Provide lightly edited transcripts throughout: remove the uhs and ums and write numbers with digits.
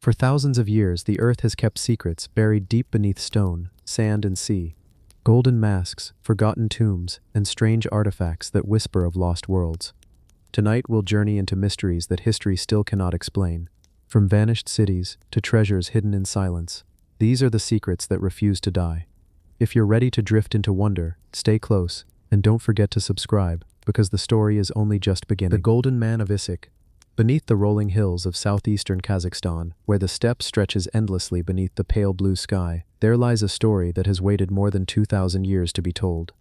For thousands of years, the earth has kept secrets buried deep beneath stone, sand, and sea. Golden masks, forgotten tombs, and strange artifacts that whisper of lost worlds. Tonight we'll journey into mysteries that history still cannot explain. From vanished cities to treasures hidden in silence, these are the secrets that refuse to die. If you're ready to drift into wonder, stay close, and don't forget to subscribe, because the story is only just beginning. The Golden Man of Issyk. Beneath the rolling hills of southeastern Kazakhstan, where the steppe stretches endlessly beneath the pale blue sky, there lies a story that has waited more than 2,000 years to be told.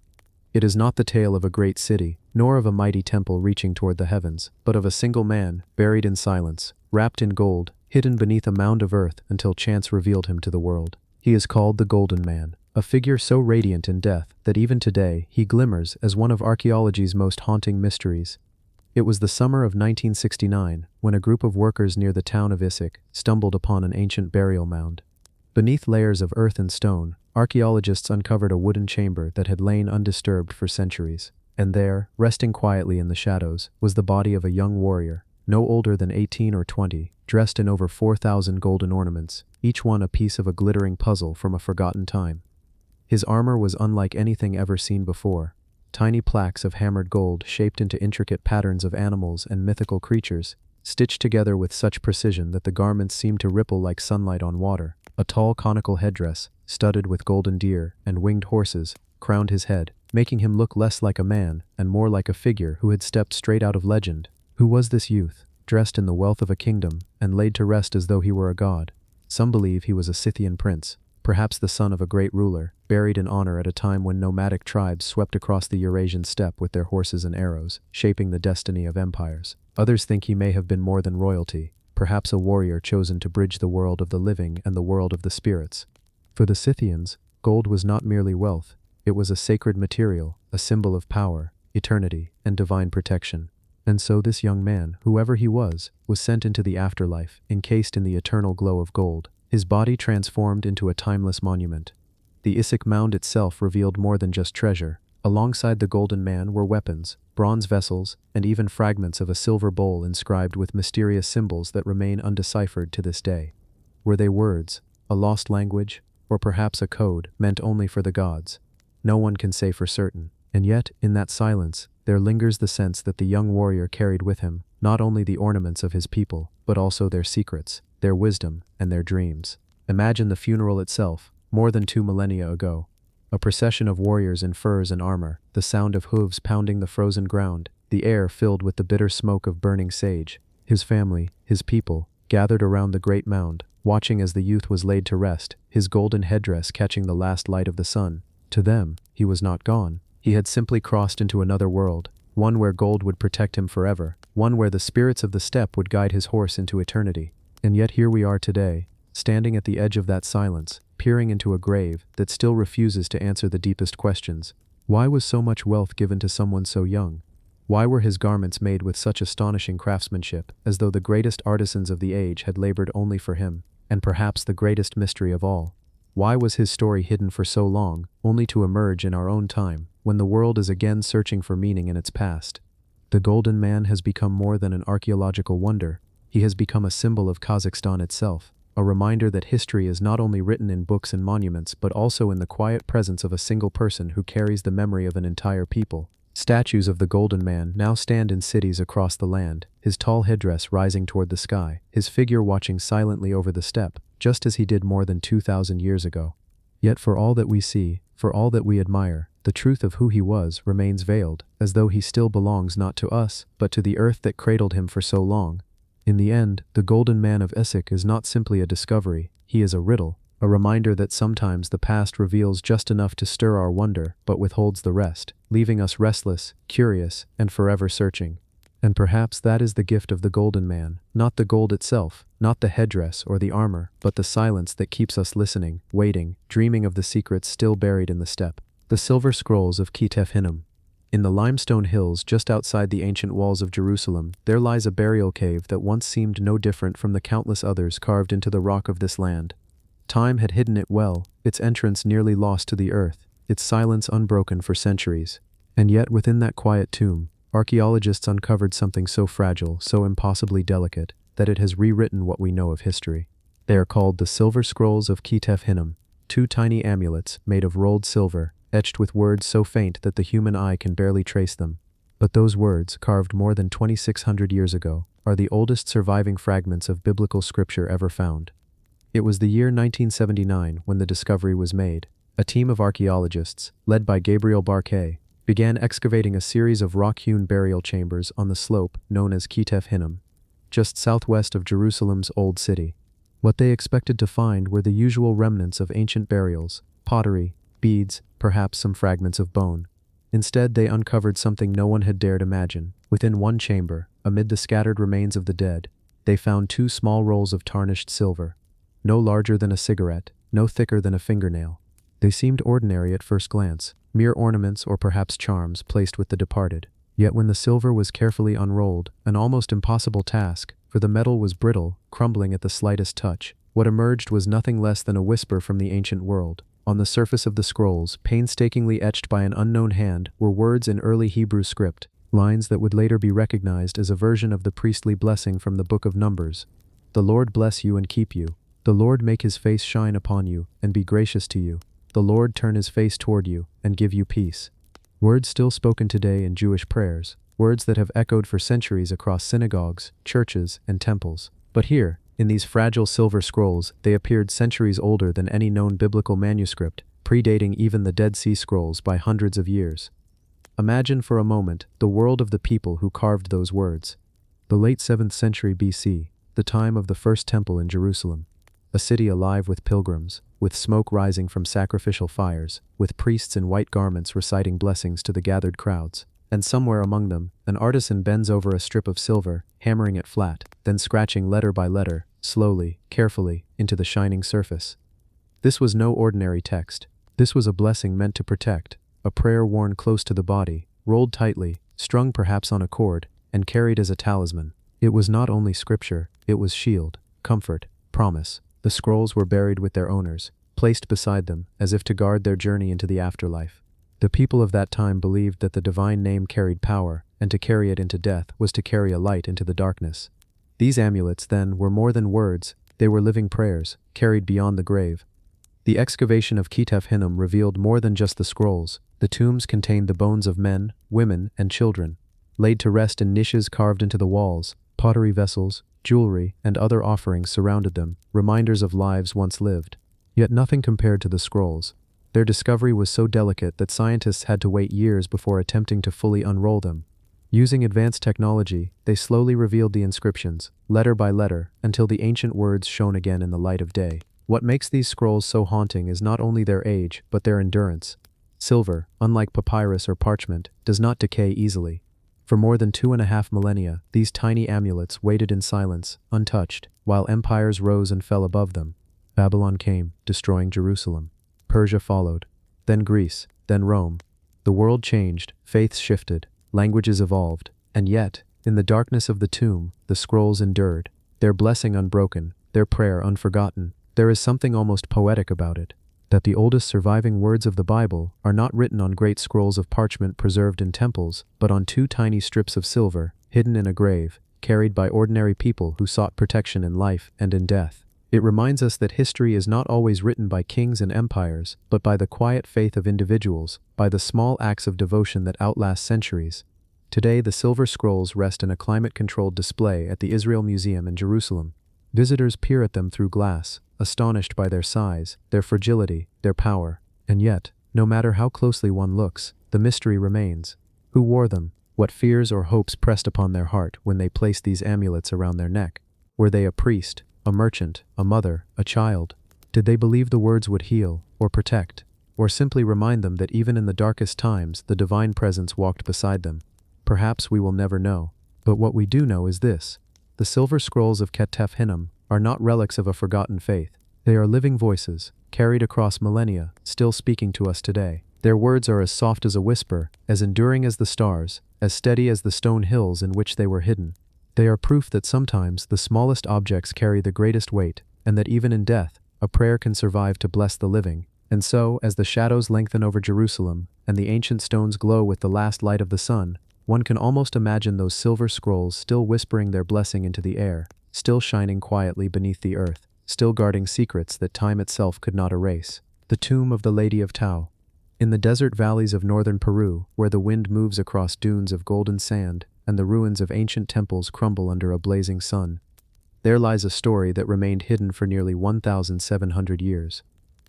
It is not the tale of a great city, nor of a mighty temple reaching toward the heavens, but of a single man, buried in silence, wrapped in gold, hidden beneath a mound of earth until chance revealed him to the world. He is called the Golden Man, a figure so radiant in death that even today he glimmers as one of archaeology's most haunting mysteries. It was the summer of 1969 when a group of workers near the town of Issyk stumbled upon an ancient burial mound. Beneath layers of earth and stone, archaeologists uncovered a wooden chamber that had lain undisturbed for centuries. And there, resting quietly in the shadows, was the body of a young warrior, no older than 18 or 20, dressed in over 4,000 golden ornaments, each one a piece of a glittering puzzle from a forgotten time. His armor was unlike anything ever seen before. Tiny plaques of hammered gold shaped into intricate patterns of animals and mythical creatures, stitched together with such precision that the garments seemed to ripple like sunlight on water. A tall conical headdress, studded with golden deer and winged horses, crowned his head, making him look less like a man and more like a figure who had stepped straight out of legend. Who was this youth, dressed in the wealth of a kingdom and laid to rest as though he were a god? Some believe he was a Scythian prince, perhaps the son of a great ruler, buried in honor at a time when nomadic tribes swept across the Eurasian steppe with their horses and arrows, shaping the destiny of empires. Others think he may have been more than royalty, perhaps a warrior chosen to bridge the world of the living and the world of the spirits. For the Scythians, gold was not merely wealth, it was a sacred material, a symbol of power, eternity, and divine protection. And so this young man, whoever he was sent into the afterlife, encased in the eternal glow of gold, his body transformed into a timeless monument. The Issyk mound itself revealed more than just treasure. Alongside the Golden Man were weapons, bronze vessels, and even fragments of a silver bowl inscribed with mysterious symbols that remain undeciphered to this day. Were they words, a lost language, or perhaps a code meant only for the gods? No one can say for certain. And yet, in that silence, there lingers the sense that the young warrior carried with him not only the ornaments of his people, but also their secrets, their wisdom, and their dreams. Imagine the funeral itself, more than 2 millennia ago. A procession of warriors in furs and armor, the sound of hooves pounding the frozen ground, the air filled with the bitter smoke of burning sage. His family, his people, gathered around the great mound, watching as the youth was laid to rest, his golden headdress catching the last light of the sun. To them, he was not gone. He had simply crossed into another world, one where gold would protect him forever, one where the spirits of the steppe would guide his horse into eternity. And yet here we are today, standing at the edge of that silence, peering into a grave that still refuses to answer the deepest questions. Why was so much wealth given to someone so young? Why were his garments made with such astonishing craftsmanship, as though the greatest artisans of the age had labored only for him? And perhaps the greatest mystery of all, why was his story hidden for so long, only to emerge in our own time, when the world is again searching for meaning in its past? The Golden Man has become more than an archaeological wonder. He has become a symbol of Kazakhstan itself, a reminder that history is not only written in books and monuments but also in the quiet presence of a single person who carries the memory of an entire people. Statues of the Golden Man now stand in cities across the land, his tall headdress rising toward the sky, his figure watching silently over the steppe, just as he did more than 2,000 years ago. Yet for all that we see, for all that we admire, the truth of who he was remains veiled, as though he still belongs not to us, but to the earth that cradled him for so long. In the end, the Golden Man of Issyk is not simply a discovery, he is a riddle, a reminder that sometimes the past reveals just enough to stir our wonder but withholds the rest, leaving us restless, curious, and forever searching. And perhaps that is the gift of the Golden Man, not the gold itself, not the headdress or the armor, but the silence that keeps us listening, waiting, dreaming of the secrets still buried in the steppe. The Silver Scrolls of Kitef Hinnom. In the limestone hills just outside the ancient walls of Jerusalem, there lies a burial cave that once seemed no different from the countless others carved into the rock of this land. Time had hidden it well, its entrance nearly lost to the earth, its silence unbroken for centuries. And yet within that quiet tomb, archaeologists uncovered something so fragile, so impossibly delicate, that it has rewritten what we know of history. They are called the Silver Scrolls of Ketef-Hinnom, two tiny amulets made of rolled silver, etched with words so faint that the human eye can barely trace them. But those words, carved more than 2,600 years ago, are the oldest surviving fragments of biblical scripture ever found. It was the year 1979 when the discovery was made. A team of archaeologists, led by Gabriel Barquet, began excavating a series of rock-hewn burial chambers on the slope known as Ketef-Hinnom, just southwest of Jerusalem's Old City. What they expected to find were the usual remnants of ancient burials, pottery, beads, perhaps some fragments of bone. Instead, they uncovered something no one had dared imagine. Within one chamber, amid the scattered remains of the dead, they found two small rolls of tarnished silver, no larger than a cigarette, no thicker than a fingernail. They seemed ordinary at first glance, mere ornaments or perhaps charms placed with the departed. Yet when the silver was carefully unrolled, an almost impossible task, for the metal was brittle, crumbling at the slightest touch, what emerged was nothing less than a whisper from the ancient world. On the surface of the scrolls, painstakingly etched by an unknown hand, were words in early Hebrew script, lines that would later be recognized as a version of the priestly blessing from the Book of Numbers. "The Lord bless you and keep you. The Lord make his face shine upon you, and be gracious to you. The Lord turn his face toward you, and give you peace." Words still spoken today in Jewish prayers, words that have echoed for centuries across synagogues, churches, and temples. But here, in these fragile silver scrolls, they appeared centuries older than any known biblical manuscript, predating even the Dead Sea Scrolls by hundreds of years. Imagine for a moment the world of the people who carved those words. The late 7th century BC, the time of the first temple in Jerusalem. A city alive with pilgrims, with smoke rising from sacrificial fires, with priests in white garments reciting blessings to the gathered crowds. And somewhere among them, an artisan bends over a strip of silver, hammering it flat, then scratching letter by letter, slowly, carefully, into the shining surface. This was no ordinary text. This was a blessing meant to protect, a prayer worn close to the body, rolled tightly, strung perhaps on a cord, and carried as a talisman. It was not only scripture, it was shield, comfort, promise. The scrolls were buried with their owners, placed beside them, as if to guard their journey into the afterlife. The people of that time believed that the divine name carried power, and to carry it into death was to carry a light into the darkness. These amulets, then, were more than words, they were living prayers, carried beyond the grave. The excavation of Ketef-Hinnom revealed more than just the scrolls. The tombs contained the bones of men, women, and children, laid to rest in niches carved into the walls. Pottery vessels, jewelry, and other offerings surrounded them, reminders of lives once lived. Yet nothing compared to the scrolls. Their discovery was so delicate that scientists had to wait years before attempting to fully unroll them. Using advanced technology, they slowly revealed the inscriptions, letter by letter, until the ancient words shone again in the light of day. What makes these scrolls so haunting is not only their age, but their endurance. Silver, unlike papyrus or parchment, does not decay easily. For more than 2.5 millennia, these tiny amulets waited in silence, untouched, while empires rose and fell above them. Babylon came, destroying Jerusalem. Persia followed, then Greece, then Rome. The world changed, faiths shifted, languages evolved, and yet, in the darkness of the tomb, the scrolls endured, their blessing unbroken, their prayer unforgotten. There is something almost poetic about it, that the oldest surviving words of the Bible are not written on great scrolls of parchment preserved in temples, but on two tiny strips of silver, hidden in a grave, carried by ordinary people who sought protection in life and in death. It reminds us that history is not always written by kings and empires, but by the quiet faith of individuals, by the small acts of devotion that outlast centuries. Today, the silver scrolls rest in a climate-controlled display at the Israel Museum in Jerusalem. Visitors peer at them through glass, astonished by their size, their fragility, their power. And yet, no matter how closely one looks, the mystery remains. Who wore them? What fears or hopes pressed upon their heart when they placed these amulets around their neck? Were they a priest, a merchant, a mother, a child? Did they believe the words would heal, or protect, or simply remind them that even in the darkest times the divine presence walked beside them? Perhaps we will never know. But what we do know is this: the silver scrolls of Ketef-Hinnom are not relics of a forgotten faith. They are living voices, carried across millennia, still speaking to us today. Their words are as soft as a whisper, as enduring as the stars, as steady as the stone hills in which they were hidden. They are proof that sometimes the smallest objects carry the greatest weight, and that even in death, a prayer can survive to bless the living. And so, as the shadows lengthen over Jerusalem, and the ancient stones glow with the last light of the sun, one can almost imagine those silver scrolls still whispering their blessing into the air, still shining quietly beneath the earth. still guarding secrets that time itself could not erase. The tomb of the Lady of Tao. In the desert valleys of northern Peru, where the wind moves across dunes of golden sand and the ruins of ancient temples crumble under a blazing sun, there lies a story that remained hidden for nearly 1,700 years.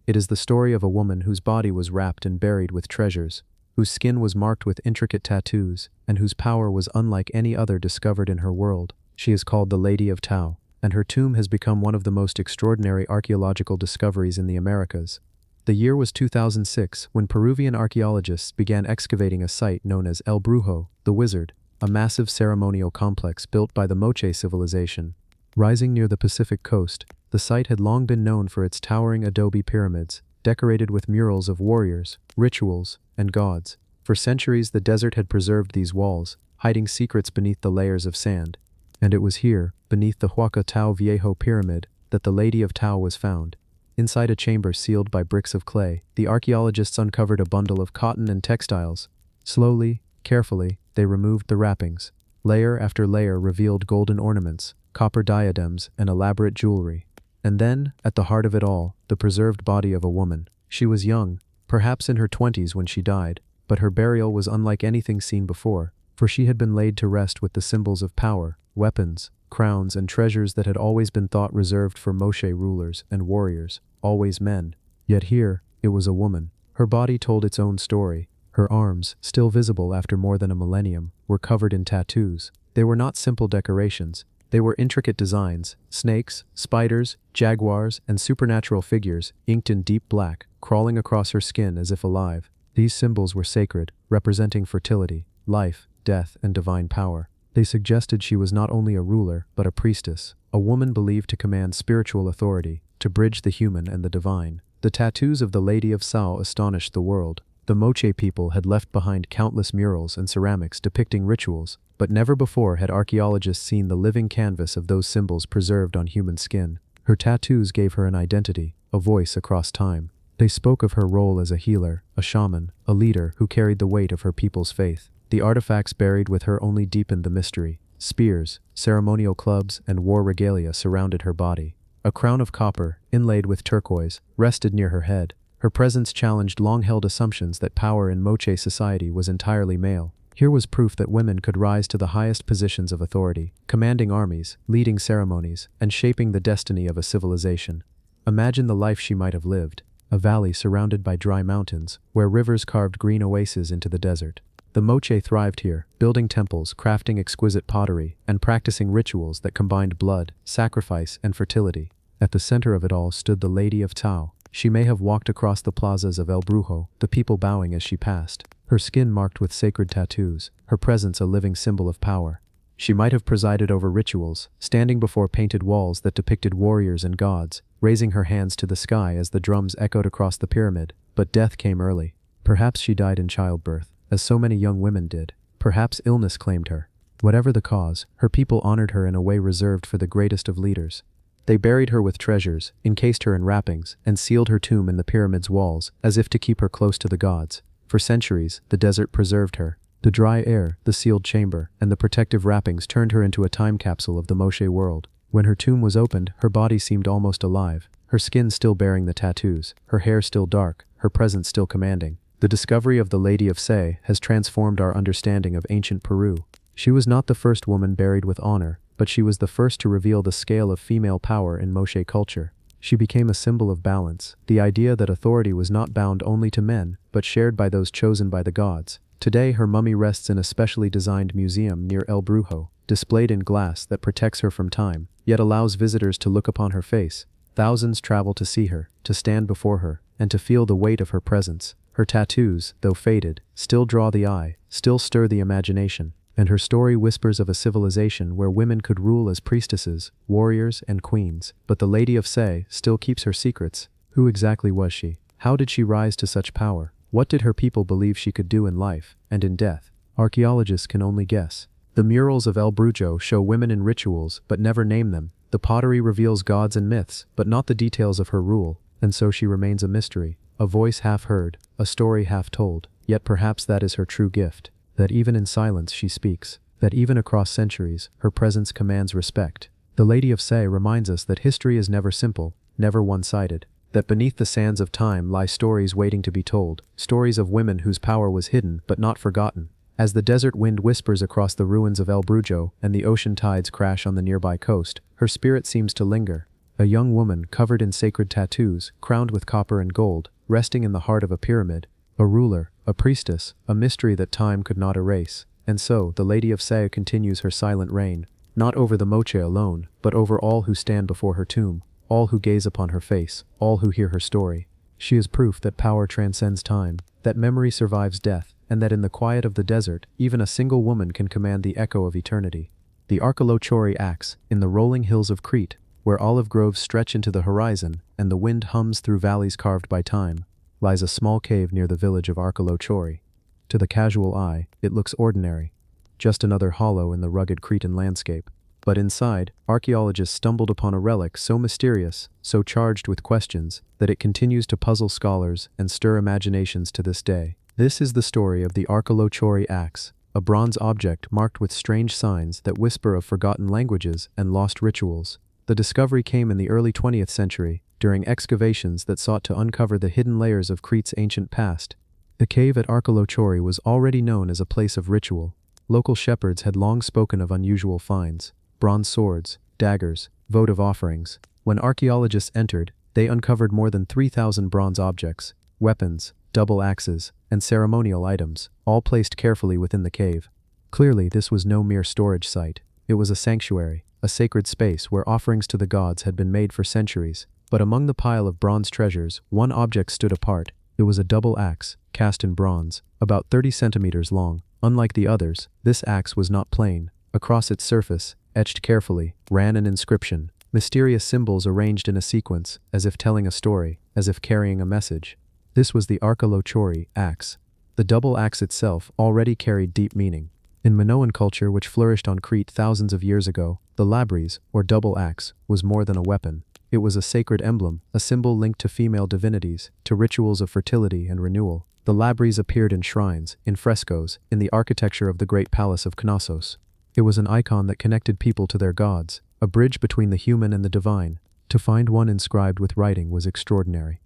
It is the story of a woman whose body was wrapped and buried with treasures, whose skin was marked with intricate tattoos, and whose power was unlike any other discovered in her world. She is called the Lady of Tao, and her tomb has become one of the most extraordinary archaeological discoveries in the Americas. The year was 2006 when Peruvian archaeologists began excavating a site known as El Brujo, the Wizard, a massive ceremonial complex built by the Moche civilization. Rising near the Pacific coast, the site had long been known for its towering adobe pyramids, decorated with murals of warriors, rituals, and gods. For centuries the desert had preserved these walls, hiding secrets beneath the layers of sand. And it was here, beneath the Huaca Tao Viejo pyramid, that the Lady of Tao was found. Inside a chamber sealed by bricks of clay, the archaeologists uncovered a bundle of cotton and textiles. Slowly, carefully, they removed the wrappings. Layer after layer revealed golden ornaments, copper diadems, and elaborate jewelry. And then, at the heart of it all, the preserved body of a woman. She was young, perhaps in her 20s when she died, but her burial was unlike anything seen before, for she had been laid to rest with the symbols of power, weapons, crowns, and treasures that had always been thought reserved for Moche rulers and warriors, always men. Yet here, it was a woman. Her body told its own story. Her arms, still visible after more than a millennium, were covered in tattoos. They were not simple decorations. They were intricate designs, snakes, spiders, jaguars, and supernatural figures, inked in deep black, crawling across her skin as if alive. These symbols were sacred, representing fertility, life, death, and divine power. They suggested she was not only a ruler, but a priestess, a woman believed to command spiritual authority, to bridge the human and the divine. The tattoos of the Lady of Tao astonished the world. The Moche people had left behind countless murals and ceramics depicting rituals, but never before had archaeologists seen the living canvas of those symbols preserved on human skin. Her tattoos gave her an identity, a voice across time. They spoke of her role as a healer, a shaman, a leader who carried the weight of her people's faith. The artifacts buried with her only deepened the mystery. Spears, ceremonial clubs, and war regalia surrounded her body. A crown of copper, inlaid with turquoise, rested near her head. Her presence challenged long-held assumptions that power in Moche society was entirely male. Here was proof that women could rise to the highest positions of authority, commanding armies, leading ceremonies, and shaping the destiny of a civilization. Imagine the life she might have lived. A valley surrounded by dry mountains, where rivers carved green oases into the desert. The Moche thrived here, building temples, crafting exquisite pottery, and practicing rituals that combined blood, sacrifice, and fertility. At the center of it all stood the Lady of Tao. She may have walked across the plazas of El Brujo, the people bowing as she passed, her skin marked with sacred tattoos, her presence a living symbol of power. She might have presided over rituals, standing before painted walls that depicted warriors and gods, raising her hands to the sky as the drums echoed across the pyramid. But death came early. Perhaps she died in childbirth, as so many young women did. Perhaps illness claimed her. Whatever the cause, her people honored her in a way reserved for the greatest of leaders. They buried her with treasures, encased her in wrappings, and sealed her tomb in the pyramid's walls, as if to keep her close to the gods. For centuries, the desert preserved her. The dry air, the sealed chamber, and the protective wrappings turned her into a time capsule of the Moche world. When her tomb was opened, her body seemed almost alive, her skin still bearing the tattoos, her hair still dark, her presence still commanding. The discovery of the Lady of Tao has transformed our understanding of ancient Peru. She was not the first woman buried with honor, but she was the first to reveal the scale of female power in Moche culture. She became a symbol of balance, the idea that authority was not bound only to men, but shared by those chosen by the gods. Today her mummy rests in a specially designed museum near El Brujo, displayed in glass that protects her from time, yet allows visitors to look upon her face. Thousands travel to see her, to stand before her, and to feel the weight of her presence. Her tattoos, though faded, still draw the eye, still stir the imagination. And her story whispers of a civilization where women could rule as priestesses, warriors, and queens. But the Lady of Tao still keeps her secrets. Who exactly was she? How did she rise to such power? What did her people believe she could do in life, and in death? Archaeologists can only guess. The murals of El Brujo show women in rituals, but never name them. The pottery reveals gods and myths, but not the details of her rule. And so she remains a mystery, a voice half heard, a story half told. Yet perhaps that is her true gift. That even in silence she speaks, that even across centuries, her presence commands respect. The Lady of Se reminds us that history is never simple, never one-sided, that beneath the sands of time lie stories waiting to be told, stories of women whose power was hidden but not forgotten. As the desert wind whispers across the ruins of El Brujo and the ocean tides crash on the nearby coast, her spirit seems to linger. A young woman covered in sacred tattoos, crowned with copper and gold, resting in the heart of a pyramid. A ruler, a priestess, a mystery that time could not erase. And so, the Lady of Se continues her silent reign, not over the Moche alone, but over all who stand before her tomb, all who gaze upon her face, all who hear her story. She is proof that power transcends time, that memory survives death, and that in the quiet of the desert, even a single woman can command the echo of eternity. The Archelochori axe, in the rolling hills of Crete, where olive groves stretch into the horizon and the wind hums through valleys carved by time, lies a small cave near the village of Archelochori. To the casual eye, it looks ordinary, just another hollow in the rugged Cretan landscape. But inside, archaeologists stumbled upon a relic so mysterious, so charged with questions, that it continues to puzzle scholars and stir imaginations to this day. This is the story of the Archelochori axe, a bronze object marked with strange signs that whisper of forgotten languages and lost rituals. The discovery came in the early 20th century, during excavations that sought to uncover the hidden layers of Crete's ancient past. The cave at Archelochori was already known as a place of ritual. Local shepherds had long spoken of unusual finds: bronze swords, daggers, votive offerings. When archaeologists entered, they uncovered more than 3,000 bronze objects, weapons, double axes, and ceremonial items, all placed carefully within the cave. Clearly, this was no mere storage site. It was a sanctuary, a sacred space where offerings to the gods had been made for centuries. But among the pile of bronze treasures, one object stood apart. It was a double axe, cast in bronze, about 30 centimeters long. Unlike the others, this axe was not plain. Across its surface, etched carefully, ran an inscription, mysterious symbols arranged in a sequence, as if telling a story, as if carrying a message. This was the Archelochori axe. The double axe itself already carried deep meaning. In Minoan culture, which flourished on Crete thousands of years ago, the labris, or double axe, was more than a weapon. It was a sacred emblem, a symbol linked to female divinities, to rituals of fertility and renewal. The labris appeared in shrines, in frescoes, in the architecture of the great palace of Knossos. It was an icon that connected people to their gods, a bridge between the human and the divine. To find one inscribed with writing was extraordinary.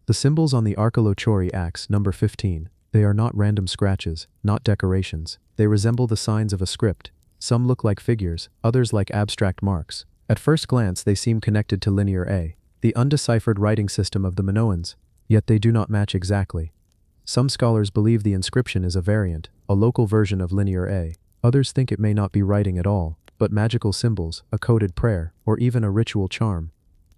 The symbols on the Archelochori axe, number 15. They are not random scratches, not decorations. They resemble the signs of a script. Some look like figures, others like abstract marks. At first glance, they seem connected to Linear A, the undeciphered writing system of the Minoans, yet they do not match exactly. Some scholars believe the inscription is a variant, a local version of Linear A. Others think it may not be writing at all, but magical symbols, a coded prayer, or even a ritual charm.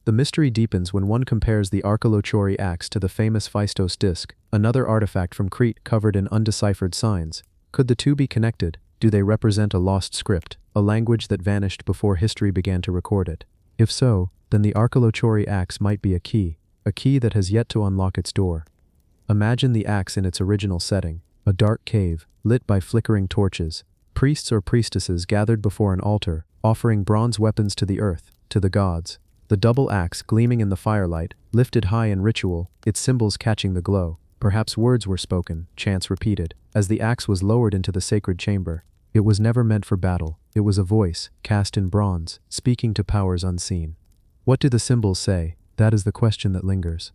The mystery deepens when one compares the Archelochori axe to the famous Phaistos disc, another artifact from Crete covered in undeciphered signs. Could the two be connected? Do they represent a lost script, a language that vanished before history began to record it? If so, then the Archelochori axe might be a key that has yet to unlock its door. Imagine the axe in its original setting, a dark cave, lit by flickering torches. Priests or priestesses gathered before an altar, offering bronze weapons to the earth, to the gods. The double axe gleaming in the firelight, lifted high in ritual, its symbols catching the glow. Perhaps words were spoken, chants repeated, as the axe was lowered into the sacred chamber. It was never meant for battle. It was a voice, cast in bronze, speaking to powers unseen. What do the symbols say? That is the question that lingers.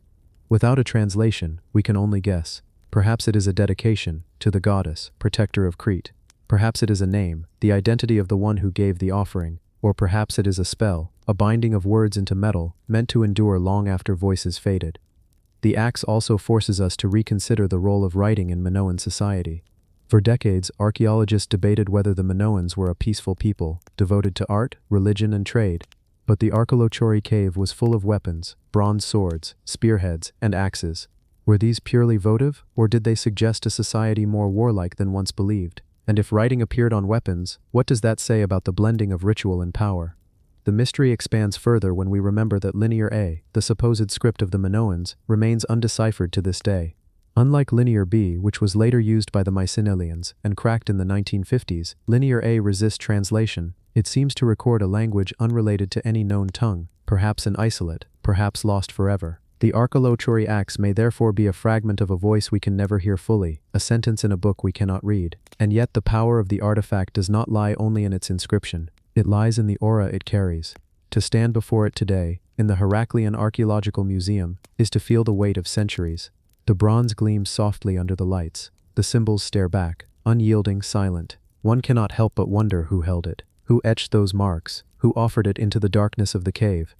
Without a translation, we can only guess. Perhaps it is a dedication to the goddess, protector of Crete. Perhaps it is a name, the identity of the one who gave the offering. Or perhaps it is a spell, a binding of words into metal, meant to endure long after voices faded. The axe also forces us to reconsider the role of writing in Minoan society. For decades, archaeologists debated whether the Minoans were a peaceful people, devoted to art, religion, and trade. But the Archelochori cave was full of weapons, bronze swords, spearheads, and axes. Were these purely votive, or did they suggest a society more warlike than once believed? And if writing appeared on weapons, what does that say about the blending of ritual and power? The mystery expands further when we remember that Linear A, the supposed script of the Minoans, remains undeciphered to this day. Unlike Linear B, which was later used by the Mycenaeans and cracked in the 1950s, Linear A resists translation. It seems to record a language unrelated to any known tongue, perhaps an isolate, perhaps lost forever. The Archelochori axe may therefore be a fragment of a voice we can never hear fully, a sentence in a book we cannot read. And yet the power of the artifact does not lie only in its inscription. It lies in the aura it carries. To stand before it today, in the Heracleion Archaeological Museum, is to feel the weight of centuries. The bronze gleams softly under the lights. The symbols stare back, unyielding, silent. One cannot help but wonder who held it, who etched those marks, who offered it into the darkness of the cave.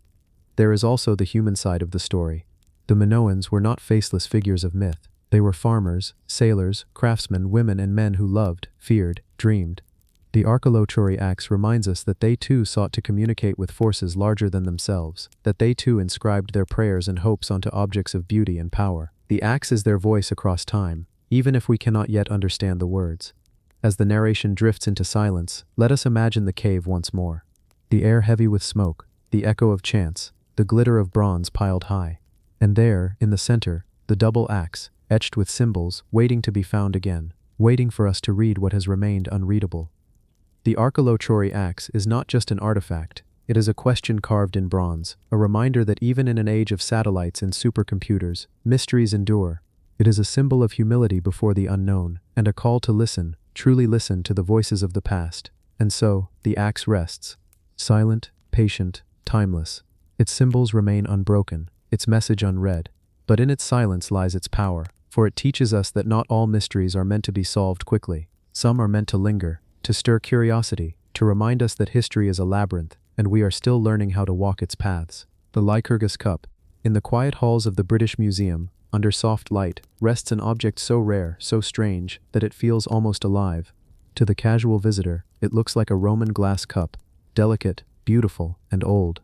There is also the human side of the story. The Minoans were not faceless figures of myth. They were farmers, sailors, craftsmen, women and men who loved, feared, dreamed. The archaeology axe reminds us that they too sought to communicate with forces larger than themselves, that they too inscribed their prayers and hopes onto objects of beauty and power. The axe is their voice across time, even if we cannot yet understand the words. As the narration drifts into silence, let us imagine the cave once more. The air heavy with smoke, the echo of chants, the glitter of bronze piled high. And there, in the center, the double axe, etched with symbols, waiting to be found again, waiting for us to read what has remained unreadable. The archaeology axe is not just an artifact, it is a question carved in bronze, a reminder that even in an age of satellites and supercomputers, mysteries endure. It is a symbol of humility before the unknown, and a call to listen, truly listen to the voices of the past. And so, the axe rests. Silent, patient, timeless. Its symbols remain unbroken, its message unread. But in its silence lies its power, for it teaches us that not all mysteries are meant to be solved quickly. Some are meant to linger, to stir curiosity, to remind us that history is a labyrinth, and we are still learning how to walk its paths. The Lycurgus cup. In the quiet halls of the British Museum, under soft light, rests an object so rare, so strange, that it feels almost alive. To the casual visitor, it looks like a Roman glass cup, delicate, beautiful, and old.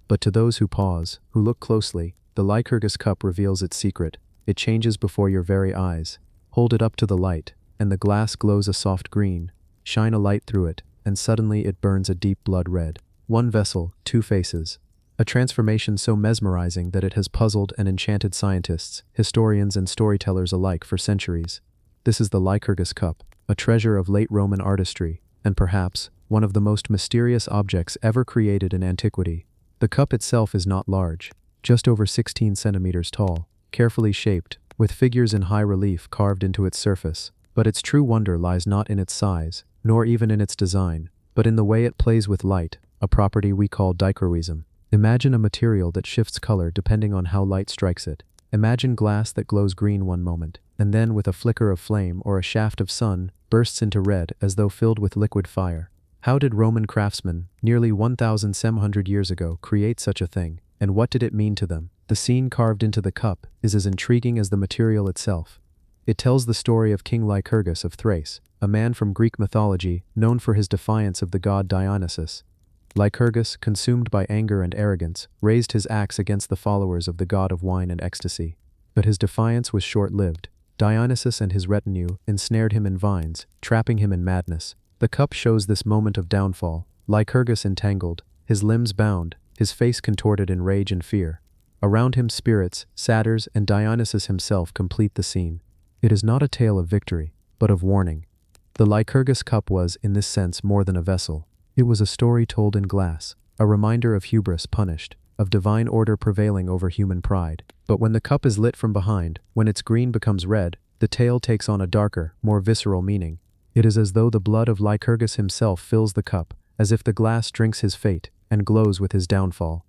But to those who pause, who look closely, the Lycurgus cup reveals its secret. It changes before your very eyes. Hold it up to the light, and the glass glows a soft green. Shine a light through it, and suddenly it burns a deep blood red. One vessel, two faces. A transformation so mesmerizing that it has puzzled and enchanted scientists, historians and storytellers alike for centuries. This is the Lycurgus cup, a treasure of late Roman artistry, and perhaps one of the most mysterious objects ever created in antiquity. The cup itself is not large, just over 16 centimeters tall, carefully shaped, with figures in high relief carved into its surface. But its true wonder lies not in its size, nor even in its design, but in the way it plays with light, a property we call dichroism. Imagine a material that shifts color depending on how light strikes it. Imagine glass that glows green one moment, and then with a flicker of flame or a shaft of sun, bursts into red as though filled with liquid fire. How did Roman craftsmen, nearly 1,700 years ago, create such a thing, and what did it mean to them? The scene carved into the cup is as intriguing as the material itself. It tells the story of King Lycurgus of Thrace, a man from Greek mythology known for his defiance of the god Dionysus. Lycurgus, consumed by anger and arrogance, raised his axe against the followers of the god of wine and ecstasy. But his defiance was short-lived. Dionysus and his retinue ensnared him in vines, trapping him in madness. The cup shows this moment of downfall, Lycurgus entangled, his limbs bound, his face contorted in rage and fear. Around him spirits, satyrs, and Dionysus himself complete the scene. It is not a tale of victory, but of warning. The Lycurgus cup was, in this sense, more than a vessel. It was a story told in glass, a reminder of hubris punished, of divine order prevailing over human pride. But when the cup is lit from behind, when its green becomes red, the tale takes on a darker, more visceral meaning. It is as though the blood of Lycurgus himself fills the cup, as if the glass drinks his fate, and glows with his downfall.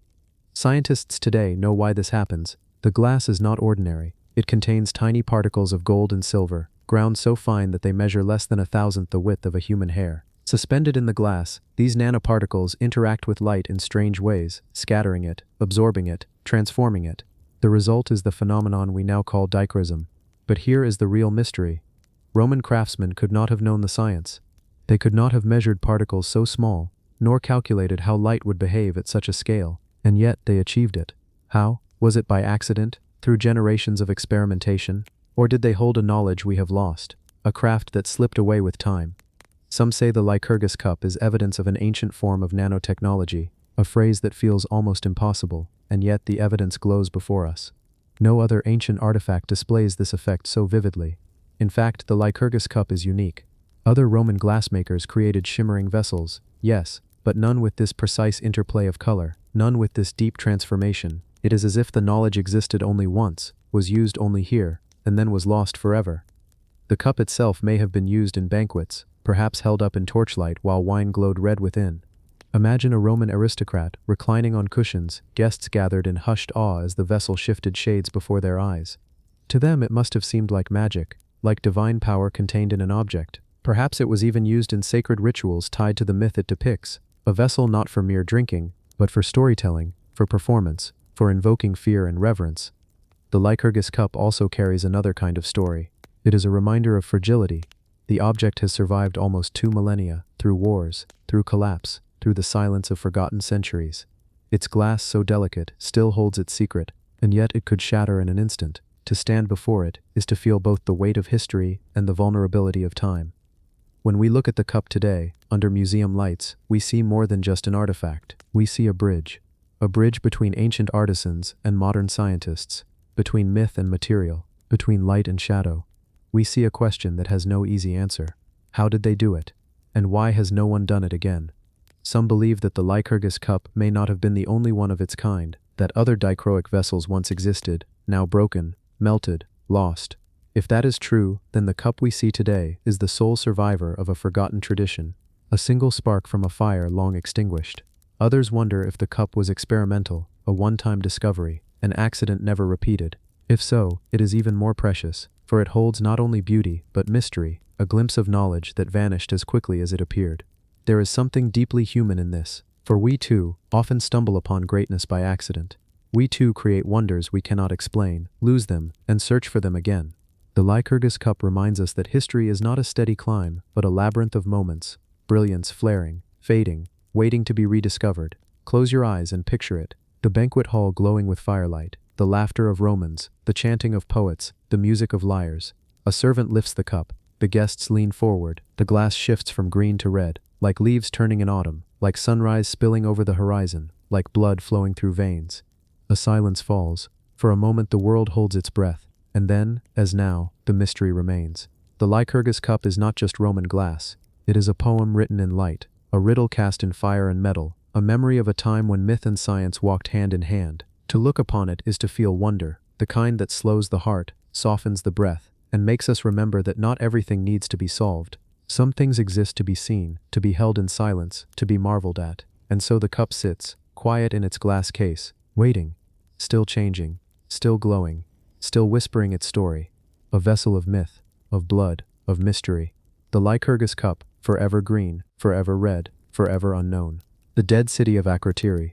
Scientists today know why this happens. The glass is not ordinary. It contains tiny particles of gold and silver, ground so fine that they measure less than 1,000th the width of a human hair. Suspended in the glass, these nanoparticles interact with light in strange ways, scattering it, absorbing it, transforming it. The result is the phenomenon we now call dichroism. But here is the real mystery. Roman craftsmen could not have known the science. They could not have measured particles so small, nor calculated how light would behave at such a scale, and yet they achieved it. How? Was it by accident? Through generations of experimentation? Or did they hold a knowledge we have lost, a craft that slipped away with time? Some say the Lycurgus cup is evidence of an ancient form of nanotechnology, a phrase that feels almost impossible, and yet the evidence glows before us. No other ancient artifact displays this effect so vividly. In fact, the Lycurgus cup is unique. Other Roman glassmakers created shimmering vessels, yes, but none with this precise interplay of color, none with this deep transformation. It is as if the knowledge existed only once, was used only here, and then was lost forever. The cup itself may have been used in banquets, perhaps held up in torchlight while wine glowed red within. Imagine a Roman aristocrat reclining on cushions, guests gathered in hushed awe as the vessel shifted shades before their eyes. To them it must have seemed like magic, like divine power contained in an object. Perhaps it was even used in sacred rituals tied to the myth it depicts, a vessel not for mere drinking, but for storytelling, for performance, for invoking fear and reverence. The Lycurgus cup also carries another kind of story. It is a reminder of fragility. The object has survived almost 2 millennia, through wars, through collapse, through the silence of forgotten centuries. Its glass, so delicate, still holds its secret, and yet it could shatter in an instant. To stand before it is to feel both the weight of history and the vulnerability of time. When we look at the cup today, under museum lights, we see more than just an artifact. We see a bridge between ancient artisans and modern scientists, between myth and material, between light and shadow. We see a question that has no easy answer. How did they do it? And why has no one done it again? Some believe that the Lycurgus cup may not have been the only one of its kind, that other dichroic vessels once existed, now broken, melted, lost. If that is true, then the cup we see today is the sole survivor of a forgotten tradition, a single spark from a fire long extinguished. Others wonder if the cup was experimental, a one-time discovery, an accident never repeated. If so, it is even more precious, for it holds not only beauty, but mystery, a glimpse of knowledge that vanished as quickly as it appeared. There is something deeply human in this, for we too often stumble upon greatness by accident. We too create wonders we cannot explain, lose them, and search for them again. The Lycurgus cup reminds us that history is not a steady climb, but a labyrinth of moments, brilliance flaring, fading, waiting to be rediscovered. Close your eyes and picture it. The banquet hall glowing with firelight, the laughter of Romans, the chanting of poets, the music of lyres. A servant lifts the cup, the guests lean forward, the glass shifts from green to red, like leaves turning in autumn, like sunrise spilling over the horizon, like blood flowing through veins. A silence falls. For a moment the world holds its breath, and then, as now, the mystery remains. The Lycurgus cup is not just Roman glass. It is a poem written in light, a riddle cast in fire and metal, a memory of a time when myth and science walked hand in hand. To look upon it is to feel wonder, the kind that slows the heart, softens the breath, and makes us remember that not everything needs to be solved. Some things exist to be seen, to be held in silence, to be marveled at. And so the cup sits, quiet in its glass case, waiting, still changing, still glowing, still whispering its story. A vessel of myth, of blood, of mystery. The Lycurgus cup, forever green, forever red, forever unknown. The dead city of Akrotiri.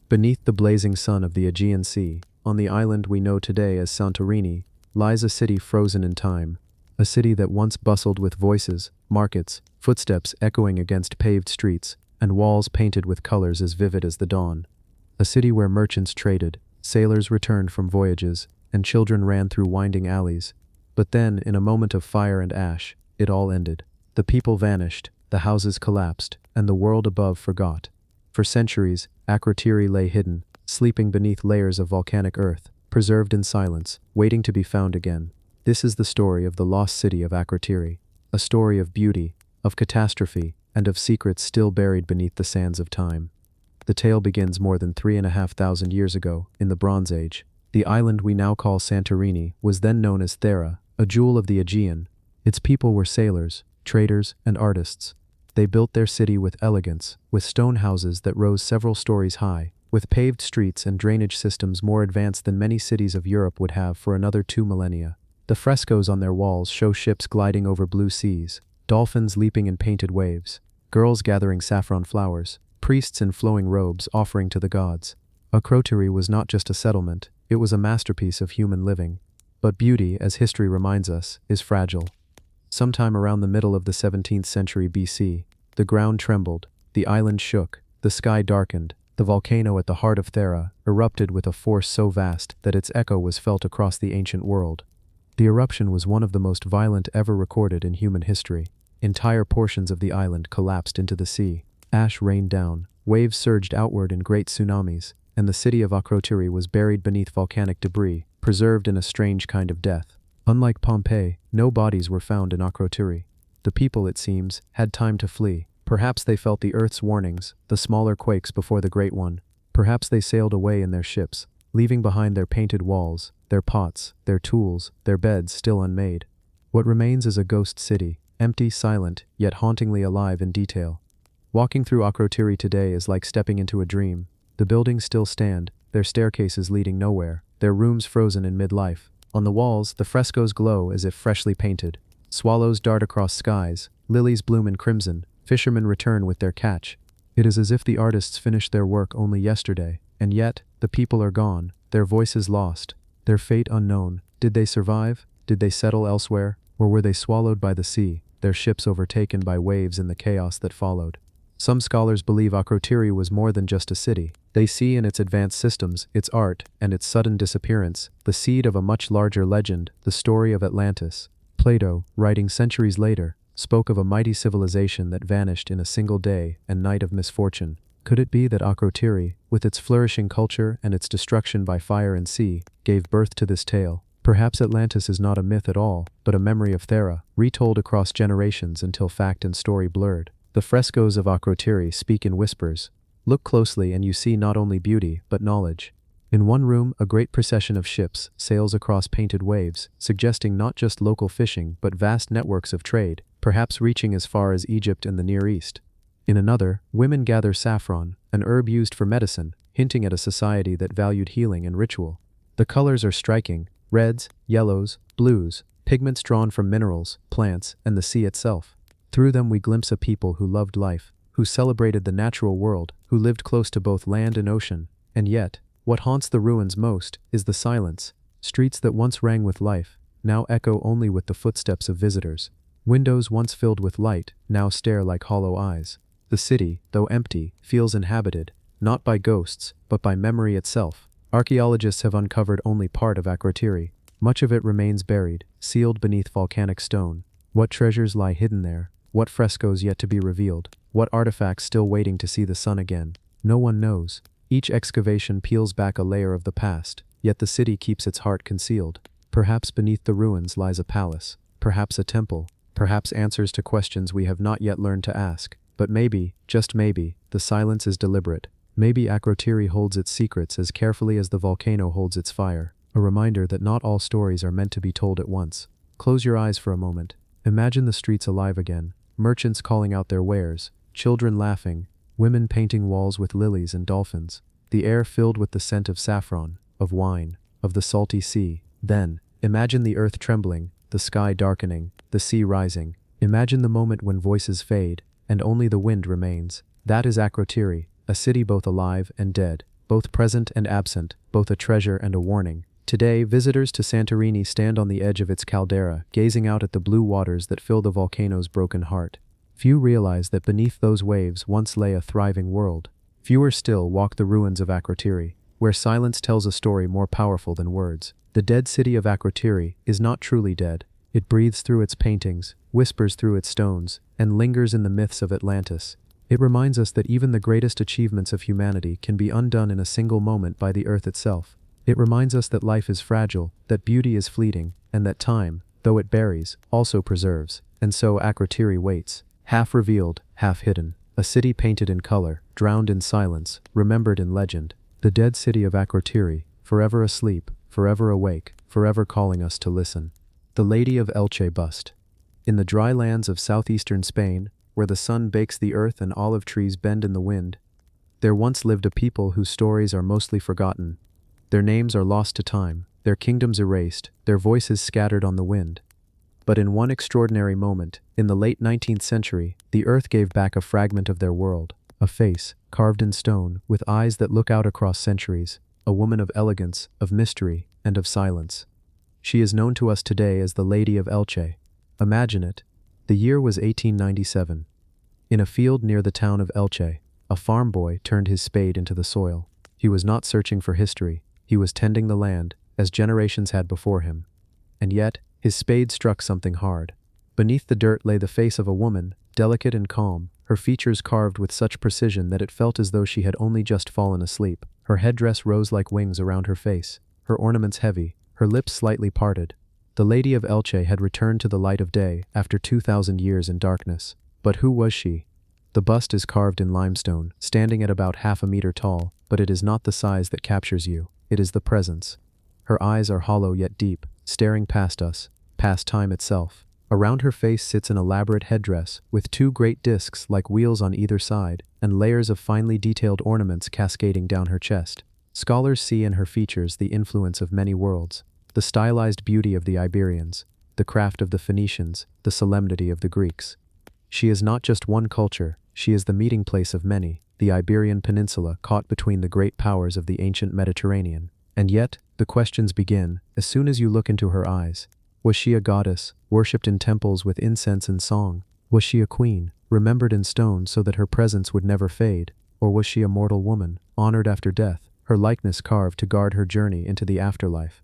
Beneath the blazing sun of the Aegean Sea, on the island we know today as Santorini, lies a city frozen in time. A city that once bustled with voices, markets, footsteps echoing against paved streets, and walls painted with colors as vivid as the dawn. A city where merchants traded, sailors returned from voyages, and children ran through winding alleys. But then, in a moment of fire and ash, it all ended. The people vanished, the houses collapsed, and the world above forgot. For centuries, Akrotiri lay hidden, sleeping beneath layers of volcanic earth, preserved in silence, waiting to be found again. This is the story of the lost city of Akrotiri, a story of beauty, of catastrophe, and of secrets still buried beneath the sands of time. The tale begins more than 3,500 years ago, in the Bronze Age. The island we now call Santorini was then known as Thera, a jewel of the Aegean. Its people were sailors, traders, and artists. They built their city with elegance, with stone houses that rose several stories high, with paved streets and drainage systems more advanced than many cities of Europe would have for another 2 millennia. The frescoes on their walls show ships gliding over blue seas, dolphins leaping in painted waves, girls gathering saffron flowers, priests in flowing robes offering to the gods. Akrotiri was not just a settlement, it was a masterpiece of human living. But beauty, as history reminds us, is fragile. Sometime around the middle of the 17th century BC, the ground trembled, the island shook, the sky darkened, the volcano at the heart of Thera erupted with a force so vast that its echo was felt across the ancient world. The eruption was one of the most violent ever recorded in human history. Entire portions of the island collapsed into the sea. Ash rained down, waves surged outward in great tsunamis, and the city of Akrotiri was buried beneath volcanic debris, preserved in a strange kind of death. Unlike Pompeii, no bodies were found in Akrotiri. The people, it seems, had time to flee. Perhaps they felt the earth's warnings, the smaller quakes before the great one. Perhaps they sailed away in their ships, leaving behind their painted walls, their pots, their tools, their beds still unmade. What remains is a ghost city, empty, silent, yet hauntingly alive in detail. Walking through Akrotiri today is like stepping into a dream. The buildings still stand, their staircases leading nowhere, their rooms frozen in midlife. On the walls, the frescoes glow as if freshly painted. Swallows dart across skies, lilies bloom in crimson, fishermen return with their catch. It is as if the artists finished their work only yesterday, and yet, the people are gone, their voices lost, their fate unknown. Did they survive? Did they settle elsewhere? Or were they swallowed by the sea, their ships overtaken by waves in the chaos that followed? Some scholars believe Akrotiri was more than just a city. They see in its advanced systems, its art, and its sudden disappearance, the seed of a much larger legend, the story of Atlantis. Plato, writing centuries later, spoke of a mighty civilization that vanished in a single day and night of misfortune. Could it be that Akrotiri, with its flourishing culture and its destruction by fire and sea, gave birth to this tale? Perhaps Atlantis is not a myth at all, but a memory of Thera, retold across generations until fact and story blurred. The frescoes of Akrotiri speak in whispers. Look closely and you see not only beauty, but knowledge. In one room, a great procession of ships sails across painted waves, suggesting not just local fishing but vast networks of trade, perhaps reaching as far as Egypt and the Near East. In another, women gather saffron, an herb used for medicine, hinting at a society that valued healing and ritual. The colors are striking: reds, yellows, blues, pigments drawn from minerals, plants, and the sea itself. Through them we glimpse a people who loved life, who celebrated the natural world, who lived close to both land and ocean. And yet, what haunts the ruins most is the silence. Streets that once rang with life, now echo only with the footsteps of visitors. Windows once filled with light, now stare like hollow eyes. The city, though empty, feels inhabited, not by ghosts, but by memory itself. Archaeologists have uncovered only part of Akrotiri. Much of it remains buried, sealed beneath volcanic stone. What treasures lie hidden there? What frescoes yet to be revealed? What artifacts still waiting to see the sun again? No one knows. Each excavation peels back a layer of the past, yet the city keeps its heart concealed. Perhaps beneath the ruins lies a palace, perhaps a temple, perhaps answers to questions we have not yet learned to ask. But maybe, just maybe, the silence is deliberate. Maybe Akrotiri holds its secrets as carefully as the volcano holds its fire, a reminder that not all stories are meant to be told at once. Close your eyes for a moment. Imagine the streets alive again. Merchants calling out their wares, children laughing, women painting walls with lilies and dolphins, the air filled with the scent of saffron, of wine, of the salty sea. Then, imagine the earth trembling, the sky darkening, the sea rising. Imagine the moment when voices fade, and only the wind remains. That is Akrotiri, a city both alive and dead, both present and absent, both a treasure and a warning. Today, visitors to Santorini stand on the edge of its caldera, gazing out at the blue waters that fill the volcano's broken heart. Few realize that beneath those waves once lay a thriving world. Fewer still walk the ruins of Akrotiri, where silence tells a story more powerful than words. The dead city of Akrotiri is not truly dead. It breathes through its paintings, whispers through its stones, and lingers in the myths of Atlantis. It reminds us that even the greatest achievements of humanity can be undone in a single moment by the earth itself. It reminds us that life is fragile, that beauty is fleeting, and that time, though it buries, also preserves. And so Akrotiri waits, half revealed, half hidden, a city painted in color, drowned in silence, remembered in legend. The dead city of Akrotiri, forever asleep, forever awake, forever calling us to listen. The Lady of Elche bust. In the dry lands of southeastern Spain, where the sun bakes the earth and olive trees bend in the wind, there once lived a people whose stories are mostly forgotten. Their names are lost to time, their kingdoms erased, their voices scattered on the wind. But in one extraordinary moment, in the late 19th century, the earth gave back a fragment of their world, a face, carved in stone, with eyes that look out across centuries, a woman of elegance, of mystery, and of silence. She is known to us today as the Lady of Elche. Imagine it. The year was 1897. In a field near the town of Elche, a farm boy turned his spade into the soil. He was not searching for history. He was tending the land, as generations had before him. And yet, his spade struck something hard. Beneath the dirt lay the face of a woman, delicate and calm, her features carved with such precision that it felt as though she had only just fallen asleep. Her headdress rose like wings around her face, her ornaments heavy, her lips slightly parted. The Lady of Elche had returned to the light of day after 2,000 years in darkness. But who was she? The bust is carved in limestone, standing at about half a meter tall, but it is not the size that captures you. It is the presence. Her eyes are hollow yet deep, staring past us, past time itself. Around her face sits an elaborate headdress, with two great discs like wheels on either side, and layers of finely detailed ornaments cascading down her chest. Scholars see in her features the influence of many worlds, the stylized beauty of the Iberians, the craft of the Phoenicians, the solemnity of the Greeks. She is not just one culture, she is the meeting place of many, the Iberian Peninsula caught between the great powers of the ancient Mediterranean. And yet, the questions begin, as soon as you look into her eyes. Was she a goddess, worshipped in temples with incense and song? Was she a queen, remembered in stone so that her presence would never fade? Or was she a mortal woman, honored after death, her likeness carved to guard her journey into the afterlife?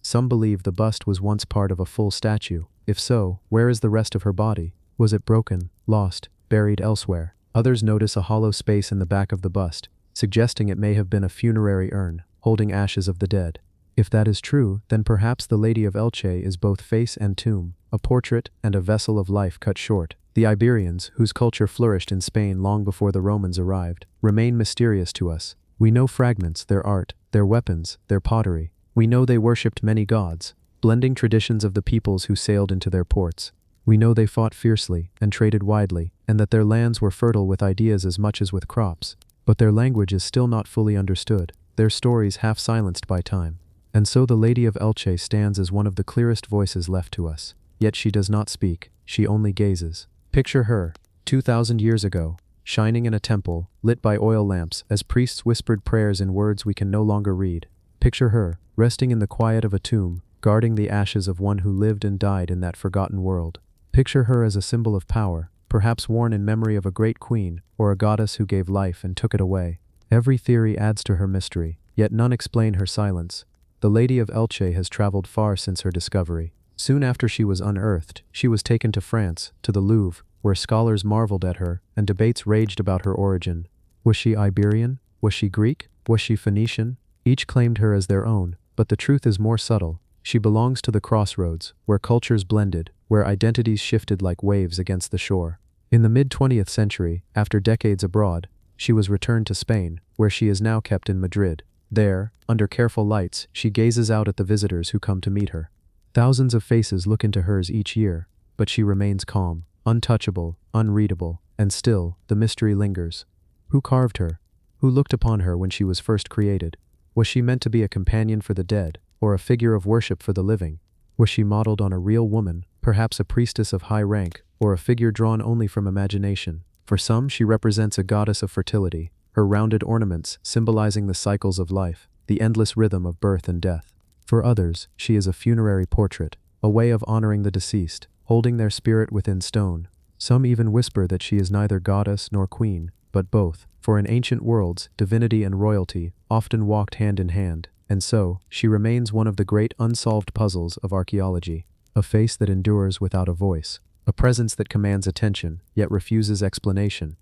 Some believe the bust was once part of a full statue. If so, where is the rest of her body? Was it broken, lost, buried elsewhere? Others notice a hollow space in the back of the bust, suggesting it may have been a funerary urn, holding ashes of the dead. If that is true, then perhaps the Lady of Elche is both face and tomb, a portrait and a vessel of life cut short. The Iberians, whose culture flourished in Spain long before the Romans arrived, remain mysterious to us. We know fragments, their art, their weapons, their pottery. We know they worshipped many gods, blending traditions of the peoples who sailed into their ports. We know they fought fiercely and traded widely, and that their lands were fertile with ideas as much as with crops. But their language is still not fully understood, their stories half silenced by time. And so the Lady of Elche stands as one of the clearest voices left to us. Yet she does not speak, she only gazes. Picture her, 2,000 years ago, shining in a temple, lit by oil lamps as priests whispered prayers in words we can no longer read. Picture her, resting in the quiet of a tomb, guarding the ashes of one who lived and died in that forgotten world. Picture her as a symbol of power, perhaps worn in memory of a great queen, or a goddess who gave life and took it away. Every theory adds to her mystery, yet none explain her silence. The Lady of Elche has traveled far since her discovery. Soon after she was unearthed, she was taken to France, to the Louvre, where scholars marveled at her, and debates raged about her origin. Was she Iberian? Was she Greek? Was she Phoenician? Each claimed her as their own, but the truth is more subtle. She belongs to the crossroads, where cultures blended, where identities shifted like waves against the shore. In the mid-20th century, after decades abroad, she was returned to Spain, where she is now kept in Madrid. There, under careful lights, she gazes out at the visitors who come to meet her. Thousands of faces look into hers each year, but she remains calm, untouchable, unreadable, and still, the mystery lingers. Who carved her? Who looked upon her when she was first created? Was she meant to be a companion for the dead, or a figure of worship for the living? Was she modeled on a real woman, perhaps a priestess of high rank, or a figure drawn only from imagination? For some, she represents a goddess of fertility, her rounded ornaments symbolizing the cycles of life, the endless rhythm of birth and death. For others, she is a funerary portrait, a way of honoring the deceased, holding their spirit within stone. Some even whisper that she is neither goddess nor queen, but both, for in ancient worlds, divinity and royalty often walked hand in hand, and so, she remains one of the great unsolved puzzles of archaeology, a face that endures without a voice, a presence that commands attention, yet refuses explanation.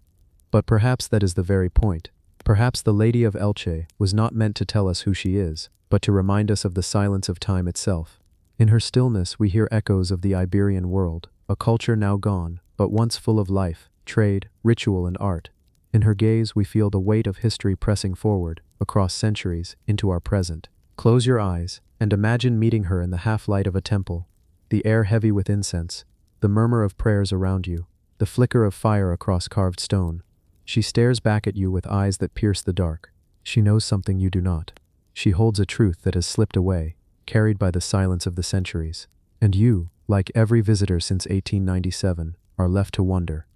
But perhaps that is the very point. Perhaps the Lady of Elche was not meant to tell us who she is, but to remind us of the silence of time itself. In her stillness we hear echoes of the Iberian world, a culture now gone, but once full of life, trade, ritual and art. In her gaze we feel the weight of history pressing forward, across centuries, into our present. Close your eyes, and imagine meeting her in the half-light of a temple, the air heavy with incense, the murmur of prayers around you, the flicker of fire across carved stone. She stares back at you with eyes that pierce the dark. She knows something you do not. She holds a truth that has slipped away, carried by the silence of the centuries. And you, like every visitor since 1897, are left to wonder.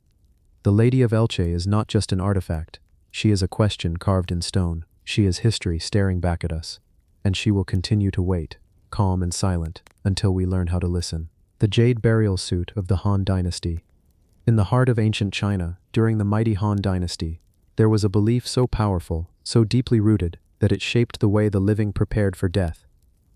The Lady of Elche is not just an artifact. She is a question carved in stone. She is history staring back at us. And she will continue to wait, calm and silent, until we learn how to listen. The jade burial suit of the Han Dynasty. In the heart of ancient China, during the mighty Han Dynasty, there was a belief so powerful, so deeply rooted, that it shaped the way the living prepared for death.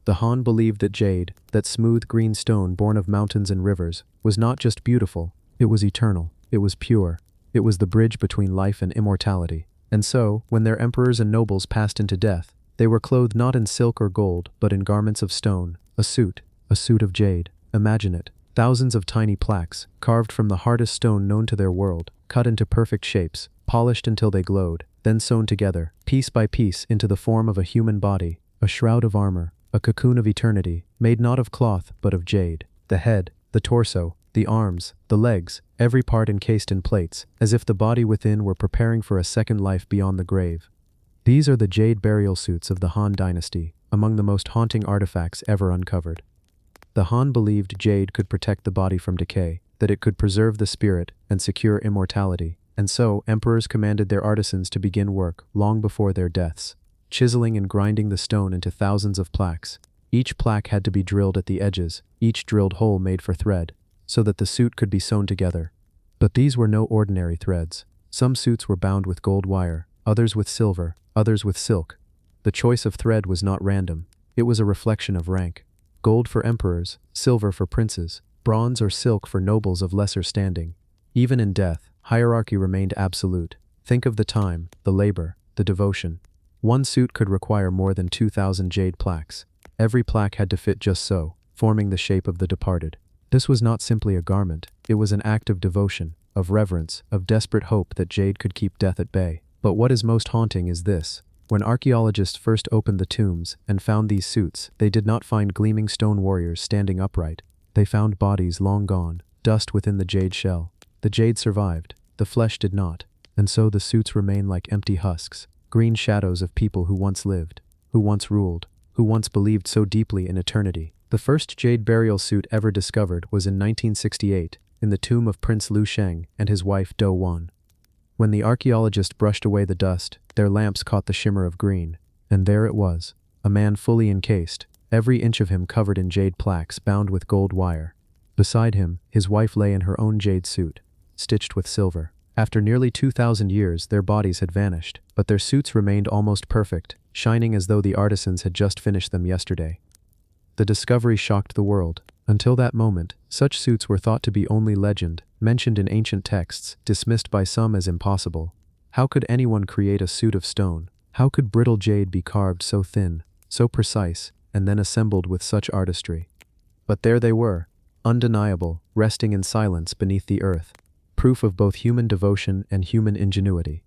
The Han believed that jade, that smooth green stone born of mountains and rivers, was not just beautiful, it was eternal, it was pure, it was the bridge between life and immortality. And so, when their emperors and nobles passed into death, they were clothed not in silk or gold, but in garments of stone, a suit of jade. Imagine it. Thousands of tiny plaques, carved from the hardest stone known to their world, cut into perfect shapes, polished until they glowed, then sewn together, piece by piece, into the form of a human body, a shroud of armor, a cocoon of eternity, made not of cloth but of jade. The head, The torso, the arms, the legs, every part encased in plates, as if the body within were preparing for a second life beyond the grave. These are the jade burial suits of the Han dynasty, among the most haunting artifacts ever uncovered. The Han believed jade could protect the body from decay, that it could preserve the spirit and secure immortality, and so emperors commanded their artisans to begin work long before their deaths, chiseling and grinding the stone into thousands of plaques. Each plaque had to be drilled at the edges, each drilled hole made for thread, so that the suit could be sewn together. But these were no ordinary threads. Some suits were bound with gold wire, others with silver, others with silk. The choice of thread was not random. It was a reflection of rank. Gold for emperors, silver for princes, bronze or silk for nobles of lesser standing. Even in death, hierarchy remained absolute. Think of the time, the labor, the devotion. One suit could require more than 2,000 jade plaques. Every plaque had to fit just so, forming the shape of the departed. This was not simply a garment, it was an act of devotion, of reverence, of desperate hope that jade could keep death at bay. But what is most haunting is this. When archaeologists first opened the tombs and found these suits, they did not find gleaming stone warriors standing upright. They found bodies long gone, dust within the jade shell. The jade survived, the flesh did not, and so the suits remain like empty husks, green shadows of people who once lived, who once ruled, who once believed so deeply in eternity. The first jade burial suit ever discovered was in 1968, in the tomb of Prince Liu Sheng and his wife Do Wan. When the archaeologists brushed away the dust, their lamps caught the shimmer of green, and there it was, a man fully encased, every inch of him covered in jade plaques bound with gold wire. Beside him, his wife lay in her own jade suit, stitched with silver. After nearly 2,000 years, their bodies had vanished, but their suits remained almost perfect, shining as though the artisans had just finished them yesterday. The discovery shocked the world. Until that moment, such suits were thought to be only legend, mentioned in ancient texts, dismissed by some as impossible. How could anyone create a suit of stone? How could brittle jade be carved so thin, so precise, and then assembled with such artistry? But there they were, undeniable, resting in silence beneath the earth, proof of both human devotion and human ingenuity.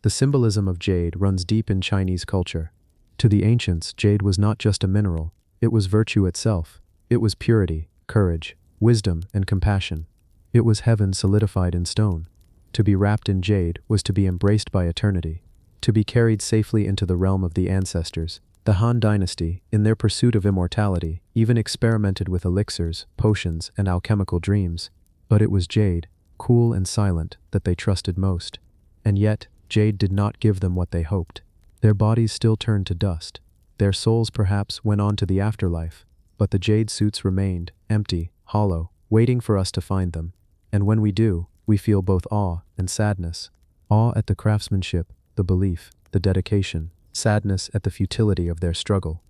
The symbolism of jade runs deep in Chinese culture. To the ancients, jade was not just a mineral, it was virtue itself. It was purity, courage, wisdom, and compassion. It was heaven solidified in stone. To be wrapped in jade was to be embraced by eternity, to be carried safely into the realm of the ancestors. The Han dynasty, in their pursuit of immortality, even experimented with elixirs, potions, and alchemical dreams. But it was jade, cool and silent, that they trusted most. And yet, jade did not give them what they hoped. Their bodies still turned to dust. Their souls perhaps went on to the afterlife. But the jade suits remained, empty, hollow, waiting for us to find them. And when we do, we feel both awe and sadness. Awe at the craftsmanship, the belief, the dedication. Sadness at the futility of their struggle.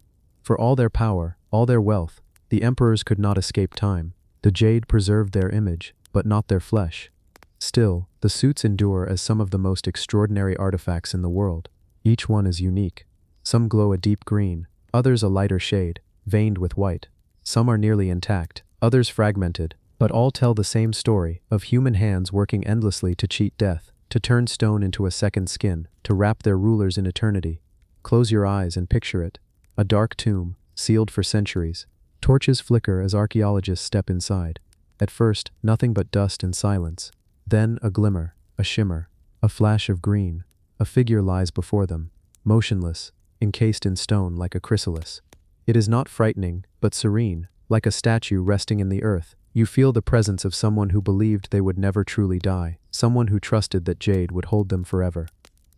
For all their power, all their wealth, the emperors could not escape time. The jade preserved their image, but not their flesh. Still, the suits endure as some of the most extraordinary artifacts in the world. Each one is unique. Some glow a deep green, others a lighter shade, veined with white. Some are nearly intact, others fragmented, but all tell the same story of human hands working endlessly to cheat death, to turn stone into a second skin, to wrap their rulers in eternity. Close your eyes and picture it. A dark tomb, sealed for centuries. Torches flicker as archaeologists step inside. At first, nothing but dust and silence. Then a glimmer, a shimmer, a flash of green. A figure lies before them, motionless, encased in stone like a chrysalis. It is not frightening, but serene, like a statue resting in the earth. You feel the presence of someone who believed they would never truly die, someone who trusted that jade would hold them forever.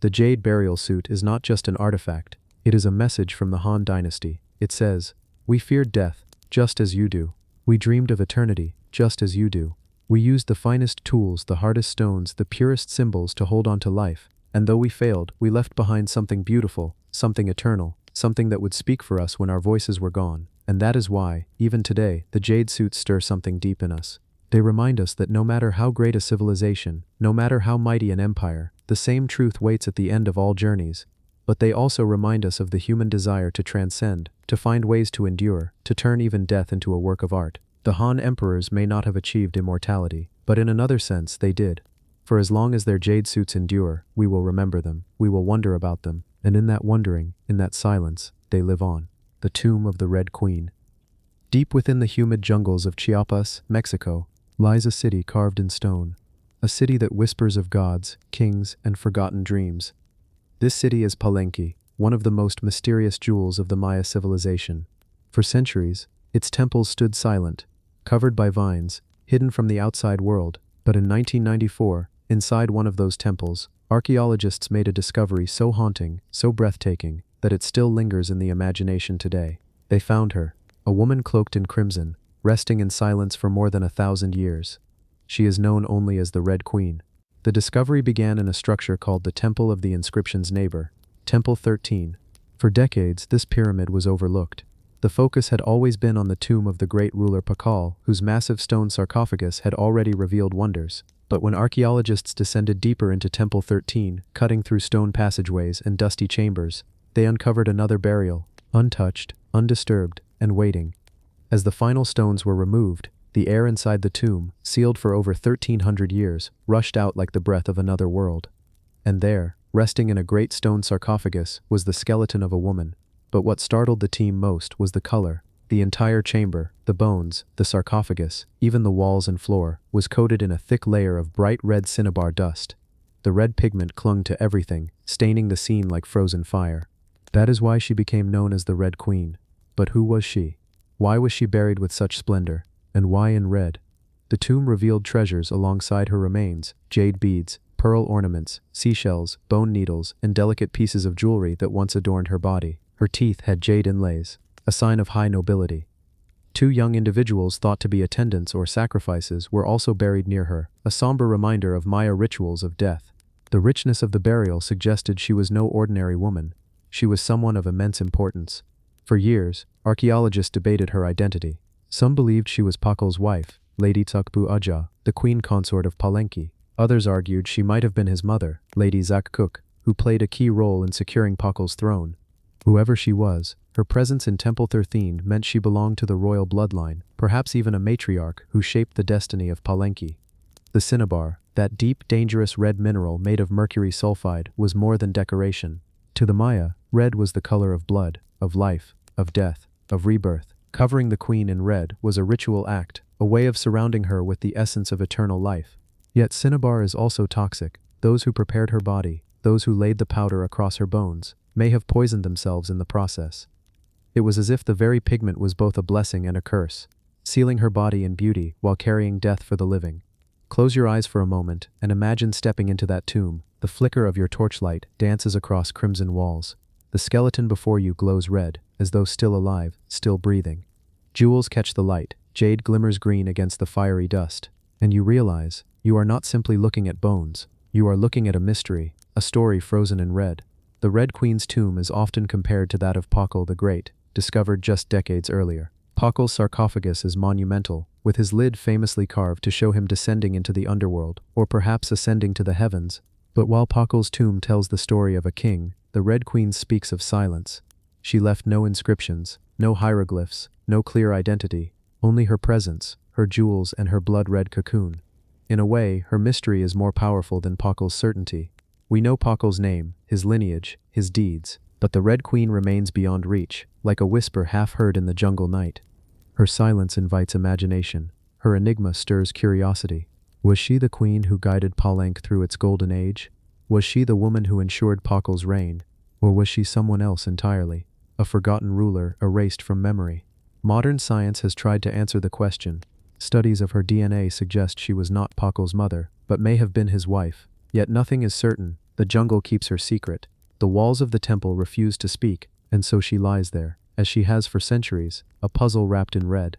The jade burial suit is not just an artifact, it is a message from the Han dynasty. It says, "We feared death, just as you do. We dreamed of eternity, just as you do. We used the finest tools, the hardest stones, the purest symbols to hold on to life. And though we failed, we left behind something beautiful, something eternal, something that would speak for us when our voices were gone. And that is why, even today, the jade suits stir something deep in us. They remind us that no matter how great a civilization, no matter how mighty an empire, the same truth waits at the end of all journeys. But they also remind us of the human desire to transcend, to find ways to endure, to turn even death into a work of art. The Han emperors may not have achieved immortality, but in another sense they did. For as long as their jade suits endure, we will remember them, we will wonder about them, and in that wondering, in that silence, they live on. The tomb of the Red Queen. Deep within the humid jungles of Chiapas, Mexico, lies a city carved in stone. A city that whispers of gods, kings, and forgotten dreams. This city is Palenque, one of the most mysterious jewels of the Maya civilization. For centuries, its temples stood silent, covered by vines, hidden from the outside world. But in 1994, inside one of those temples, archaeologists made a discovery so haunting, so breathtaking, that it still lingers in the imagination today. They found her, a woman cloaked in crimson, resting in silence for more than 1,000 years. She is known only as the Red Queen. The discovery began in a structure called the Temple of the Inscription's Neighbor, Temple 13. For decades, this pyramid was overlooked. The focus had always been on the tomb of the great ruler Pakal, whose massive stone sarcophagus had already revealed wonders. But when archaeologists descended deeper into Temple 13, cutting through stone passageways and dusty chambers, they uncovered another burial, untouched, undisturbed, and waiting. As the final stones were removed, the air inside the tomb, sealed for over 1,300 years, rushed out like the breath of another world. And there, resting in a great stone sarcophagus, was the skeleton of a woman. But what startled the team most was the color. The entire chamber, the bones, the sarcophagus, even the walls and floor, was coated in a thick layer of bright red cinnabar dust. The red pigment clung to everything, staining the scene like frozen fire. That is why she became known as the Red Queen. But who was she? Why was she buried with such splendor? And why in red? The tomb revealed treasures alongside her remains: jade beads, pearl ornaments, seashells, bone needles, and delicate pieces of jewelry that once adorned her body. Her teeth had jade inlays, a sign of high nobility. 2 young individuals thought to be attendants or sacrifices were also buried near her, a somber reminder of Maya rituals of death. The richness of the burial suggested she was no ordinary woman. She was someone of immense importance. For years, archaeologists debated her identity. Some believed she was Pakal's wife, Lady Tsakbu Aja, the queen consort of Palenque. Others argued she might have been his mother, Lady Zakkuk, who played a key role in securing Pakal's throne. Whoever she was, her presence in Temple 13 meant she belonged to the royal bloodline, perhaps even a matriarch who shaped the destiny of Palenque. The cinnabar, that deep, dangerous red mineral made of mercury sulfide, was more than decoration. To the Maya, red was the color of blood, of life, of death, of rebirth. Covering the queen in red was a ritual act, a way of surrounding her with the essence of eternal life. Yet cinnabar is also toxic. Those who prepared her body, those who laid the powder across her bones, may have poisoned themselves in the process. It was as if the very pigment was both a blessing and a curse, sealing her body in beauty while carrying death for the living. Close your eyes for a moment and imagine stepping into that tomb. The flicker of your torchlight dances across crimson walls. The skeleton before you glows red, as though still alive, still breathing. Jewels catch the light, jade glimmers green against the fiery dust, and you realize you are not simply looking at bones. You are looking at a mystery, a story frozen in red. The Red Queen's tomb is often compared to that of Pakal the Great, discovered just decades earlier. Pakal's sarcophagus is monumental, with his lid famously carved to show him descending into the underworld, or perhaps ascending to the heavens. But while Pakal's tomb tells the story of a king, the Red Queen speaks of silence. She left no inscriptions, no hieroglyphs, no clear identity, only her presence, her jewels, and her blood-red cocoon. In a way, her mystery is more powerful than Pakal's certainty. We know Pakal's name, his lineage, his deeds, but the Red Queen remains beyond reach, like a whisper half heard in the jungle night. Her silence invites imagination. Her enigma stirs curiosity. Was she the queen who guided Palenque through its golden age? Was she the woman who ensured Pakal's reign? Or was she someone else entirely? A forgotten ruler erased from memory? Modern science has tried to answer the question. Studies of her DNA suggest she was not Pakal's mother, but may have been his wife. Yet nothing is certain. The jungle keeps her secret. The walls of the temple refuse to speak, and so she lies there, as she has for centuries, a puzzle wrapped in red.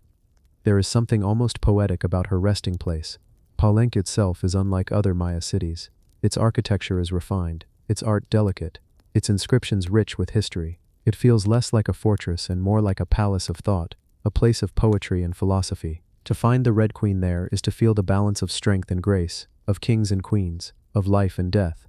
There is something almost poetic about her resting place. Palenque itself is unlike other Maya cities. Its architecture is refined, its art delicate, its inscriptions rich with history. It feels less like a fortress and more like a palace of thought, a place of poetry and philosophy. To find the Red Queen there is to feel the balance of strength and grace, of kings and queens, of life and death.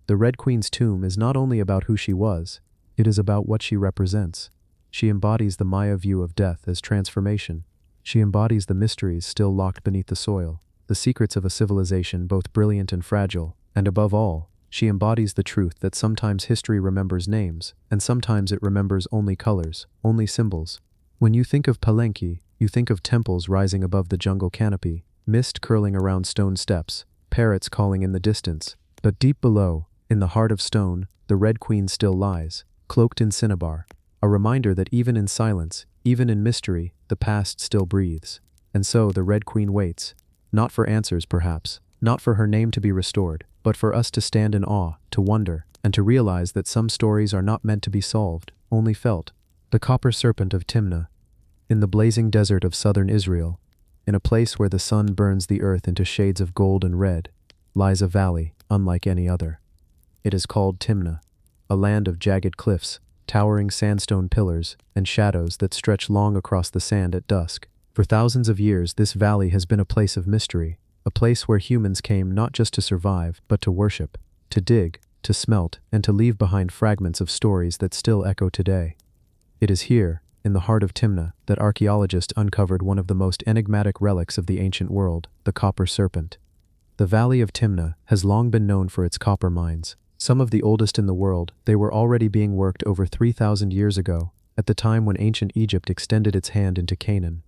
The Red Queen's tomb is not only about who she was, it is about what she represents. She embodies the Maya view of death as transformation. She embodies the mysteries still locked beneath the soil, the secrets of a civilization both brilliant and fragile, and above all, she embodies the truth that sometimes history remembers names, and sometimes it remembers only colors, only symbols. When you think of Palenque, you think of temples rising above the jungle canopy, mist curling around stone steps, parrots calling in the distance. But deep below, in the heart of stone, the Red Queen still lies, cloaked in cinnabar, a reminder that even in silence, even in mystery, the past still breathes. And so the Red Queen waits, not for answers perhaps, not for her name to be restored, but for us to stand in awe, to wonder, and to realize that some stories are not meant to be solved, only felt. The copper serpent of Timna. In the blazing desert of southern Israel, in a place where the sun burns the earth into shades of gold and red, lies a valley unlike any other. It is called Timna, a land of jagged cliffs, towering sandstone pillars, and shadows that stretch long across the sand at dusk. For thousands of years, this valley has been a place of mystery, a place where humans came not just to survive, but to worship, to dig, to smelt, and to leave behind fragments of stories that still echo today. It is here, in the heart of Timna, that archaeologists uncovered one of the most enigmatic relics of the ancient world, the copper serpent. The Valley of Timna has long been known for its copper mines, some of the oldest in the world. They were already being worked over 3,000 years ago, at the time when ancient Egypt extended its hand into Canaan.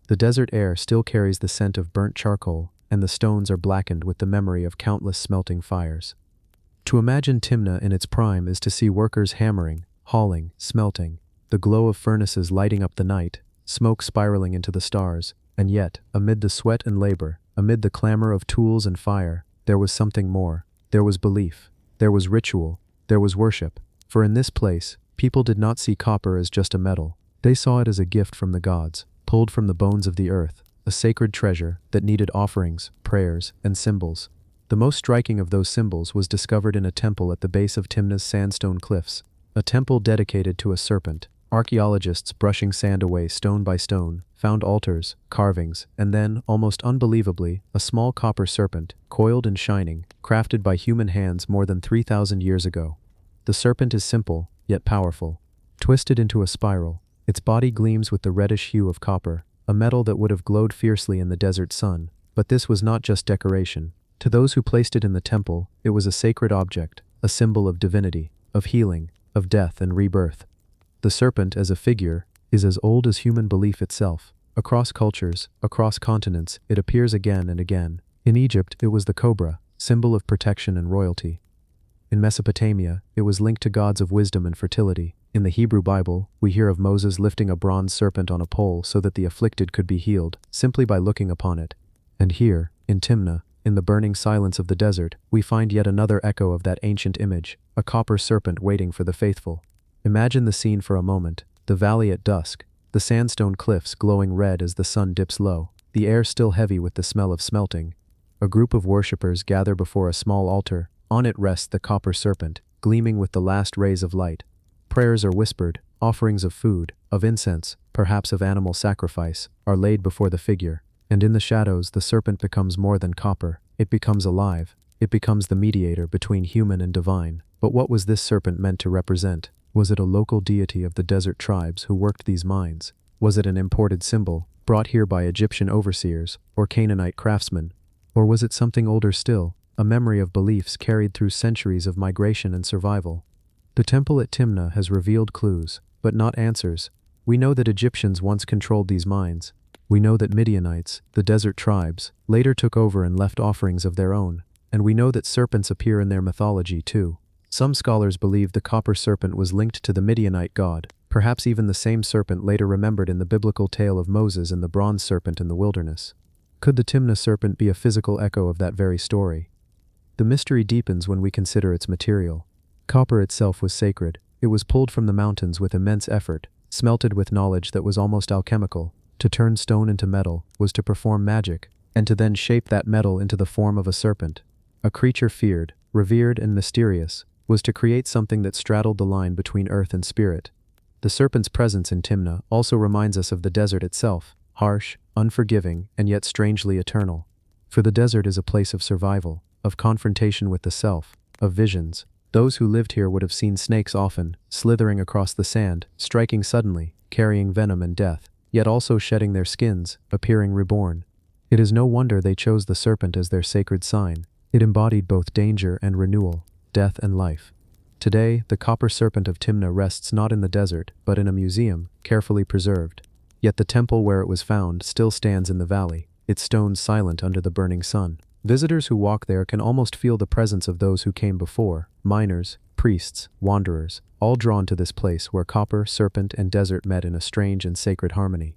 The desert air still carries the scent of burnt charcoal, and the stones are blackened with the memory of countless smelting fires. To imagine Timna in its prime is to see workers hammering, hauling, smelting, the glow of furnaces lighting up the night, smoke spiraling into the stars, and yet, amid the sweat and labor, amid the clamor of tools and fire, there was something more. There was belief, there was ritual, there was worship. For in this place, people did not see copper as just a metal. They saw it as a gift from the gods, pulled from the bones of the earth, a sacred treasure that needed offerings, prayers, and symbols. The most striking of those symbols was discovered in a temple at the base of Timna's sandstone cliffs, a temple dedicated to a serpent. Archaeologists, brushing sand away stone by stone, found altars, carvings, and then, almost unbelievably, a small copper serpent, coiled and shining, crafted by human hands more than 3,000 years ago. The serpent is simple, yet powerful. Twisted into a spiral, its body gleams with the reddish hue of copper, a metal that would have glowed fiercely in the desert sun. But this was not just decoration. To those who placed it in the temple, it was a sacred object, a symbol of divinity, of healing, of death and rebirth. The serpent, as a figure, is as old as human belief itself. Across cultures, across continents, it appears again and again. In Egypt, it was the cobra, symbol of protection and royalty. In Mesopotamia, it was linked to gods of wisdom and fertility. In the Hebrew Bible, we hear of Moses lifting a bronze serpent on a pole so that the afflicted could be healed, simply by looking upon it. And here, in Timna, in the burning silence of the desert, we find yet another echo of that ancient image, a copper serpent waiting for the faithful. Imagine the scene for a moment, the valley at dusk, the sandstone cliffs glowing red as the sun dips low, the air still heavy with the smell of smelting. A group of worshippers gather before a small altar. On it rests the copper serpent, gleaming with the last rays of light. Prayers are whispered, offerings of food, of incense, perhaps of animal sacrifice, are laid before the figure, and in the shadows the serpent becomes more than copper. It becomes alive. It becomes the mediator between human and divine. But what was this serpent meant to represent? Was it a local deity of the desert tribes who worked these mines? Was it an imported symbol, brought here by Egyptian overseers or Canaanite craftsmen? Or was it something older still, a memory of beliefs carried through centuries of migration and survival? The temple at Timna has revealed clues, but not answers. We know that Egyptians once controlled these mines. We know that Midianites, the desert tribes, later took over and left offerings of their own. And we know that serpents appear in their mythology too. Some scholars believe the copper serpent was linked to the Midianite god, perhaps even the same serpent later remembered in the biblical tale of Moses and the bronze serpent in the wilderness. Could the Timna serpent be a physical echo of that very story? The mystery deepens when we consider its material. Copper itself was sacred. It was pulled from the mountains with immense effort, smelted with knowledge that was almost alchemical. To turn stone into metal was to perform magic, and to then shape that metal into the form of a serpent, a creature feared, revered, and mysterious, was to create something that straddled the line between earth and spirit. The serpent's presence in Timna also reminds us of the desert itself, harsh, unforgiving, and yet strangely eternal. For the desert is a place of survival, of confrontation with the self, of visions. Those who lived here would have seen snakes often, slithering across the sand, striking suddenly, carrying venom and death, yet also shedding their skins, appearing reborn. It is no wonder they chose the serpent as their sacred sign. It embodied both danger and renewal, death and life. Today, the copper serpent of Timna rests not in the desert, but in a museum, carefully preserved. Yet the temple where it was found still stands in the valley, its stones silent under the burning sun. Visitors who walk there can almost feel the presence of those who came before, miners, priests, wanderers, all drawn to this place where copper, serpent, and desert met in a strange and sacred harmony.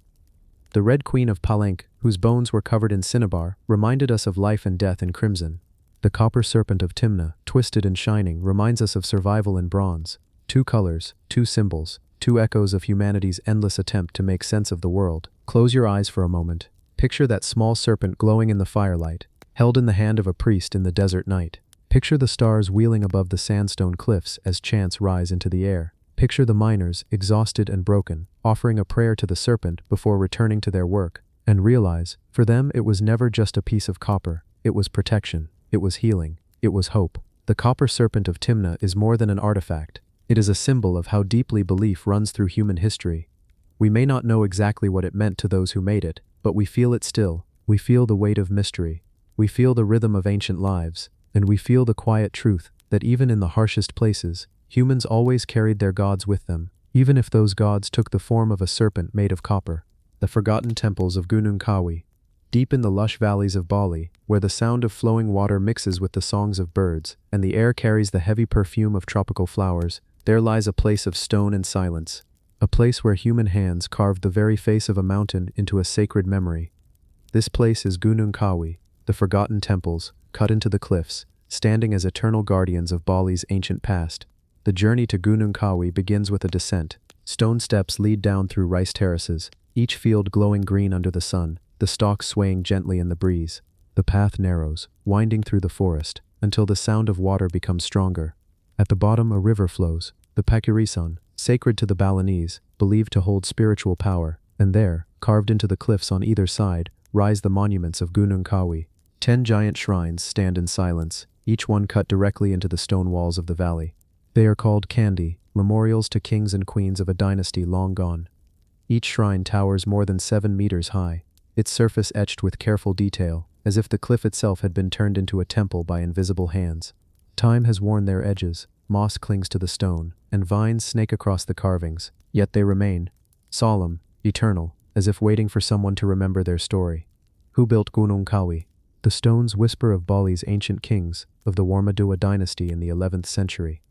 The Red Queen of Palenque, whose bones were covered in cinnabar, reminded us of life and death in crimson. The copper serpent of Timna, twisted and shining, reminds us of survival in bronze. Two colors, two symbols, two echoes of humanity's endless attempt to make sense of the world. Close your eyes for a moment. Picture that small serpent glowing in the firelight, held in the hand of a priest in the desert night. Picture the stars wheeling above the sandstone cliffs as chants rise into the air. Picture the miners, exhausted and broken, offering a prayer to the serpent before returning to their work. And realize, for them it was never just a piece of copper. It was protection. It was healing. It was hope. The copper serpent of Timna is more than an artifact. It is a symbol of how deeply belief runs through human history. We may not know exactly what it meant to those who made it, but we feel it still. We feel the weight of mystery. We feel the rhythm of ancient lives. And we feel the quiet truth that even in the harshest places, humans always carried their gods with them, even if those gods took the form of a serpent made of copper. The forgotten temples of Gunung Kawi. Deep in the lush valleys of Bali, where the sound of flowing water mixes with the songs of birds, and the air carries the heavy perfume of tropical flowers, there lies a place of stone and silence, a place where human hands carved the very face of a mountain into a sacred memory. This place is Gunung Kawi, the forgotten temples, cut into the cliffs, standing as eternal guardians of Bali's ancient past. The journey to Gunung Kawi begins with a descent. Stone steps lead down through rice terraces, each field glowing green under the sun, the stalks swaying gently in the breeze. The path narrows, winding through the forest, until the sound of water becomes stronger. At the bottom a river flows, the Pakirisan, sacred to the Balinese, believed to hold spiritual power, and there, carved into the cliffs on either side, rise the monuments of Gunung Kawi. 10 giant shrines stand in silence, each one cut directly into the stone walls of the valley. They are called Kandi, memorials to kings and queens of a dynasty long gone. Each shrine towers more than 7 meters high, its surface etched with careful detail, as if the cliff itself had been turned into a temple by invisible hands. Time has worn their edges, moss clings to the stone, and vines snake across the carvings, yet they remain, solemn, eternal, as if waiting for someone to remember their story. Who built Gunung Kawi? The stones whisper of Bali's ancient kings, of the Warmadua dynasty in the 11th century.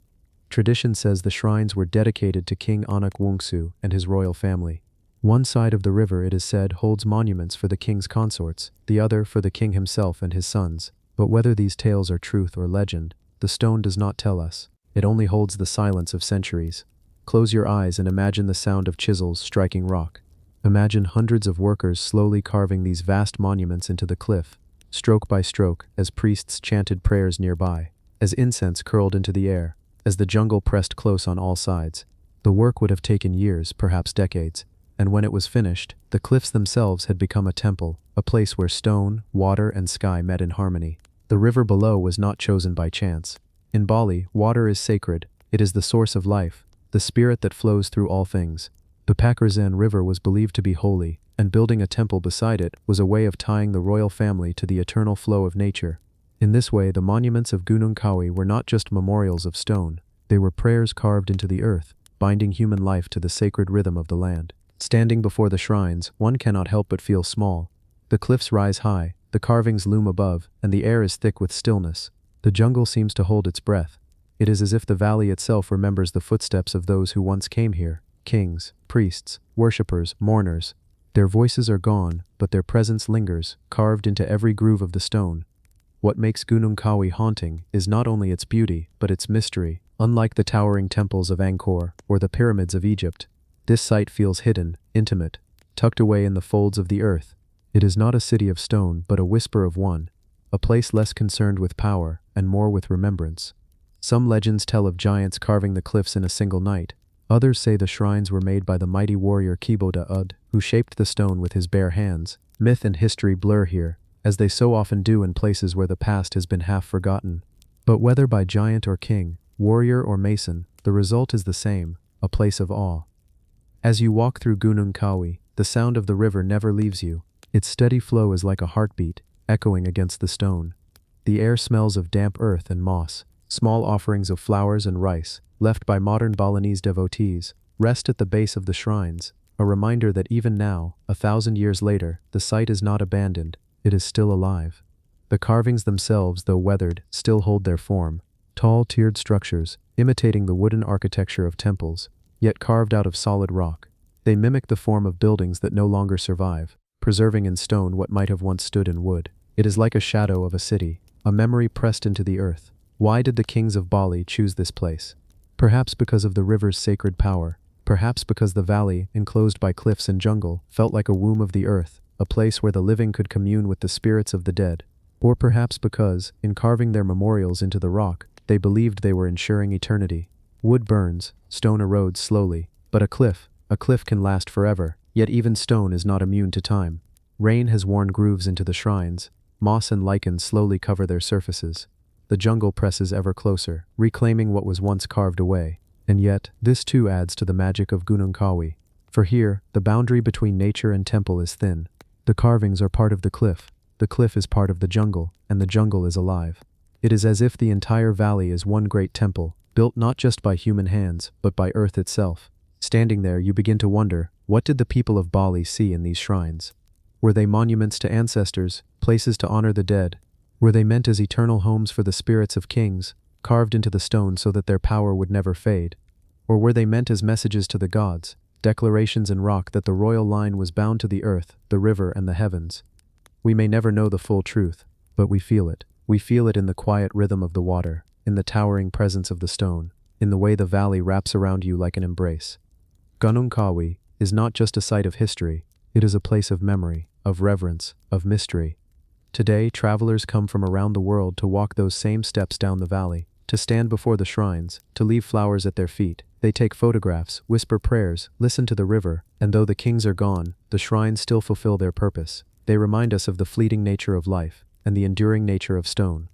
Tradition says the shrines were dedicated to King Anak Wungsu and his royal family. One side of the river, it is said, holds monuments for the king's consorts, the other for the king himself and his sons. But whether these tales are truth or legend, the stone does not tell us. It only holds the silence of centuries. Close your eyes and imagine the sound of chisels striking rock. Imagine hundreds of workers slowly carving these vast monuments into the cliff, stroke by stroke, as priests chanted prayers nearby, as incense curled into the air, as the jungle pressed close on all sides. The work would have taken years, perhaps decades, and when it was finished, the cliffs themselves had become a temple, a place where stone, water, and sky met in harmony. The river below was not chosen by chance. In Bali, water is sacred. It is the source of life, the spirit that flows through all things. The Pakirsan River was believed to be holy, and building a temple beside it was a way of tying the royal family to the eternal flow of nature. In this way, the monuments of Gunung Kawi were not just memorials of stone. They were prayers carved into the earth, binding human life to the sacred rhythm of the land. Standing before the shrines, one cannot help but feel small. The cliffs rise high, the carvings loom above, and the air is thick with stillness. The jungle seems to hold its breath. It is as if the valley itself remembers the footsteps of those who once came here. Kings, priests, worshippers, mourners. Their voices are gone, but their presence lingers, carved into every groove of the stone. What makes Gunung Kawi haunting is not only its beauty, but its mystery. Unlike the towering temples of Angkor or the pyramids of Egypt, this site feels hidden, intimate, tucked away in the folds of the earth. It is not a city of stone, but a whisper of one, a place less concerned with power and more with remembrance. Some legends tell of giants carving the cliffs in a single night. Others say the shrines were made by the mighty warrior Kiboda Ud, who shaped the stone with his bare hands. Myth and history blur here, as they so often do in places where the past has been half forgotten. But whether by giant or king, warrior or mason, the result is the same, a place of awe. As you walk through Gunung Kawi, the sound of the river never leaves you. Its steady flow is like a heartbeat, echoing against the stone. The air smells of damp earth and moss. Small offerings of flowers and rice, left by modern Balinese devotees, rest at the base of the shrines, a reminder that even now, 1,000 years later, the site is not abandoned, it is still alive. The carvings themselves, though weathered, still hold their form. Tall, tiered structures, imitating the wooden architecture of temples, yet carved out of solid rock. They mimic the form of buildings that no longer survive, preserving in stone what might have once stood in wood. It is like a shadow of a city, a memory pressed into the earth. Why did the kings of Bali choose this place? Perhaps because of the river's sacred power. Perhaps because the valley, enclosed by cliffs and jungle, felt like a womb of the earth, a place where the living could commune with the spirits of the dead. Or perhaps because, in carving their memorials into the rock, they believed they were ensuring eternity. Wood burns, stone erodes slowly, but a cliff can last forever, yet even stone is not immune to time. Rain has worn grooves into the shrines, moss and lichen slowly cover their surfaces. The jungle presses ever closer, reclaiming what was once carved away. And yet, this too adds to the magic of Gunung Kawi. For here, the boundary between nature and temple is thin. The carvings are part of the cliff is part of the jungle, and the jungle is alive. It is as if the entire valley is one great temple, built not just by human hands, but by earth itself. Standing there, you begin to wonder, what did the people of Bali see in these shrines? Were they monuments to ancestors, places to honor the dead? Were they meant as eternal homes for the spirits of kings, carved into the stone so that their power would never fade? Or were they meant as messages to the gods, declarations in rock that the royal line was bound to the earth, the river, and the heavens? We may never know the full truth, but we feel it. We feel it in the quiet rhythm of the water, in the towering presence of the stone, in the way the valley wraps around you like an embrace. Gunung Kawi is not just a site of history, it is a place of memory, of reverence, of mystery. Today, travelers come from around the world to walk those same steps down the valley, to stand before the shrines, to leave flowers at their feet. They take photographs, whisper prayers, listen to the river, and though the kings are gone, the shrines still fulfill their purpose. They remind us of the fleeting nature of life, and the enduring nature of stone.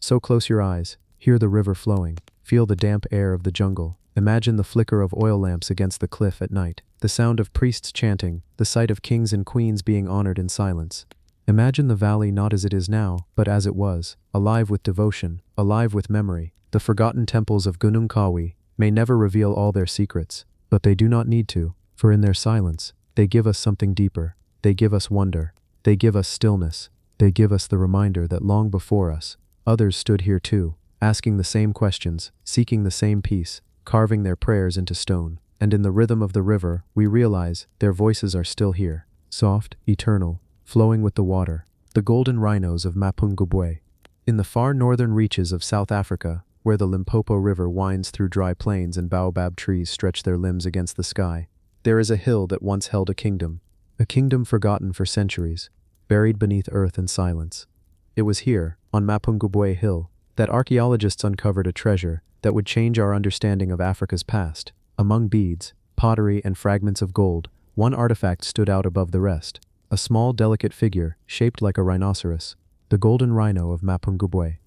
So close your eyes, hear the river flowing, feel the damp air of the jungle, imagine the flicker of oil lamps against the cliff at night, the sound of priests chanting, the sight of kings and queens being honored in silence. Imagine the valley not as it is now, but as it was, alive with devotion, alive with memory. The forgotten temples of Gunung Kawi may never reveal all their secrets, but they do not need to, for in their silence, they give us something deeper. They give us wonder. They give us stillness. They give us the reminder that long before us, others stood here too, asking the same questions, seeking the same peace, carving their prayers into stone. And in the rhythm of the river, we realize their voices are still here, soft, eternal, flowing with the water, the golden rhinos of Mapungubwe. In the far northern reaches of South Africa, where the Limpopo River winds through dry plains and baobab trees stretch their limbs against the sky, there is a hill that once held a kingdom forgotten for centuries, buried beneath earth and silence. It was here, on Mapungubwe Hill, that archaeologists uncovered a treasure that would change our understanding of Africa's past. Among beads, pottery, and fragments of gold, one artifact stood out above the rest. A small, delicate figure, shaped like a rhinoceros, the golden rhino of Mapungubwe.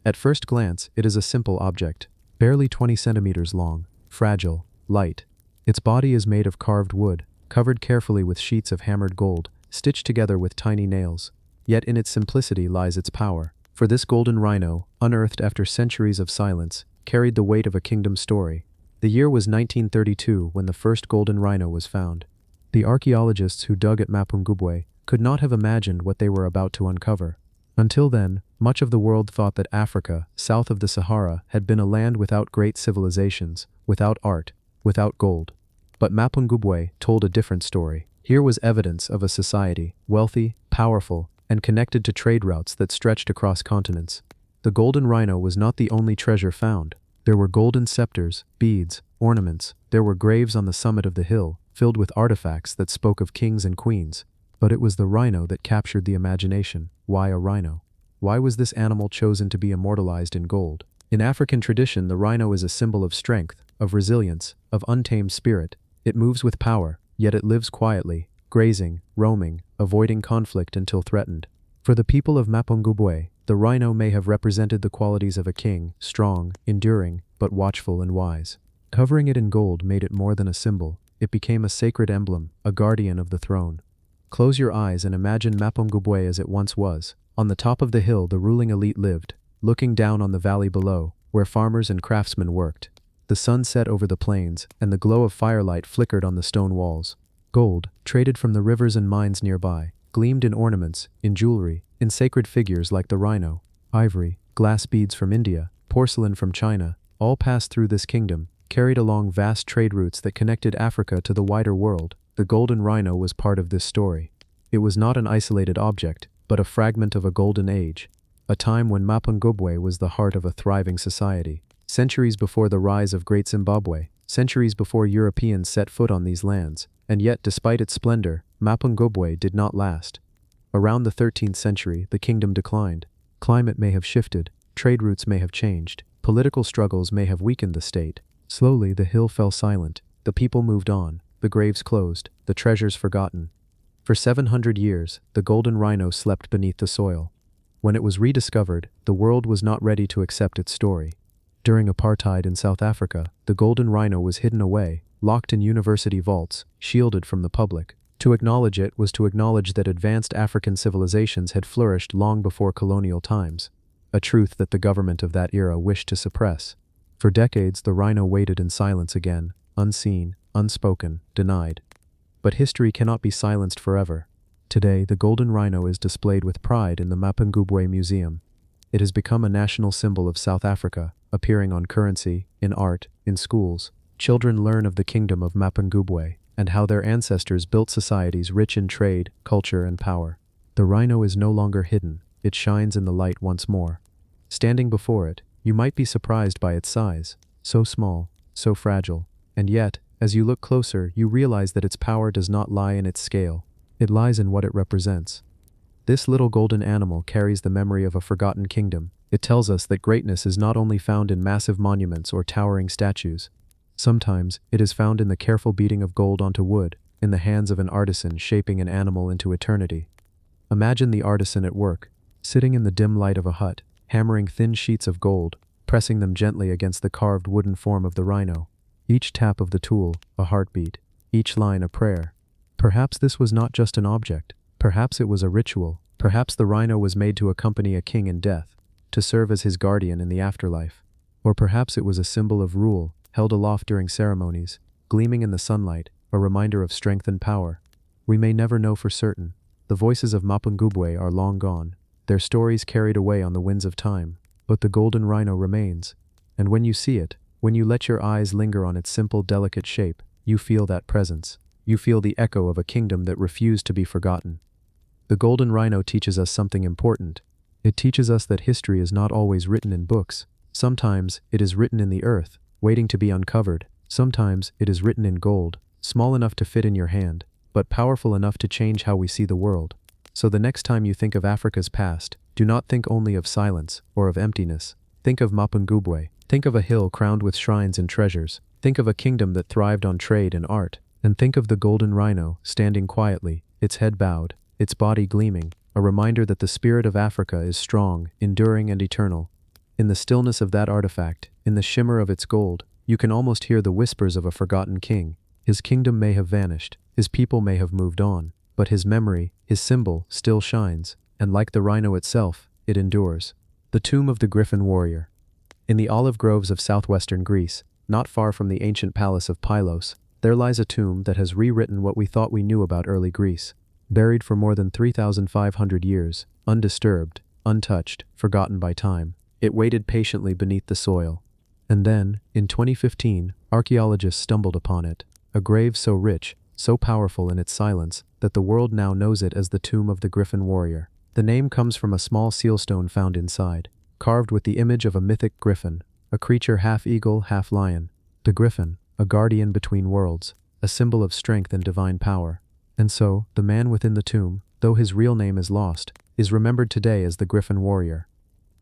At first glance, it is a simple object, barely 20 centimeters long, fragile, light. Its body is made of carved wood, covered carefully with sheets of hammered gold, stitched together with tiny nails. Yet in its simplicity lies its power, for this golden rhino, unearthed after centuries of silence, carried the weight of a kingdom's story. The year was 1932 when the first golden rhino was found. The archaeologists who dug at Mapungubwe could not have imagined what they were about to uncover. Until then, much of the world thought that Africa, south of the Sahara, had been a land without great civilizations, without art, without gold. But Mapungubwe told a different story. Here was evidence of a society, wealthy, powerful, and connected to trade routes that stretched across continents. The golden rhino was not the only treasure found. There were golden scepters, beads, ornaments. There were graves on the summit of the hill, filled with artifacts that spoke of kings and queens. But it was the rhino that captured the imagination. Why a rhino? Why was this animal chosen to be immortalized in gold? In African tradition, the rhino is a symbol of strength, of resilience, of untamed spirit. It moves with power, yet it lives quietly, grazing, roaming, avoiding conflict until threatened. For the people of Mapungubwe, the rhino may have represented the qualities of a king, strong, enduring, but watchful and wise. Covering it in gold made it more than a symbol. It became a sacred emblem, a guardian of the throne. Close your eyes and imagine Mapungubwe as it once was. On the top of the hill, the ruling elite lived, looking down on the valley below, where farmers and craftsmen worked. The sun set over the plains, and the glow of firelight flickered on the stone walls. Gold, traded from the rivers and mines nearby, gleamed in ornaments, in jewelry, in sacred figures like the rhino. Ivory, glass beads from India, porcelain from China, all passed through this kingdom, carried along vast trade routes that connected Africa to the wider world. The golden rhino was part of this story. It was not an isolated object, but a fragment of a golden age, a time when Mapungubwe was the heart of a thriving society. Centuries before the rise of Great Zimbabwe, centuries before Europeans set foot on these lands, and yet despite its splendor, Mapungubwe did not last. Around the 13th century, the kingdom declined. Climate may have shifted, trade routes may have changed, political struggles may have weakened the state. Slowly the hill fell silent, the people moved on, the graves closed, the treasures forgotten. For 700 years, the golden rhino slept beneath the soil. When it was rediscovered, the world was not ready to accept its story. During apartheid in South Africa, the golden rhino was hidden away, locked in university vaults, shielded from the public. To acknowledge it was to acknowledge that advanced African civilizations had flourished long before colonial times, a truth that the government of that era wished to suppress. For decades, the rhino waited in silence again, unseen, unspoken, denied. But history cannot be silenced forever. Today, the golden rhino is displayed with pride in the Mapungubwe Museum. It has become a national symbol of South Africa, appearing on currency, in art, in schools. Children learn of the kingdom of Mapungubwe and how their ancestors built societies rich in trade, culture, and power. The rhino is no longer hidden, it shines in the light once more. Standing before it, you might be surprised by its size, so small, so fragile, and yet, as you look closer, you realize that its power does not lie in its scale, it lies in what it represents. This little golden animal carries the memory of a forgotten kingdom. It tells us that greatness is not only found in massive monuments or towering statues. Sometimes, it is found in the careful beating of gold onto wood, in the hands of an artisan shaping an animal into eternity. Imagine the artisan at work, sitting in the dim light of a hut, hammering thin sheets of gold, pressing them gently against the carved wooden form of the rhino. Each tap of the tool, a heartbeat, each line a prayer. Perhaps this was not just an object. Perhaps it was a ritual. Perhaps the rhino was made to accompany a king in death, to serve as his guardian in the afterlife. Or perhaps it was a symbol of rule, held aloft during ceremonies, gleaming in the sunlight, a reminder of strength and power. We may never know for certain. The voices of Mapungubwe are long gone, their stories carried away on the winds of time. But the golden rhino remains. And when you see it, when you let your eyes linger on its simple, delicate shape, you feel that presence. You feel the echo of a kingdom that refused to be forgotten. The golden rhino teaches us something important. It teaches us that history is not always written in books. Sometimes it is written in the earth, waiting to be uncovered. Sometimes it is written in gold, small enough to fit in your hand, but powerful enough to change how we see the world. So the next time you think of Africa's past, do not think only of silence or of emptiness. Think of Mapungubwe. Think of a hill crowned with shrines and treasures. Think of a kingdom that thrived on trade and art. And think of the golden rhino, standing quietly, its head bowed, its body gleaming, a reminder that the spirit of Africa is strong, enduring, and eternal. In the stillness of that artifact, in the shimmer of its gold, you can almost hear the whispers of a forgotten king. His kingdom may have vanished, his people may have moved on, but his memory, his symbol, still shines, and like the rhino itself, it endures. The tomb of the griffin warrior. In the olive groves of southwestern Greece, not far from the ancient palace of Pylos, there lies a tomb that has rewritten what we thought we knew about early Greece. Buried for more than 3,500 years, undisturbed, untouched, forgotten by time, it waited patiently beneath the soil. And then, in 2015, archaeologists stumbled upon it, a grave so rich, so powerful in its silence, that the world now knows it as the Tomb of the Griffin Warrior. The name comes from a small sealstone found inside, carved with the image of a mythic griffin, a creature half eagle, half lion. The griffin, a guardian between worlds, a symbol of strength and divine power. And so, the man within the tomb, though his real name is lost, is remembered today as the Griffin Warrior.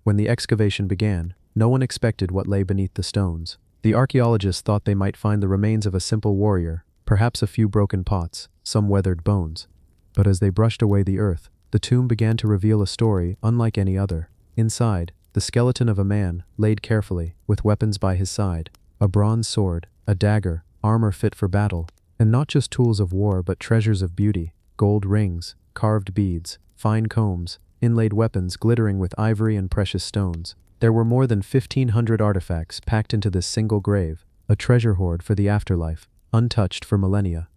When the excavation began, no one expected what lay beneath the stones. The archaeologists thought they might find the remains of a simple warrior, perhaps a few broken pots, some weathered bones. But as they brushed away the earth, the tomb began to reveal a story unlike any other. Inside, the skeleton of a man, laid carefully, with weapons by his side, a bronze sword, a dagger, armor fit for battle, and not just tools of war but treasures of beauty, gold rings, carved beads, fine combs, inlaid weapons glittering with ivory and precious stones. There were more than 1,500 artifacts packed into this single grave, a treasure hoard for the afterlife, untouched for millennia.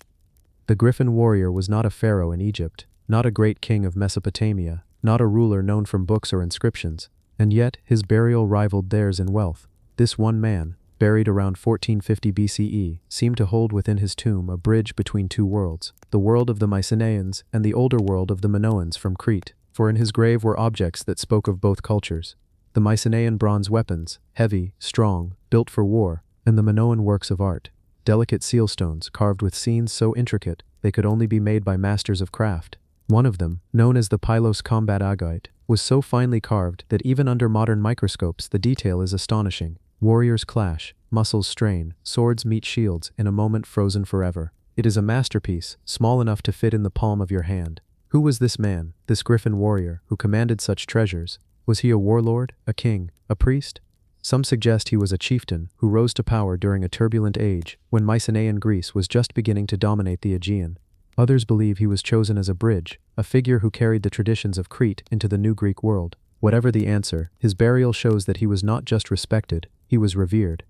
The griffin warrior was not a pharaoh in Egypt, not a great king of Mesopotamia, not a ruler known from books or inscriptions, and yet his burial rivaled theirs in wealth. This one man, buried around 1450 BCE, seemed to hold within his tomb a bridge between two worlds, the world of the Mycenaeans and the older world of the Minoans from Crete, for in his grave were objects that spoke of both cultures. The Mycenaean bronze weapons, heavy, strong, built for war, and the Minoan works of art, delicate sealstones carved with scenes so intricate they could only be made by masters of craft. One of them, known as the Pylos combat agate, was so finely carved that even under modern microscopes the detail is astonishing. Warriors clash, muscles strain, swords meet shields in a moment frozen forever. It is a masterpiece, small enough to fit in the palm of your hand. Who was this man, this griffin warrior, who commanded such treasures? Was he a warlord, a king, a priest? Some suggest he was a chieftain who rose to power during a turbulent age when Mycenaean Greece was just beginning to dominate the Aegean. Others believe he was chosen as a bridge, a figure who carried the traditions of Crete into the new Greek world. Whatever the answer, his burial shows that he was not just respected, he was revered.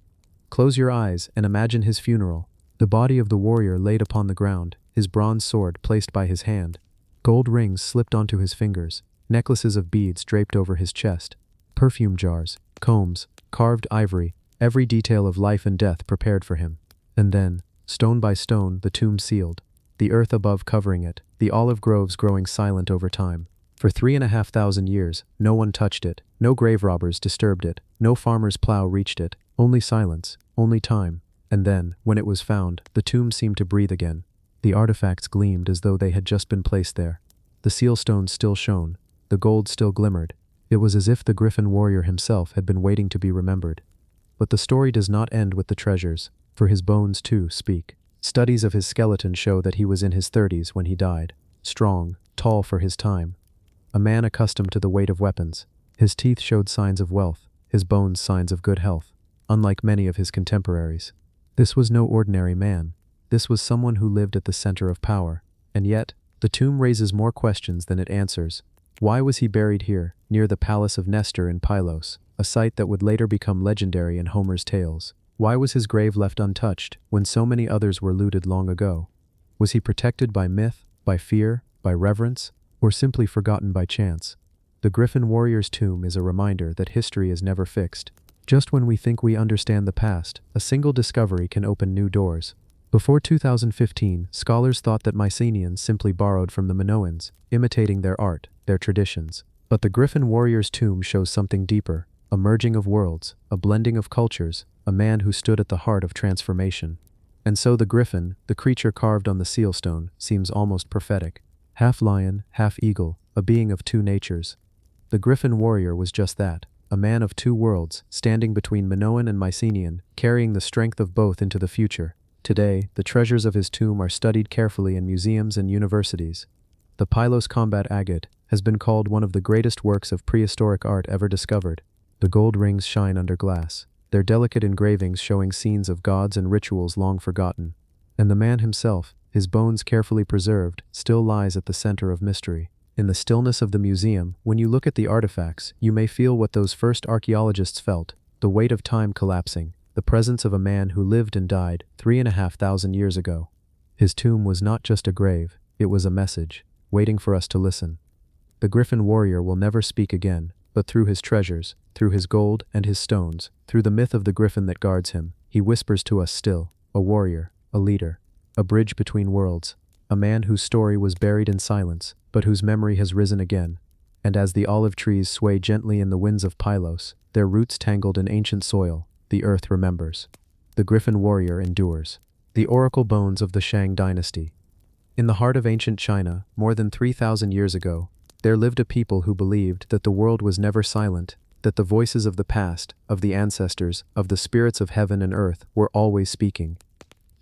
Close your eyes and imagine his funeral. The body of the warrior laid upon the ground, his bronze sword placed by his hand. Gold rings slipped onto his fingers, necklaces of beads draped over his chest. Perfume jars, combs, carved ivory, every detail of life and death prepared for him. And then, stone by stone, the tomb sealed, the earth above covering it, the olive groves growing silent over time. For 3,500 years, no one touched it, no grave robbers disturbed it, no farmer's plow reached it, only silence, only time. And then, when it was found, the tomb seemed to breathe again. The artifacts gleamed as though they had just been placed there. The seal stones still shone, the gold still glimmered. It was as if the griffin warrior himself had been waiting to be remembered. But the story does not end with the treasures, for his bones too speak. Studies of his skeleton show that he was in his 30s when he died, strong, tall for his time. A man accustomed to the weight of weapons. His teeth showed signs of wealth, his bones signs of good health, unlike many of his contemporaries. This was no ordinary man. This was someone who lived at the center of power. And yet, the tomb raises more questions than it answers. Why was he buried here, near the palace of Nestor in Pylos, a site that would later become legendary in Homer's tales? Why was his grave left untouched when so many others were looted long ago? Was he protected by myth, by fear, by reverence, or simply forgotten by chance? The Griffin warrior's tomb is a reminder that history is never fixed. Just when we think we understand the past, a single discovery can open new doors. Before 2015, scholars thought that Mycenaeans simply borrowed from the Minoans, imitating their art, their traditions. But the Griffin warrior's tomb shows something deeper, a merging of worlds, a blending of cultures, a man who stood at the heart of transformation. And so the griffin, the creature carved on the seal stone, seems almost prophetic. Half lion, half eagle, a being of two natures. The Griffin warrior was just that, a man of two worlds, standing between Minoan and Mycenaean, carrying the strength of both into the future. Today, the treasures of his tomb are studied carefully in museums and universities. The Pylos combat agate has been called one of the greatest works of prehistoric art ever discovered. The gold rings shine under glass, their delicate engravings showing scenes of gods and rituals long forgotten. And the man himself, his bones carefully preserved, still lies at the center of mystery. In the stillness of the museum, when you look at the artifacts, you may feel what those first archaeologists felt, the weight of time collapsing, the presence of a man who lived and died 3,500 years ago. His tomb was not just a grave, it was a message, waiting for us to listen. The Griffin warrior will never speak again, but through his treasures, through his gold and his stones, through the myth of the griffin that guards him, he whispers to us still, a warrior, a leader, a bridge between worlds, a man whose story was buried in silence, but whose memory has risen again. And as the olive trees sway gently in the winds of Pylos, their roots tangled in ancient soil, the earth remembers. The Griffin warrior endures. The oracle bones of the Shang dynasty. In the heart of ancient China, more than 3,000 years ago, there lived a people who believed that the world was never silent, that the voices of the past, of the ancestors, of the spirits of heaven and earth were always speaking.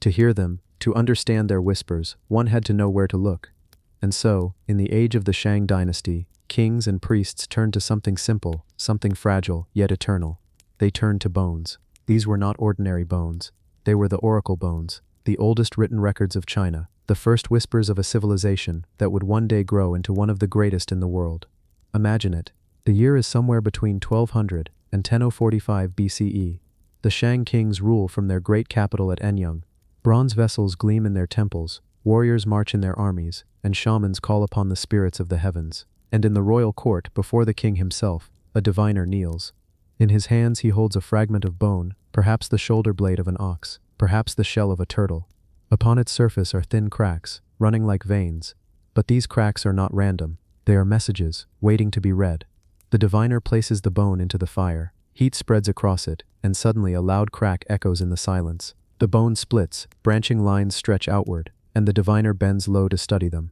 To hear them, to understand their whispers, one had to know where to look. And so, in the age of the Shang dynasty, kings and priests turned to something simple, something fragile, yet eternal. They turned to bones. These were not ordinary bones. They were the oracle bones, the oldest written records of China, the first whispers of a civilization that would one day grow into one of the greatest in the world. Imagine it. The year is somewhere between 1200 and 1045 BCE. The Shang kings rule from their great capital at Anyang. Bronze vessels gleam in their temples, warriors march in their armies, and shamans call upon the spirits of the heavens. And in the royal court, before the king himself, a diviner kneels. In his hands he holds a fragment of bone, perhaps the shoulder blade of an ox, perhaps the shell of a turtle. Upon its surface are thin cracks, running like veins. But these cracks are not random. They are messages, waiting to be read. The diviner places the bone into the fire. Heat spreads across it, and suddenly a loud crack echoes in the silence. The bone splits, branching lines stretch outward, and the diviner bends low to study them.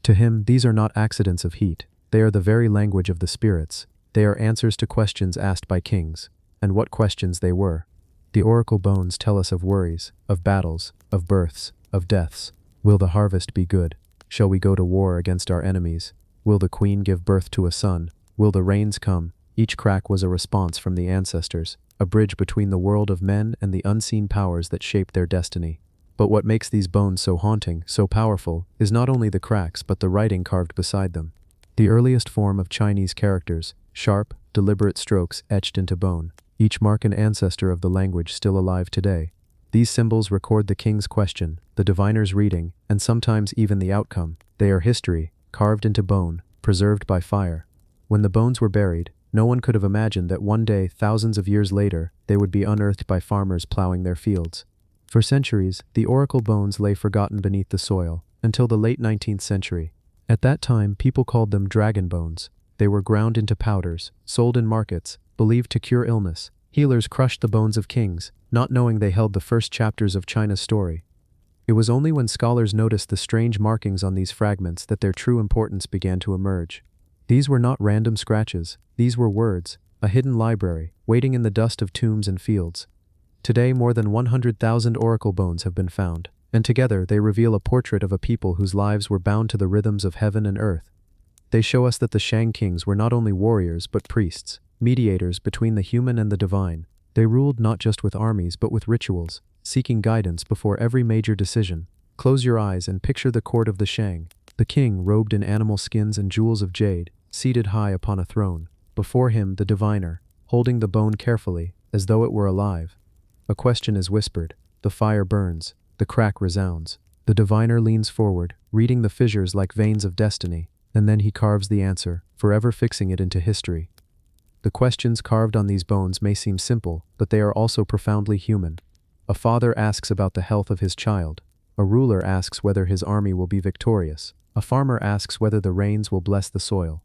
To him, these are not accidents of heat. They are the very language of the spirits. They are answers to questions asked by kings. And what questions they were. The oracle bones tell us of worries, of battles, of births, of deaths. Will the harvest be good? Shall we go to war against our enemies? Will the queen give birth to a son? Will the rains come? Each crack was a response from the ancestors, a bridge between the world of men and the unseen powers that shaped their destiny. But what makes these bones so haunting, so powerful, is not only the cracks but the writing carved beside them. The earliest form of Chinese characters, sharp, deliberate strokes etched into bone, each mark an ancestor of the language still alive today. These symbols record the king's question, the diviner's reading, and sometimes even the outcome. They are history, carved into bone, preserved by fire. When the bones were buried, no one could have imagined that one day, thousands of years later, they would be unearthed by farmers plowing their fields. For centuries, the oracle bones lay forgotten beneath the soil, until the late 19th century. At that time, people called them dragon bones. They were ground into powders, sold in markets, believed to cure illness. Healers crushed the bones of kings, not knowing they held the first chapters of China's story. It was only when scholars noticed the strange markings on these fragments that their true importance began to emerge. These were not random scratches, these were words, a hidden library, waiting in the dust of tombs and fields. Today, more than 100,000 oracle bones have been found, and together they reveal a portrait of a people whose lives were bound to the rhythms of heaven and earth. They show us that the Shang kings were not only warriors but priests, mediators between the human and the divine. They ruled not just with armies but with rituals, seeking guidance before every major decision. Close your eyes and picture the court of the Shang. The king, robed in animal skins and jewels of jade, seated high upon a throne. Before him, the diviner, holding the bone carefully, as though it were alive. A question is whispered. The fire burns. The crack resounds. The diviner leans forward, reading the fissures like veins of destiny, and then he carves the answer, forever fixing it into history. The questions carved on these bones may seem simple, but they are also profoundly human. A father asks about the health of his child. A ruler asks whether his army will be victorious. A farmer asks whether the rains will bless the soil.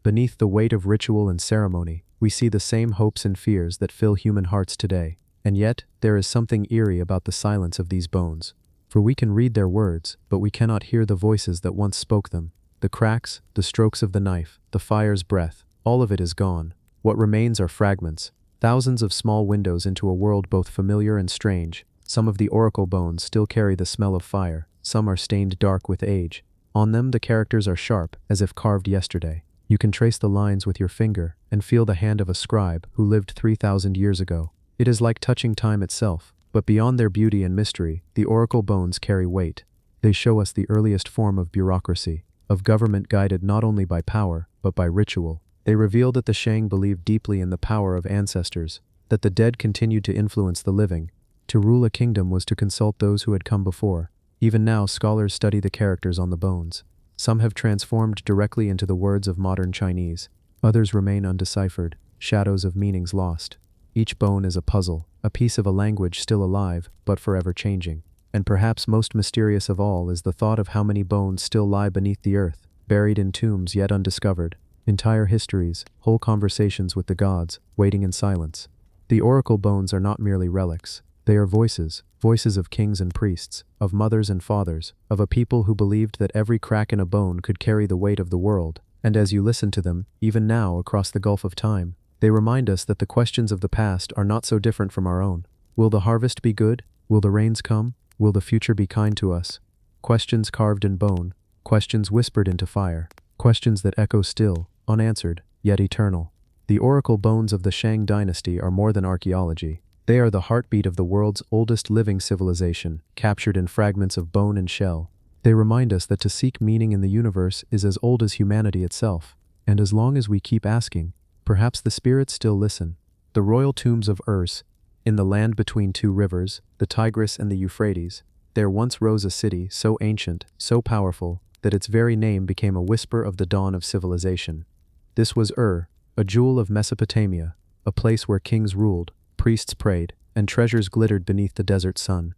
Beneath the weight of ritual and ceremony, we see the same hopes and fears that fill human hearts today. And yet, there is something eerie about the silence of these bones. For we can read their words, but we cannot hear the voices that once spoke them. The cracks, the strokes of the knife, the fire's breath, all of it is gone. What remains are fragments, thousands of small windows into a world both familiar and strange. Some of the oracle bones still carry the smell of fire, some are stained dark with age. On them the characters are sharp, as if carved yesterday. You can trace the lines with your finger and feel the hand of a scribe who lived 3,000 years ago. It is like touching time itself, but beyond their beauty and mystery, the oracle bones carry weight. They show us the earliest form of bureaucracy, of government guided not only by power, but by ritual. They reveal that the Shang believed deeply in the power of ancestors, that the dead continued to influence the living. To rule a kingdom was to consult those who had come before. Even now, scholars study the characters on the bones. Some have transformed directly into the words of modern Chinese. Others remain undeciphered, shadows of meanings lost. Each bone is a puzzle, a piece of a language still alive, but forever changing. And perhaps most mysterious of all is the thought of how many bones still lie beneath the earth, buried in tombs yet undiscovered. Entire histories, whole conversations with the gods, waiting in silence. The oracle bones are not merely relics. They are voices, voices of kings and priests, of mothers and fathers, of a people who believed that every crack in a bone could carry the weight of the world. And as you listen to them, even now across the gulf of time, they remind us that the questions of the past are not so different from our own. Will the harvest be good? Will the rains come? Will the future be kind to us? Questions carved in bone, questions whispered into fire, questions that echo still, unanswered, yet eternal. The oracle bones of the Shang dynasty are more than archaeology. They are the heartbeat of the world's oldest living civilization, captured in fragments of bone and shell. They remind us that to seek meaning in the universe is as old as humanity itself. And as long as we keep asking, perhaps the spirits still listen. The royal tombs of Urs, in the land between two rivers, the Tigris and the Euphrates, there once rose a city so ancient, so powerful, that its very name became a whisper of the dawn of civilization. This was Ur, a jewel of Mesopotamia, a place where kings ruled, priests prayed, and treasures glittered beneath the desert sun.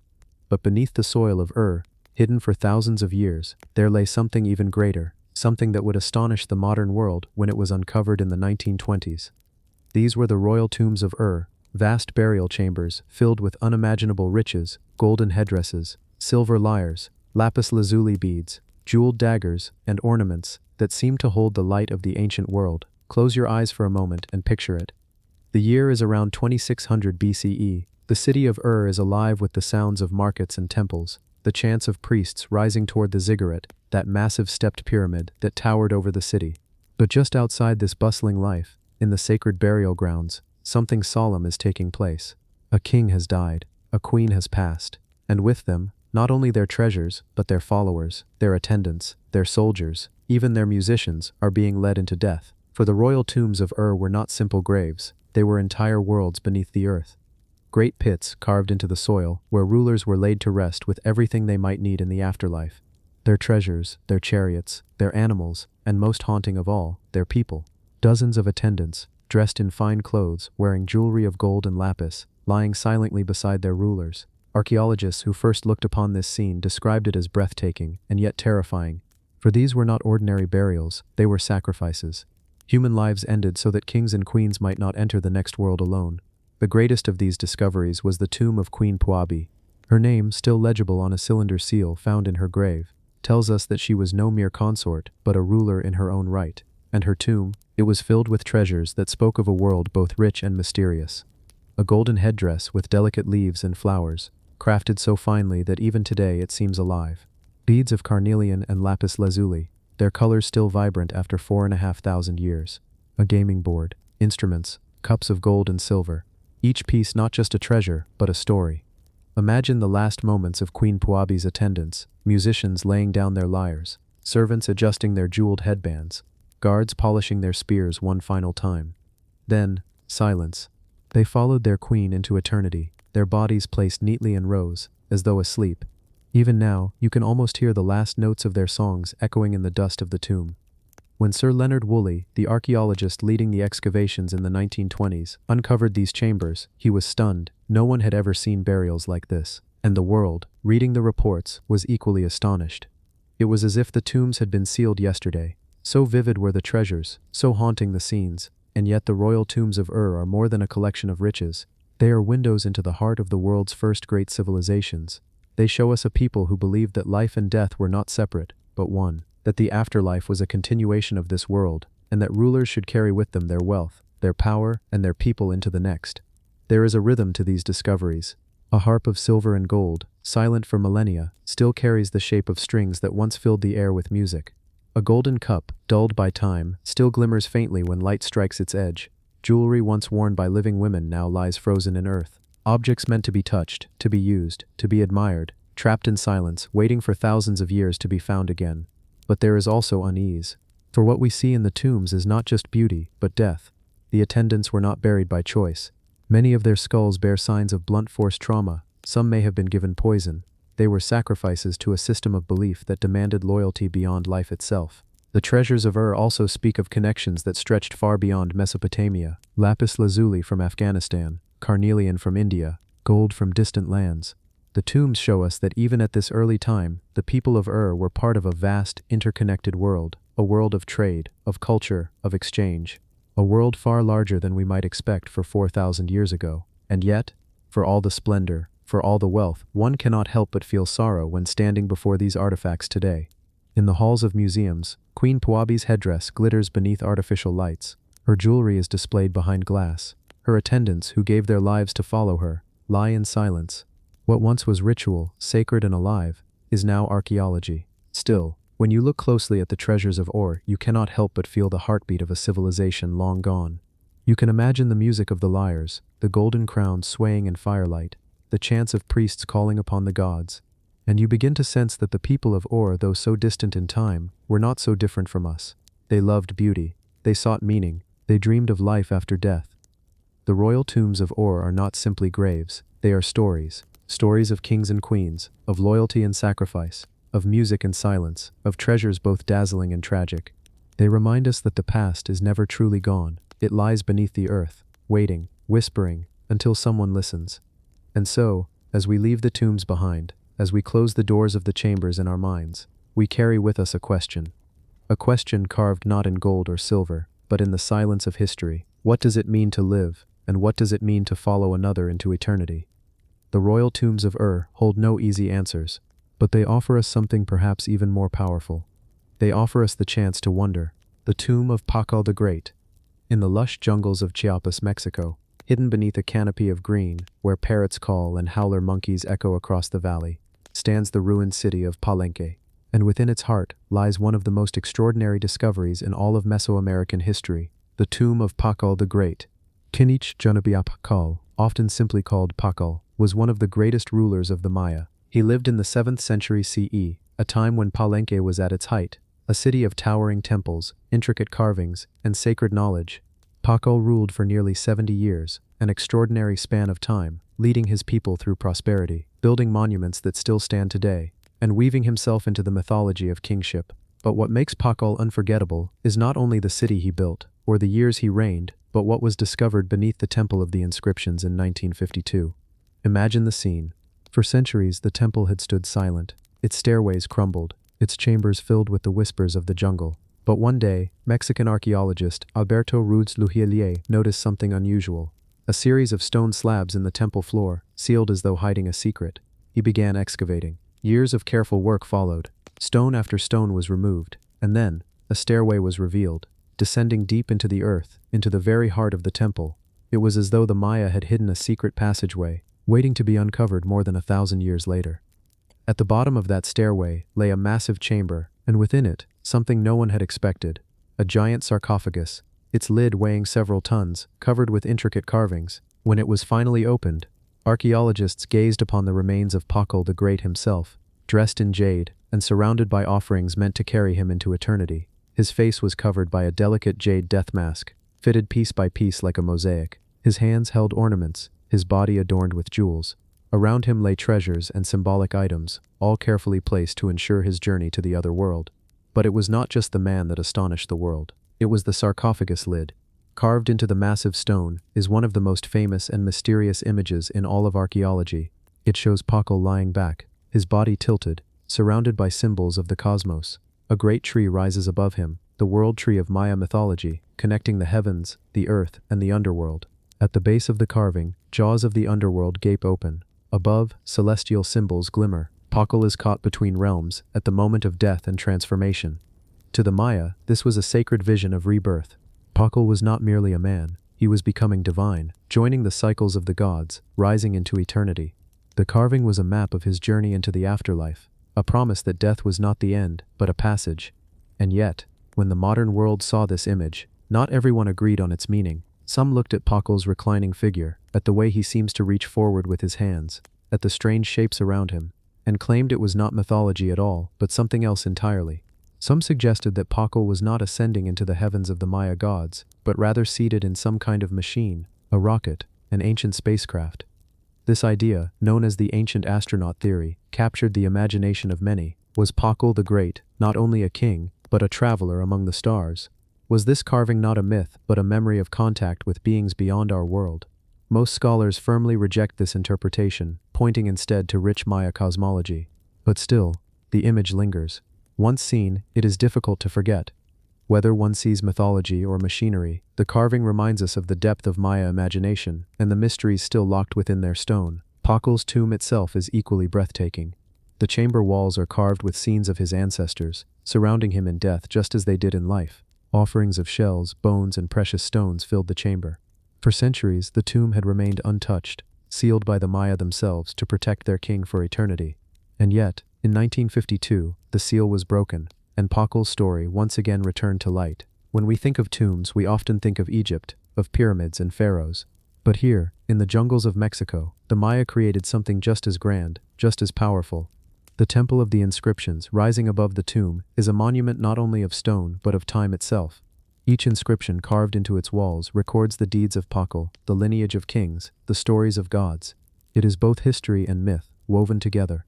But beneath the soil of Ur, hidden for thousands of years, there lay something even greater, something that would astonish the modern world when it was uncovered in the 1920s. These were the royal tombs of Ur, vast burial chambers filled with unimaginable riches, golden headdresses, silver lyres, lapis lazuli beads, jeweled daggers, and ornaments that seemed to hold the light of the ancient world. Close your eyes for a moment and picture it. The year is around 2600 BCE. The city of Ur is alive with the sounds of markets and temples, the chants of priests rising toward the ziggurat, that massive stepped pyramid that towered over the city. But just outside this bustling life, in the sacred burial grounds, something solemn is taking place. A king has died, a queen has passed, and with them, not only their treasures, but their followers, their attendants, their soldiers, even their musicians, are being led into death. For the royal tombs of Ur were not simple graves, they were entire worlds beneath the earth. Great pits carved into the soil, where rulers were laid to rest with everything they might need in the afterlife. Their treasures, their chariots, their animals, and most haunting of all, their people. Dozens of attendants, dressed in fine clothes, wearing jewelry of gold and lapis, lying silently beside their rulers. Archaeologists who first looked upon this scene described it as breathtaking and yet terrifying. For these were not ordinary burials, they were sacrifices. Human lives ended so that kings and queens might not enter the next world alone. The greatest of these discoveries was the tomb of Queen Puabi. Her name, still legible on a cylinder seal found in her grave, tells us that she was no mere consort, but a ruler in her own right. And her tomb, it was filled with treasures that spoke of a world both rich and mysterious. A golden headdress with delicate leaves and flowers, crafted so finely that even today it seems alive. Beads of carnelian and lapis lazuli, their colors still vibrant after 4,500 years. A gaming board, instruments, cups of gold and silver, each piece not just a treasure, but a story. Imagine the last moments of Queen Puabi's attendants, musicians laying down their lyres, servants adjusting their jeweled headbands, guards polishing their spears one final time. Then, silence. They followed their queen into eternity, their bodies placed neatly in rows, as though asleep. Even now, you can almost hear the last notes of their songs echoing in the dust of the tomb. When Sir Leonard Woolley, the archaeologist leading the excavations in the 1920s, uncovered these chambers, he was stunned. No one had ever seen burials like this, and the world, reading the reports, was equally astonished. It was as if the tombs had been sealed yesterday. So vivid were the treasures, so haunting the scenes, and yet the royal tombs of Ur are more than a collection of riches. They are windows into the heart of the world's first great civilizations. They show us a people who believed that life and death were not separate, but one, that the afterlife was a continuation of this world, and that rulers should carry with them their wealth, their power, and their people into the next. There is a rhythm to these discoveries. A harp of silver and gold, silent for millennia, still carries the shape of strings that once filled the air with music. A golden cup, dulled by time, still glimmers faintly when light strikes its edge. Jewelry once worn by living women now lies frozen in earth. Objects meant to be touched, to be used, to be admired, trapped in silence, waiting for thousands of years to be found again. But there is also unease. For what we see in the tombs is not just beauty, but death. The attendants were not buried by choice. Many of their skulls bear signs of blunt force trauma. Some may have been given poison. They were sacrifices to a system of belief that demanded loyalty beyond life itself. The treasures of Ur also speak of connections that stretched far beyond Mesopotamia. Lapis lazuli from Afghanistan, carnelian from India, gold from distant lands. The tombs show us that even at this early time, the people of Ur were part of a vast, interconnected world, a world of trade, of culture, of exchange, a world far larger than we might expect for 4,000 years ago. And yet, for all the splendor, for all the wealth, one cannot help but feel sorrow when standing before these artifacts today. In the halls of museums, Queen Puabi's headdress glitters beneath artificial lights. Her jewelry is displayed behind glass. Her attendants, who gave their lives to follow her, lie in silence. What once was ritual, sacred and alive, is now archaeology. Still, when you look closely at the treasures of Ur, you cannot help but feel the heartbeat of a civilization long gone. You can imagine the music of the lyres, the golden crowns swaying in firelight, the chants of priests calling upon the gods, and you begin to sense that the people of Ur, though so distant in time, were not so different from us. They loved beauty, they sought meaning, they dreamed of life after death. The royal tombs of Ur are not simply graves, they are stories. Stories of kings and queens, of loyalty and sacrifice, of music and silence, of treasures both dazzling and tragic. They remind us that the past is never truly gone. It lies beneath the earth, waiting, whispering, until someone listens. And so, as we leave the tombs behind, as we close the doors of the chambers in our minds, we carry with us a question. A question carved not in gold or silver, but in the silence of history. What does it mean to live, and what does it mean to follow another into eternity? The royal tombs of hold no easy answers, but they offer us something perhaps even more powerful. They offer us the chance to wonder. The tomb of Pakal the Great. In the lush jungles of Chiapas, Mexico, hidden beneath a canopy of green, where parrots call and howler monkeys echo across the valley, stands the ruined city of Palenque, and within its heart lies one of the most extraordinary discoveries in all of Mesoamerican history, the tomb of Pakal the Great. Kinich Junabia Pakal, often simply called Pakal, was one of the greatest rulers of the Maya. He lived in the 7th century CE, a time when Palenque was at its height, a city of towering temples, intricate carvings, and sacred knowledge. Pakal ruled for nearly 70 years, an extraordinary span of time, leading his people through prosperity, building monuments that still stand today, and weaving himself into the mythology of kingship. But what makes Pakal unforgettable is not only the city he built, or the years he reigned, but what was discovered beneath the Temple of the Inscriptions in 1952. Imagine the scene. For centuries, the temple had stood silent, its stairways crumbled, its chambers filled with the whispers of the jungle. But one day, Mexican archaeologist Alberto Ruiz Lujielier noticed something unusual. A series of stone slabs in the temple floor, sealed as though hiding a secret. He began excavating. Years of careful work followed. Stone after stone was removed, and then, a stairway was revealed, descending deep into the earth, into the very heart of the temple. It was as though the Maya had hidden a secret passageway, waiting to be uncovered more than 1,000 years later. At the bottom of that stairway lay a massive chamber, and within it, something no one had expected. A giant sarcophagus, its lid weighing several tons, covered with intricate carvings. When it was finally opened, archaeologists gazed upon the remains of Pakal the Great himself, dressed in jade, and surrounded by offerings meant to carry him into eternity. His face was covered by a delicate jade death mask, fitted piece by piece like a mosaic. His hands held ornaments, his body adorned with jewels. Around him lay treasures and symbolic items, all carefully placed to ensure his journey to the other world. But it was not just the man that astonished the world. It was the sarcophagus lid. Carved into the massive stone is one of the most famous and mysterious images in all of archaeology. It shows Pakal lying back, his body tilted, surrounded by symbols of the cosmos. A great tree rises above him, the world tree of Maya mythology, connecting the heavens, the earth, and the underworld. At the base of the carving, jaws of the underworld gape open. Above, celestial symbols glimmer. Pakal is caught between realms, at the moment of death and transformation. To the Maya, this was a sacred vision of rebirth. Pakal was not merely a man, he was becoming divine, joining the cycles of the gods, rising into eternity. The carving was a map of his journey into the afterlife, a promise that death was not the end, but a passage. And yet, when the modern world saw this image, not everyone agreed on its meaning. Some looked at Pakal's reclining figure, at the way he seems to reach forward with his hands, at the strange shapes around him, and claimed it was not mythology at all, but something else entirely. Some suggested that Pakal was not ascending into the heavens of the Maya gods, but rather seated in some kind of machine, a rocket, an ancient spacecraft. This idea, known as the ancient astronaut theory, captured the imagination of many. Was Pakal the Great not only a king, but a traveler among the stars? Was this carving not a myth, but a memory of contact with beings beyond our world? Most scholars firmly reject this interpretation, pointing instead to rich Maya cosmology. But still, the image lingers. Once seen, it is difficult to forget. Whether one sees mythology or machinery, the carving reminds us of the depth of Maya imagination and the mysteries still locked within their stone. Pakal's tomb itself is equally breathtaking. The chamber walls are carved with scenes of his ancestors, surrounding him in death just as they did in life. Offerings of shells, bones, and precious stones filled the chamber. For centuries, the tomb had remained untouched, sealed by the Maya themselves to protect their king for eternity. And yet, in 1952, the seal was broken, and Pakal's story once again returned to light. When we think of tombs, we often think of Egypt, of pyramids and pharaohs. But here, in the jungles of Mexico, the Maya created something just as grand, just as powerful. The Temple of the Inscriptions, rising above the tomb, is a monument not only of stone but of time itself. Each inscription carved into its walls records the deeds of Pakal, the lineage of kings, the stories of gods. It is both history and myth, woven together.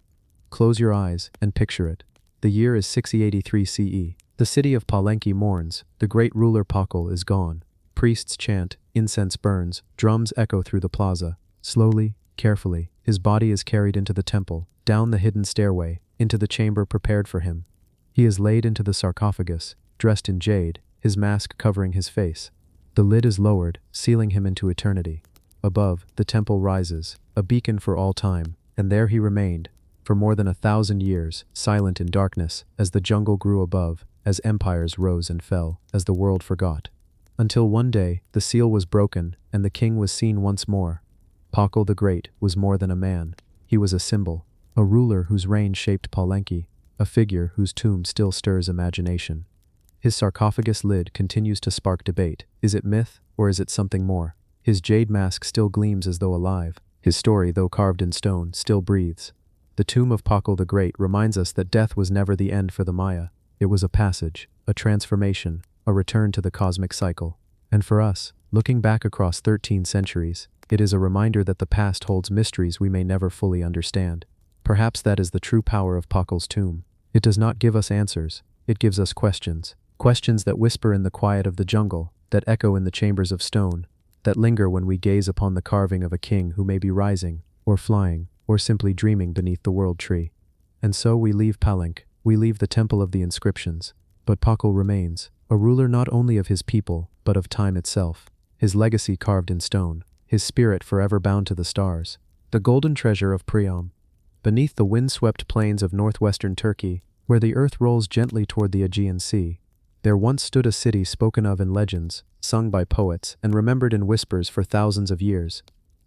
Close your eyes and picture it. The year is 683 CE. The city of Palenque mourns, the great ruler Pakal is gone. Priests chant, incense burns, drums echo through the plaza. Slowly, carefully, his body is carried into the temple, down the hidden stairway, into the chamber prepared for him. He is laid into the sarcophagus, dressed in jade, his mask covering his face. The lid is lowered, sealing him into eternity. Above, the temple rises, a beacon for all time, and there he remained, for more than 1,000 years, silent in darkness, as the jungle grew above, as empires rose and fell, as the world forgot. Until one day, the seal was broken, and the king was seen once more. Pakal the Great was more than a man. He was a symbol, a ruler whose reign shaped Palenque, a figure whose tomb still stirs imagination. His sarcophagus lid continues to spark debate. Is it myth, or is it something more? His jade mask still gleams as though alive. His story, though carved in stone, still breathes. The tomb of Pakal the Great reminds us that death was never the end for the Maya. It was a passage, a transformation, a return to the cosmic cycle. And for us, looking back across 13 centuries, it is a reminder that the past holds mysteries we may never fully understand. Perhaps that is the true power of Pakal's tomb. It does not give us answers, it gives us questions. Questions that whisper in the quiet of the jungle, that echo in the chambers of stone, that linger when we gaze upon the carving of a king who may be rising, or flying, or simply dreaming beneath the world tree. And so we leave Palenque, we leave the temple of the inscriptions. But Pakal remains, a ruler not only of his people, but of time itself. His legacy carved in stone, his spirit forever bound to the stars. The golden treasure of Priam. Beneath the wind-swept plains of northwestern Turkey, where the earth rolls gently toward the Aegean Sea, there once stood a city spoken of in legends, sung by poets, and remembered in whispers for thousands of years.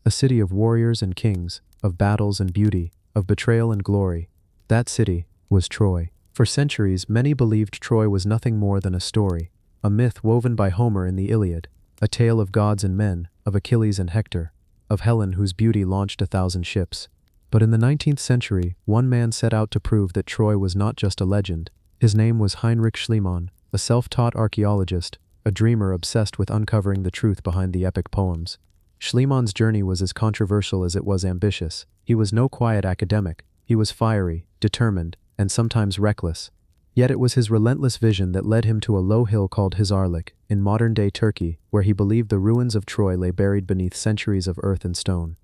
A city of warriors and kings, of battles and beauty, of betrayal and glory. That city was Troy. For centuries, many believed Troy was nothing more than a story, a myth woven by Homer in the Iliad, a tale of gods and men, of Achilles and Hector, of Helen whose beauty launched 1,000 ships. But in the 19th century, one man set out to prove that Troy was not just a legend. His name was Heinrich Schliemann, a self-taught archaeologist, a dreamer obsessed with uncovering the truth behind the epic poems. Schliemann's journey was as controversial as it was ambitious. He was no quiet academic. He was fiery, determined, and sometimes reckless. Yet it was his relentless vision that led him to a low hill called Hisarlik, in modern-day Turkey, where he believed the ruins of Troy lay buried beneath centuries of earth and stone.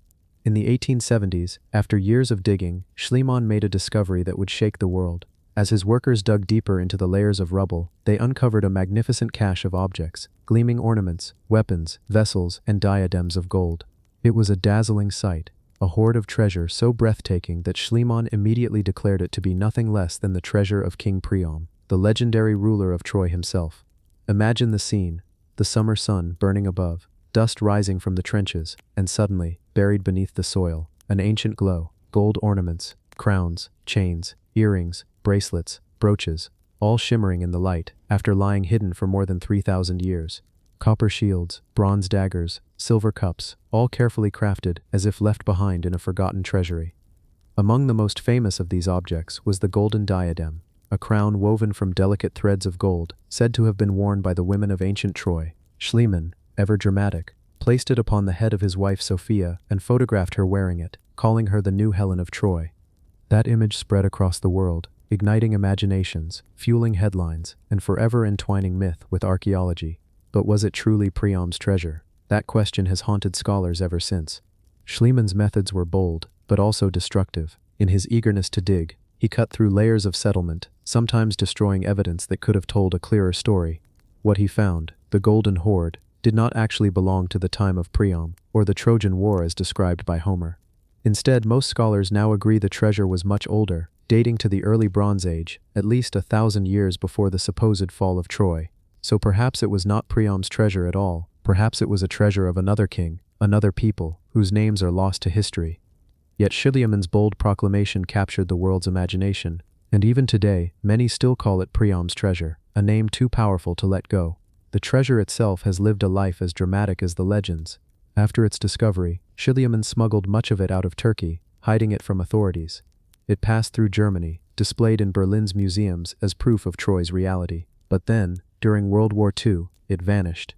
In the 1870s, after years of digging, Schliemann made a discovery that would shake the world. As his workers dug deeper into the layers of rubble, they uncovered a magnificent cache of objects, gleaming ornaments, weapons, vessels, and diadems of gold. It was a dazzling sight, a hoard of treasure so breathtaking that Schliemann immediately declared it to be nothing less than the treasure of King Priam, the legendary ruler of Troy himself. Imagine the scene, the summer sun burning above, dust rising from the trenches, and suddenly, buried beneath the soil, an ancient glow, gold ornaments, crowns, chains, earrings, bracelets, brooches, all shimmering in the light after lying hidden for more than 3,000 years. Copper shields, bronze daggers, silver cups, all carefully crafted as if left behind in a forgotten treasury. Among the most famous of these objects was the golden diadem, a crown woven from delicate threads of gold, said to have been worn by the women of ancient Troy. Schliemann, ever dramatic, placed it upon the head of his wife Sophia and photographed her wearing it, calling her the new Helen of Troy. That image spread across the world, igniting imaginations, fueling headlines, and forever entwining myth with archaeology. But was it truly Priam's treasure? That question has haunted scholars ever since. Schliemann's methods were bold, but also destructive. In his eagerness to dig, he cut through layers of settlement, sometimes destroying evidence that could have told a clearer story. What he found, the golden hoard, did not actually belong to the time of Priam, or the Trojan War as described by Homer. Instead, most scholars now agree the treasure was much older, dating to the early Bronze Age, at least 1,000 years before the supposed fall of Troy. So perhaps it was not Priam's treasure at all, perhaps it was a treasure of another king, another people, whose names are lost to history. Yet Schliemann's bold proclamation captured the world's imagination, and even today, many still call it Priam's treasure, a name too powerful to let go. The treasure itself has lived a life as dramatic as the legends. After its discovery, Schliemann smuggled much of it out of Turkey, hiding it from authorities. It passed through Germany, displayed in Berlin's museums as proof of Troy's reality. But then, during World War II, it vanished.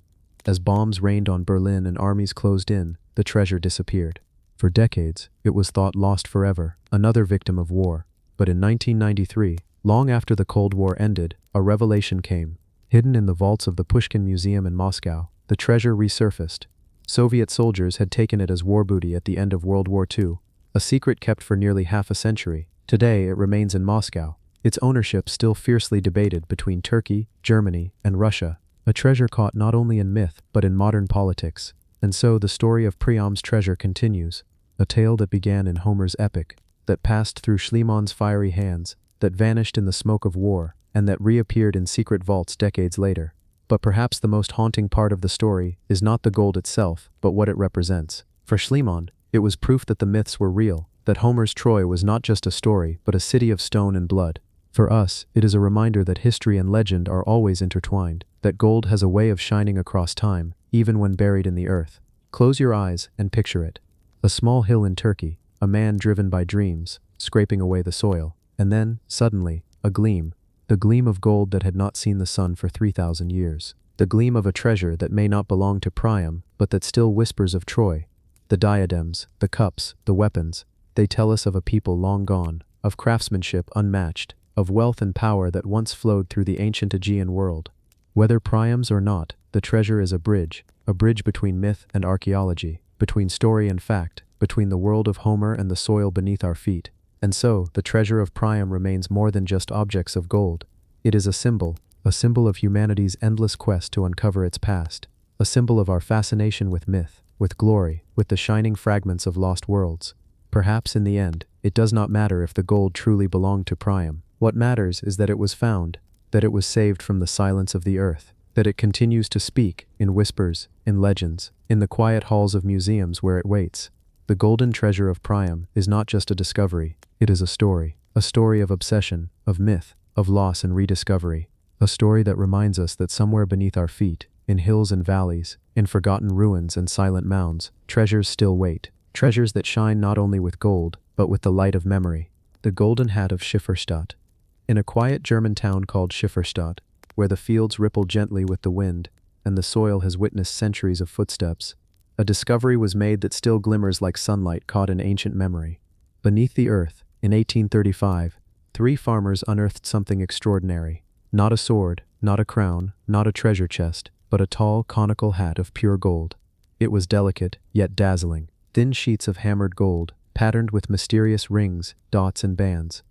As bombs rained on Berlin and armies closed in, the treasure disappeared. For decades, it was thought lost forever, another victim of war. But in 1993, long after the Cold War ended, a revelation came. Hidden in the vaults of the Pushkin Museum in Moscow, the treasure resurfaced. Soviet soldiers had taken it as war booty at the end of World War II, a secret kept for nearly half a century. Today it remains in Moscow, its ownership still fiercely debated between Turkey, Germany, and Russia, a treasure caught not only in myth but in modern politics. And so the story of Priam's treasure continues, a tale that began in Homer's epic, that passed through Schliemann's fiery hands, that vanished in the smoke of war, and that reappeared in secret vaults decades later. But perhaps the most haunting part of the story is not the gold itself, but what it represents. For Schliemann, it was proof that the myths were real, that Homer's Troy was not just a story but a city of stone and blood. For us, it is a reminder that history and legend are always intertwined, that gold has a way of shining across time, even when buried in the earth. Close your eyes and picture it. A small hill in Turkey, a man driven by dreams, scraping away the soil, and then, suddenly, a gleam, the gleam of gold that had not seen the sun for 3,000 years. The gleam of a treasure that may not belong to Priam, but that still whispers of Troy. The diadems, the cups, the weapons, they tell us of a people long gone, of craftsmanship unmatched, of wealth and power that once flowed through the ancient Aegean world. Whether Priam's or not, the treasure is a bridge between myth and archaeology, between story and fact, between the world of Homer and the soil beneath our feet. And so, the treasure of Priam remains more than just objects of gold. It is a symbol of humanity's endless quest to uncover its past, a symbol of our fascination with myth, with glory, with the shining fragments of lost worlds. Perhaps in the end, it does not matter if the gold truly belonged to Priam. What matters is that it was found, that it was saved from the silence of the earth, that it continues to speak, in whispers, in legends, in the quiet halls of museums where it waits. The golden treasure of Priam is not just a discovery, it is a story of obsession, of myth, of loss and rediscovery, a story that reminds us that somewhere beneath our feet, in hills and valleys, in forgotten ruins and silent mounds, treasures still wait, treasures that shine not only with gold, but with the light of memory. The golden hat of Schifferstadt. In a quiet German town called Schifferstadt, where the fields ripple gently with the wind, and the soil has witnessed centuries of footsteps, a discovery was made that still glimmers like sunlight caught in ancient memory. Beneath the earth, in 1835, 3 farmers unearthed something extraordinary. Not a sword, not a crown, not a treasure chest, but a tall, conical hat of pure gold. It was delicate, yet dazzling. Thin sheets of hammered gold, patterned with mysterious rings, dots and bands.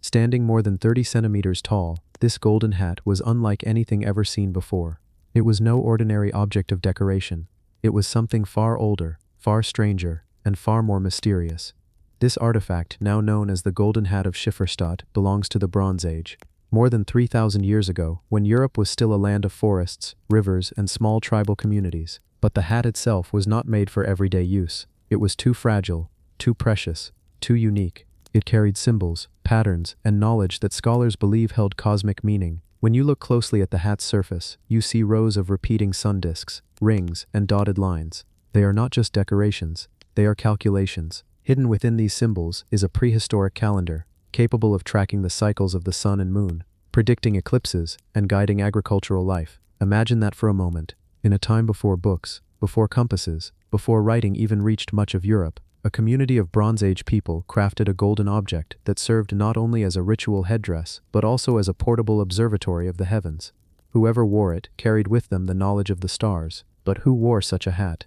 Standing more than 30 centimeters tall, this golden hat was unlike anything ever seen before. It was no ordinary object of decoration. It was something far older, far stranger, and far more mysterious. This artifact, now known as the Golden Hat of Schifferstadt, belongs to the Bronze Age. More than 3,000 years ago, when Europe was still a land of forests, rivers, and small tribal communities. But the hat itself was not made for everyday use. It was too fragile, too precious, too unique. It carried symbols, patterns, and knowledge that scholars believe held cosmic meaning. When you look closely at the hat's surface, you see rows of repeating sun disks, rings, and dotted lines. They are not just decorations, they are calculations. Hidden within these symbols is a prehistoric calendar, capable of tracking the cycles of the sun and moon, predicting eclipses, and guiding agricultural life. Imagine that for a moment. In a time before books, before compasses, before writing even reached much of Europe, a community of Bronze Age people crafted a golden object that served not only as a ritual headdress, but also as a portable observatory of the heavens. Whoever wore it carried with them the knowledge of the stars. But who wore such a hat?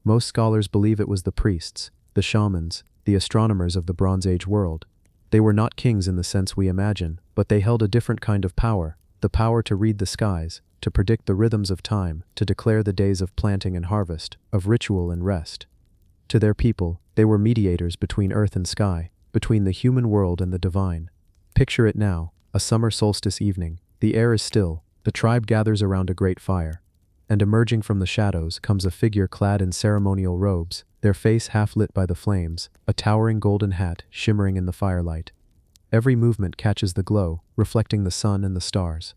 Most scholars believe it was the priests, the shamans, the astronomers of the Bronze Age world. They were not kings in the sense we imagine, but they held a different kind of power, the power to read the skies, to predict the rhythms of time, to declare the days of planting and harvest, of ritual and rest. To their people, they were mediators between earth and sky, between the human world and the divine. Picture it now, a summer solstice evening. The air is still, the tribe gathers around a great fire. And emerging from the shadows comes a figure clad in ceremonial robes, their face half lit by the flames, a towering golden hat shimmering in the firelight. Every movement catches the glow, reflecting the sun and the stars.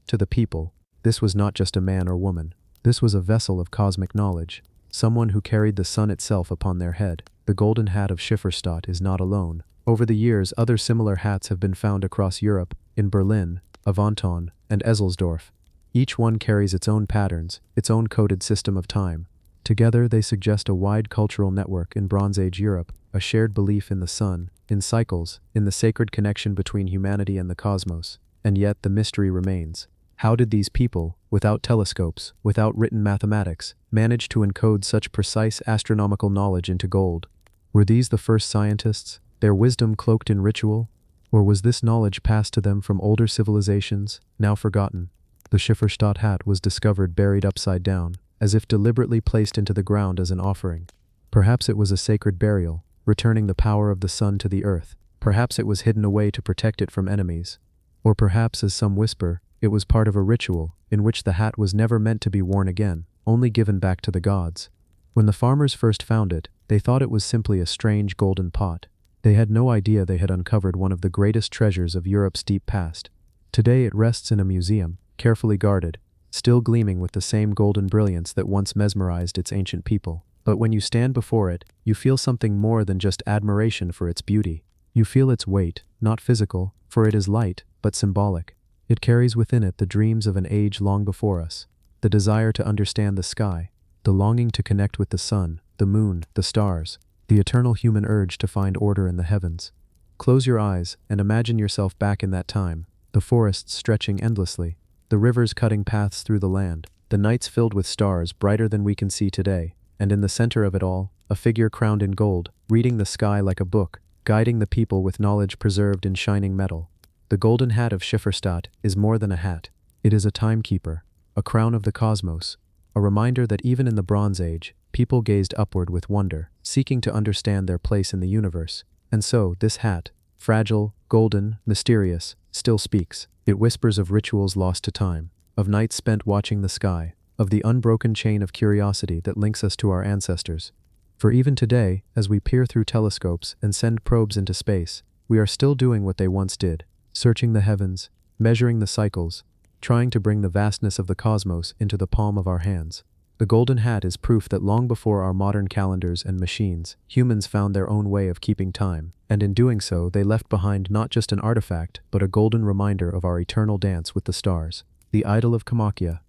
To the people, this was not just a man or woman. This was a vessel of cosmic knowledge, someone who carried the sun itself upon their head. The Golden Hat of Schifferstadt is not alone. Over the years, other similar hats have been found across Europe, in Berlin, Avanton, and Ezzelsdorf. Each one carries its own patterns, its own coded system of time. Together, they suggest a wide cultural network in Bronze Age Europe, a shared belief in the sun, in cycles, in the sacred connection between humanity and the cosmos. And yet, the mystery remains. How did these people, without telescopes, without written mathematics, manage to encode such precise astronomical knowledge into gold? Were these the first scientists, their wisdom cloaked in ritual? Or was this knowledge passed to them from older civilizations, now forgotten? The Schifferstadt hat was discovered buried upside down, as if deliberately placed into the ground as an offering. Perhaps it was a sacred burial, returning the power of the sun to the earth. Perhaps it was hidden away to protect it from enemies. Or perhaps, as some whisper, it was part of a ritual in which the hat was never meant to be worn again, only given back to the gods. When the farmers first found it, they thought it was simply a strange golden pot. They had no idea they had uncovered one of the greatest treasures of Europe's deep past. Today it rests in a museum, carefully guarded, still gleaming with the same golden brilliance that once mesmerized its ancient people. But when you stand before it, you feel something more than just admiration for its beauty. You feel its weight, not physical, for it is light, but symbolic. It carries within it the dreams of an age long before us, the desire to understand the sky, the longing to connect with the sun, the moon, the stars, the eternal human urge to find order in the heavens. Close your eyes and imagine yourself back in that time, the forests stretching endlessly, the rivers cutting paths through the land, the nights filled with stars brighter than we can see today, and in the center of it all, a figure crowned in gold, reading the sky like a book, guiding the people with knowledge preserved in shining metal. The golden hat of Schifferstadt is more than a hat. It is a timekeeper, a crown of the cosmos, a reminder that even in the Bronze Age, people gazed upward with wonder, seeking to understand their place in the universe. And so, this hat, fragile, golden, mysterious, still speaks. It whispers of rituals lost to time, of nights spent watching the sky, of the unbroken chain of curiosity that links us to our ancestors. For even today, as we peer through telescopes and send probes into space, we are still doing what they once did, searching the heavens, measuring the cycles, trying to bring the vastness of the cosmos into the palm of our hands. The golden hat is proof that long before our modern calendars and machines, humans found their own way of keeping time, and in doing so they left behind not just an artifact, but a golden reminder of our eternal dance with the stars. The idol of Kamakya.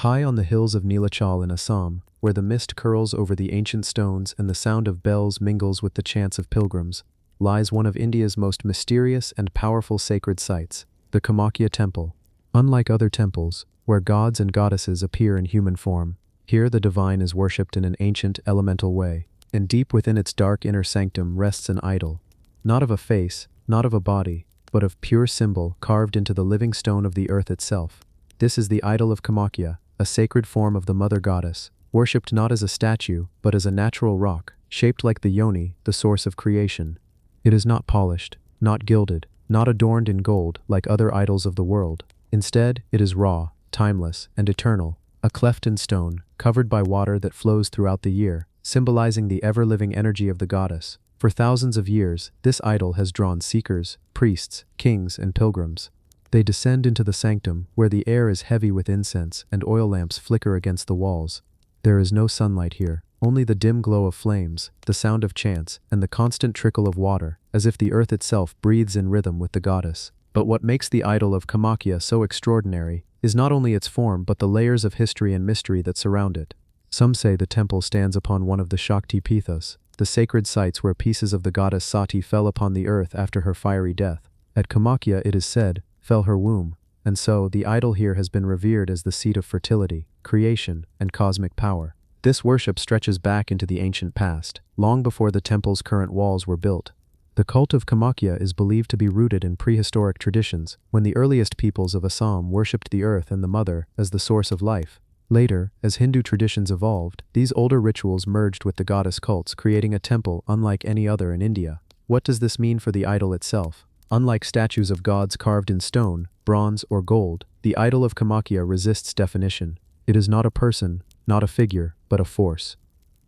High on the hills of Nilachal in Assam, where the mist curls over the ancient stones and the sound of bells mingles with the chants of pilgrims, lies one of India's most mysterious and powerful sacred sites, the Kamakya Temple. Unlike other temples, where gods and goddesses appear in human form, here the divine is worshipped in an ancient, elemental way, and deep within its dark inner sanctum rests an idol, not of a face, not of a body, but of pure symbol carved into the living stone of the earth itself. This is the idol of Kamakya, a sacred form of the mother goddess, worshipped not as a statue, but as a natural rock, shaped like the yoni, the source of creation. It is not polished, not gilded, not adorned in gold like other idols of the world. Instead, it is raw, timeless, and eternal, a cleft in stone, covered by water that flows throughout the year, symbolizing the ever-living energy of the goddess. For thousands of years, this idol has drawn seekers, priests, kings, and pilgrims. They descend into the sanctum, where the air is heavy with incense and oil lamps flicker against the walls. There is no sunlight here, only the dim glow of flames, the sound of chants, and the constant trickle of water, as if the earth itself breathes in rhythm with the goddess. But what makes the idol of Kamakya so extraordinary is not only its form but the layers of history and mystery that surround it. Some say the temple stands upon one of the Shakti Pithas, the sacred sites where pieces of the goddess Sati fell upon the earth after her fiery death. At Kamakya, it is said, fell her womb, and so the idol here has been revered as the seat of fertility, creation, and cosmic power. This worship stretches back into the ancient past, long before the temple's current walls were built. The cult of Kamakya is believed to be rooted in prehistoric traditions, when the earliest peoples of Assam worshipped the earth and the mother as the source of life. Later, as Hindu traditions evolved, these older rituals merged with the goddess cults, creating a temple unlike any other in India. What does this mean for the idol itself? Unlike statues of gods carved in stone, bronze, or gold, the idol of Kamakya resists definition. It is not a person, not a figure, but a force.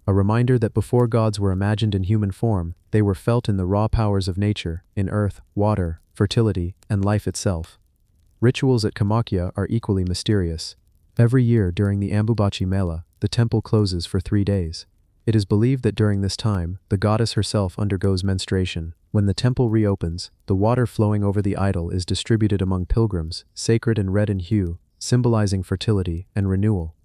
A reminder that before gods were imagined in human form, they were felt in the raw powers of nature, in earth, water, fertility, and life itself. Rituals at Kamakya are equally mysterious. Every year during the Ambubachi Mela, the temple closes for 3 days. It is believed that during this time, the goddess herself undergoes menstruation. When the temple reopens, the water flowing over the idol is distributed among pilgrims, sacred and red in hue, symbolizing fertility and renewal.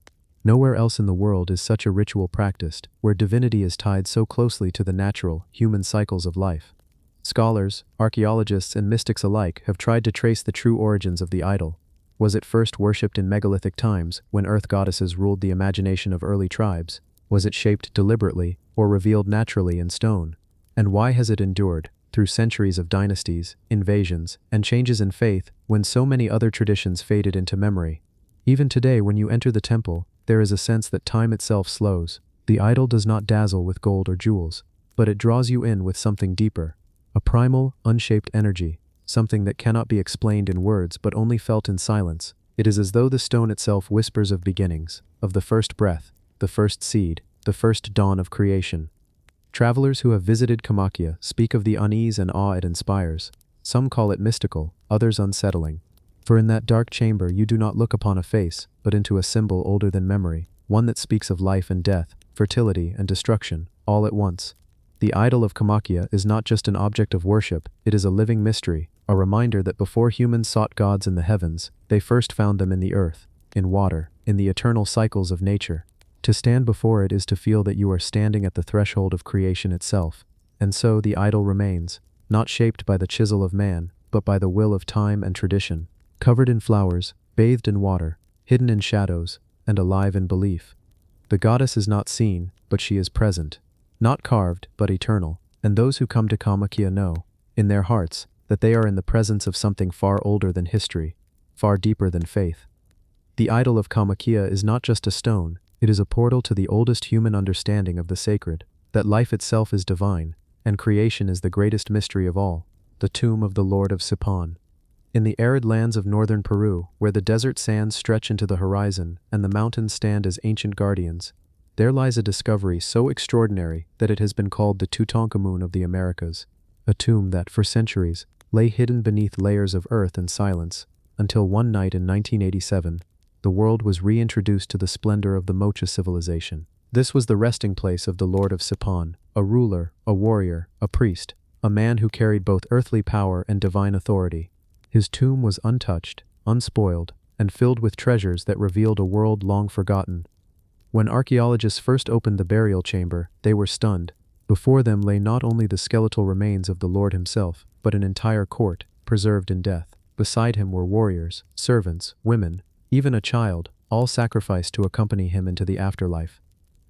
Nowhere else in the world is such a ritual practiced, where divinity is tied so closely to the natural, human cycles of life. Scholars, archaeologists, and mystics alike have tried to trace the true origins of the idol. Was it first worshipped in megalithic times, when earth goddesses ruled the imagination of early tribes? Was it shaped deliberately, or revealed naturally in stone? And why has it endured, through centuries of dynasties, invasions, and changes in faith, when so many other traditions faded into memory? Even today, when you enter the temple, there is a sense that time itself slows. The idol does not dazzle with gold or jewels, but it draws you in with something deeper. A primal, unshaped energy, something that cannot be explained in words but only felt in silence. It is as though the stone itself whispers of beginnings, of the first breath, the first seed, the first dawn of creation. Travelers who have visited Kamakya speak of the unease and awe it inspires. Some call it mystical, others unsettling. For in that dark chamber you do not look upon a face, but into a symbol older than memory, one that speaks of life and death, fertility and destruction, all at once. The idol of Kamakya is not just an object of worship, it is a living mystery, a reminder that before humans sought gods in the heavens, they first found them in the earth, in water, in the eternal cycles of nature. To stand before it is to feel that you are standing at the threshold of creation itself. And so the idol remains, not shaped by the chisel of man, but by the will of time and tradition, covered in flowers, bathed in water, hidden in shadows, and alive in belief. The goddess is not seen, but she is present. Not carved, but eternal, and those who come to Kamakya know, in their hearts, that they are in the presence of something far older than history, far deeper than faith. The idol of Kamakya is not just a stone, it is a portal to the oldest human understanding of the sacred, that life itself is divine, and creation is the greatest mystery of all, the tomb of the Lord of Sipan. In the arid lands of northern Peru, where the desert sands stretch into the horizon and the mountains stand as ancient guardians, there lies a discovery so extraordinary that it has been called the Tutankhamun of the Americas, a tomb that, for centuries, lay hidden beneath layers of earth and silence, until one night in 1987, the world was reintroduced to the splendor of the Mocha civilization. This was the resting place of the Lord of Sipan, a ruler, a warrior, a priest, a man who carried both earthly power and divine authority. His tomb was untouched, unspoiled, and filled with treasures that revealed a world long forgotten. When archaeologists first opened the burial chamber, they were stunned. Before them lay not only the skeletal remains of the Lord himself, but an entire court, preserved in death. Beside him were warriors, servants, women, even a child, all sacrificed to accompany him into the afterlife.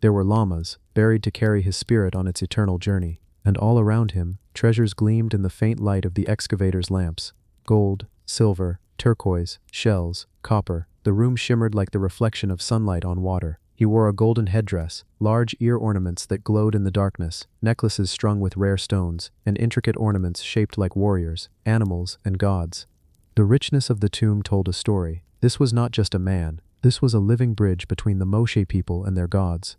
There were llamas, buried to carry his spirit on its eternal journey, and all around him, treasures gleamed in the faint light of the excavator's lamps. Gold, silver, turquoise, shells, copper. The room shimmered like the reflection of sunlight on water. He wore a golden headdress, large ear ornaments that glowed in the darkness, necklaces strung with rare stones, and intricate ornaments shaped like warriors, animals, and gods. The richness of the tomb told a story. This was not just a man, this was a living bridge between the Moshe people and their gods.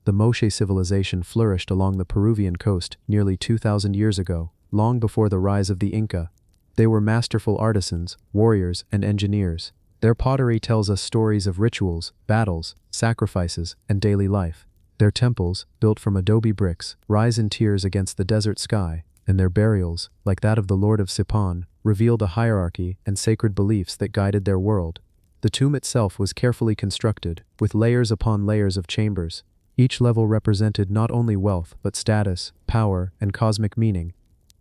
The Moshe civilization flourished along the Peruvian coast nearly 2,000 years ago, long before the rise of the Inca. They were masterful artisans, warriors, and engineers. Their pottery tells us stories of rituals, battles, sacrifices, and daily life. Their temples, built from adobe bricks, rise in tiers against the desert sky, and their burials, like that of the Lord of Sipan, reveal the hierarchy and sacred beliefs that guided their world. The tomb itself was carefully constructed, with layers upon layers of chambers. Each level represented not only wealth, but status, power, and cosmic meaning.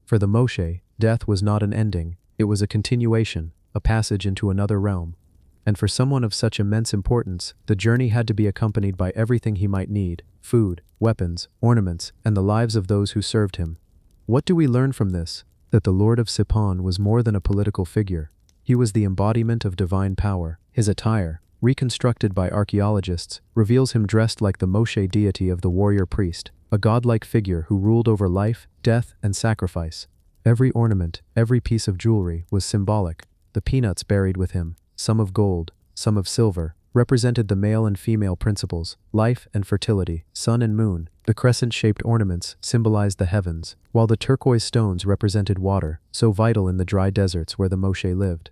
For the Moshe, death was not an ending, it was a continuation, a passage into another realm. And for someone of such immense importance, the journey had to be accompanied by everything he might need: food, weapons, ornaments, and the lives of those who served him. What do we learn from this? That the Lord of Sipan was more than a political figure. He was the embodiment of divine power. His attire, reconstructed by archaeologists, reveals him dressed like the Moshe deity of the warrior priest, a godlike figure who ruled over life, death, and sacrifice. Every ornament, every piece of jewelry was symbolic. The peanuts buried with him, some of gold, some of silver, represented the male and female principles, life and fertility, sun and moon. The crescent-shaped ornaments symbolized the heavens, while the turquoise stones represented water, so vital in the dry deserts where the Moshe lived.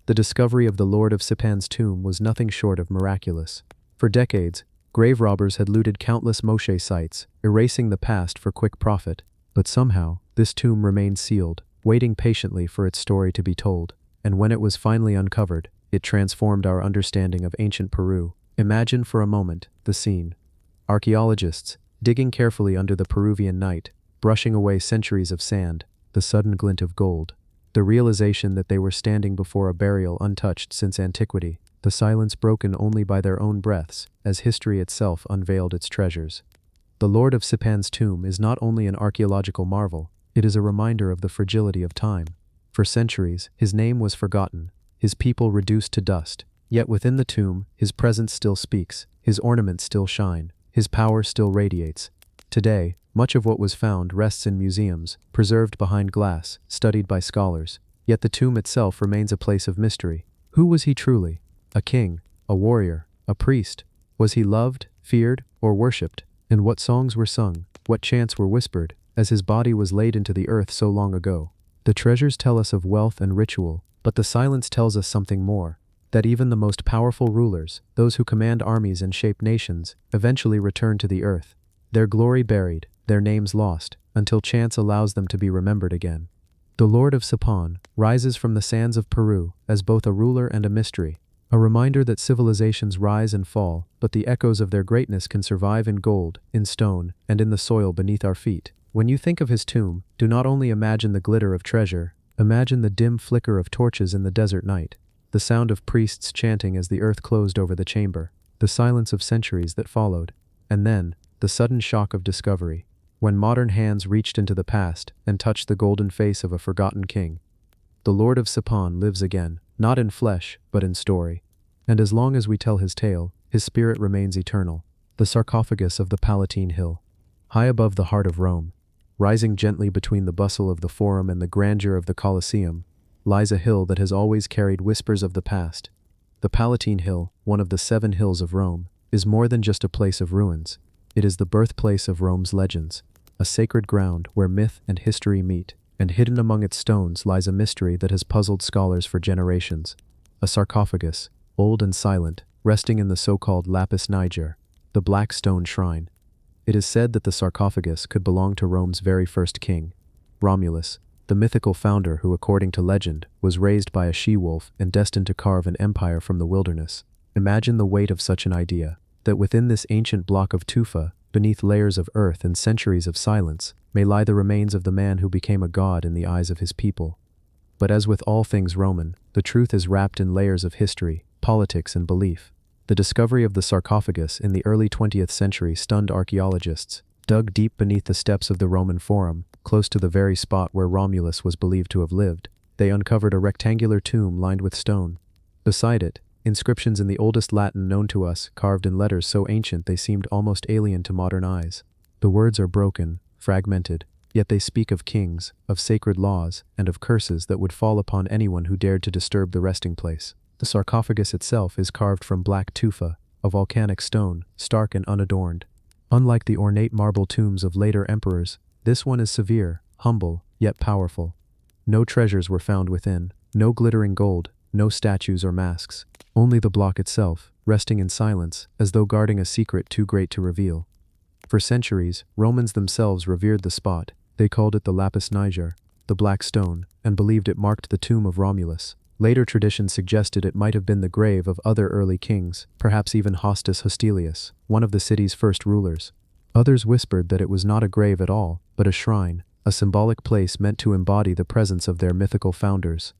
The discovery of the Lord of Sipan's tomb was nothing short of miraculous. For decades, grave robbers had looted countless Moshe sites, erasing the past for quick profit. But somehow, this tomb remained sealed, waiting patiently for its story to be told. And when it was finally uncovered, it transformed our understanding of ancient Peru. Imagine for a moment the scene. Archaeologists, digging carefully under the Peruvian night, brushing away centuries of sand, the sudden glint of gold, the realization that they were standing before a burial untouched since antiquity, the silence broken only by their own breaths, as history itself unveiled its treasures. The Lord of Sipan's tomb is not only an archaeological marvel, it is a reminder of the fragility of time. For centuries, his name was forgotten, his people reduced to dust, yet within the tomb, his presence still speaks, his ornaments still shine, his power still radiates. Today, much of what was found rests in museums, preserved behind glass, studied by scholars. Yet the tomb itself remains a place of mystery. Who was he truly? A king, a warrior, a priest? Was he loved, feared, or worshipped? And what songs were sung, what chants were whispered, as his body was laid into the earth so long ago? The treasures tell us of wealth and ritual, but the silence tells us something more. That even the most powerful rulers, those who command armies and shape nations, eventually return to the earth. Their glory buried, their names lost, until chance allows them to be remembered again. The Lord of Sipan rises from the sands of Peru as both a ruler and a mystery, a reminder that civilizations rise and fall, but the echoes of their greatness can survive in gold, in stone, and in the soil beneath our feet. When you think of his tomb, do not only imagine the glitter of treasure, imagine the dim flicker of torches in the desert night, the sound of priests chanting as the earth closed over the chamber, the silence of centuries that followed, and then, the sudden shock of discovery, when modern hands reached into the past and touched the golden face of a forgotten king. The Lord of Sipan lives again, not in flesh, but in story. And as long as we tell his tale, his spirit remains eternal. The sarcophagus of the Palatine Hill. High above the heart of Rome, rising gently between the bustle of the Forum and the grandeur of the Colosseum, lies a hill that has always carried whispers of the past. The Palatine Hill, one of the 7 hills of Rome, is more than just a place of ruins. It is the birthplace of Rome's legends, a sacred ground where myth and history meet, and hidden among its stones lies a mystery that has puzzled scholars for generations. A sarcophagus, old and silent, resting in the so-called lapis niger, the black stone shrine. It is said that the sarcophagus could belong to Rome's very first king, Romulus, the mythical founder who, according to legend, was raised by a she-wolf and destined to carve an empire from the wilderness. Imagine the weight of such an idea, that within this ancient block of tufa, beneath layers of earth and centuries of silence, may lie the remains of the man who became a god in the eyes of his people. But as with all things Roman, the truth is wrapped in layers of history, politics, and belief. The discovery of the sarcophagus in the early 20th century stunned archaeologists. Dug deep beneath the steps of the Roman Forum, close to the very spot where Romulus was believed to have lived, they uncovered a rectangular tomb lined with stone. Beside it, inscriptions in the oldest Latin known to us, carved in letters so ancient they seemed almost alien to modern eyes. The words are broken, fragmented, yet they speak of kings, of sacred laws, and of curses that would fall upon anyone who dared to disturb the resting place. The sarcophagus itself is carved from black tufa, a volcanic stone, stark and unadorned. Unlike the ornate marble tombs of later emperors, this one is severe, humble, yet powerful. No treasures were found within, no glittering gold, no statues or masks, only the block itself, resting in silence, as though guarding a secret too great to reveal. For centuries, Romans themselves revered the spot. They called it the lapis niger, the black stone, and believed it marked the tomb of Romulus. Later tradition suggested it might have been the grave of other early kings, perhaps even Hostus Hostilius, one of the city's first rulers. Others whispered that it was not a grave at all, but a shrine, a symbolic place meant to embody the presence of their mythical founders.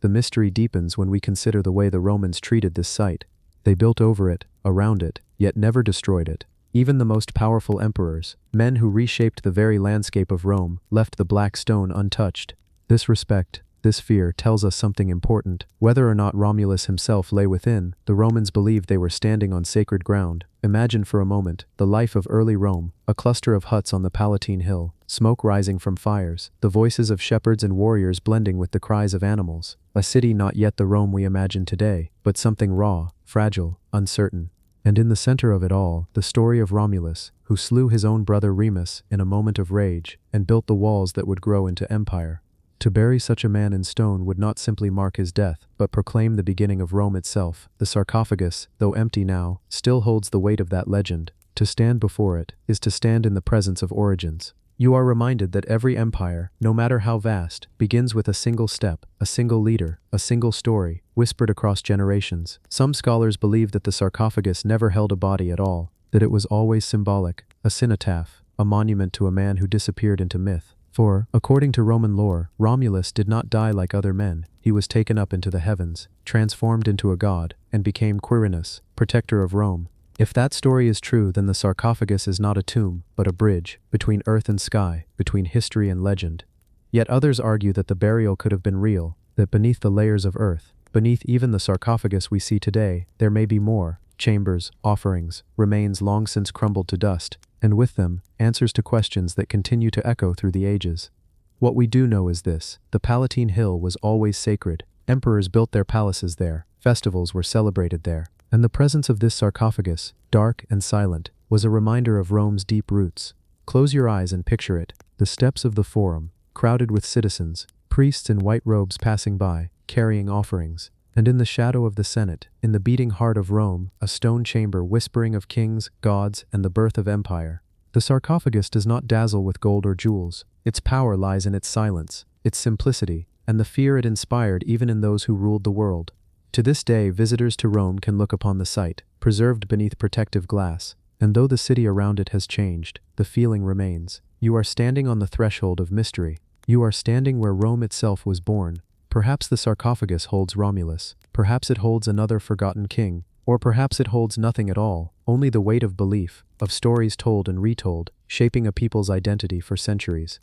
The mystery deepens when we consider the way the Romans treated this site. They built over it, around it, yet never destroyed it. Even the most powerful emperors, men who reshaped the very landscape of Rome, left the black stone untouched. This respect, this fear tells us something important. Whether or not Romulus himself lay within, the Romans believed they were standing on sacred ground. Imagine for a moment the life of early Rome, a cluster of huts on the Palatine Hill, smoke rising from fires, the voices of shepherds and warriors blending with the cries of animals. A city not yet the Rome we imagine today, but something raw, fragile, uncertain. And in the center of it all, the story of Romulus, who slew his own brother Remus in a moment of rage, and built the walls that would grow into empire. To bury such a man in stone would not simply mark his death, but proclaim the beginning of Rome itself. The sarcophagus, though empty now, still holds the weight of that legend. To stand before it is to stand in the presence of origins. You are reminded that every empire, no matter how vast, begins with a single step, a single leader, a single story, whispered across generations. Some scholars believe that the sarcophagus never held a body at all, that it was always symbolic, a cenotaph, a monument to a man who disappeared into myth. For, according to Roman lore, Romulus did not die like other men. He was taken up into the heavens, transformed into a god, and became Quirinus, protector of Rome. If that story is true, then the sarcophagus is not a tomb, but a bridge, between earth and sky, between history and legend. Yet others argue that the burial could have been real, that beneath the layers of earth, beneath even the sarcophagus we see today, there may be more, chambers, offerings, remains long since crumbled to dust, and with them, answers to questions that continue to echo through the ages. What we do know is this: the Palatine Hill was always sacred. Emperors built their palaces there, festivals were celebrated there, and the presence of this sarcophagus, dark and silent, was a reminder of Rome's deep roots. Close your eyes and picture it: the steps of the Forum, crowded with citizens, priests in white robes passing by, carrying offerings, and in the shadow of the Senate, in the beating heart of Rome, a stone chamber whispering of kings, gods, and the birth of empire. The sarcophagus does not dazzle with gold or jewels. Its power lies in its silence, its simplicity, and the fear it inspired even in those who ruled the world. To this day, visitors to Rome can look upon the site, preserved beneath protective glass, and though the city around it has changed, the feeling remains. You are standing on the threshold of mystery. You are standing where Rome itself was born. Perhaps the sarcophagus holds Romulus, perhaps it holds another forgotten king, or perhaps it holds nothing at all, only the weight of belief, of stories told and retold, shaping a people's identity for centuries.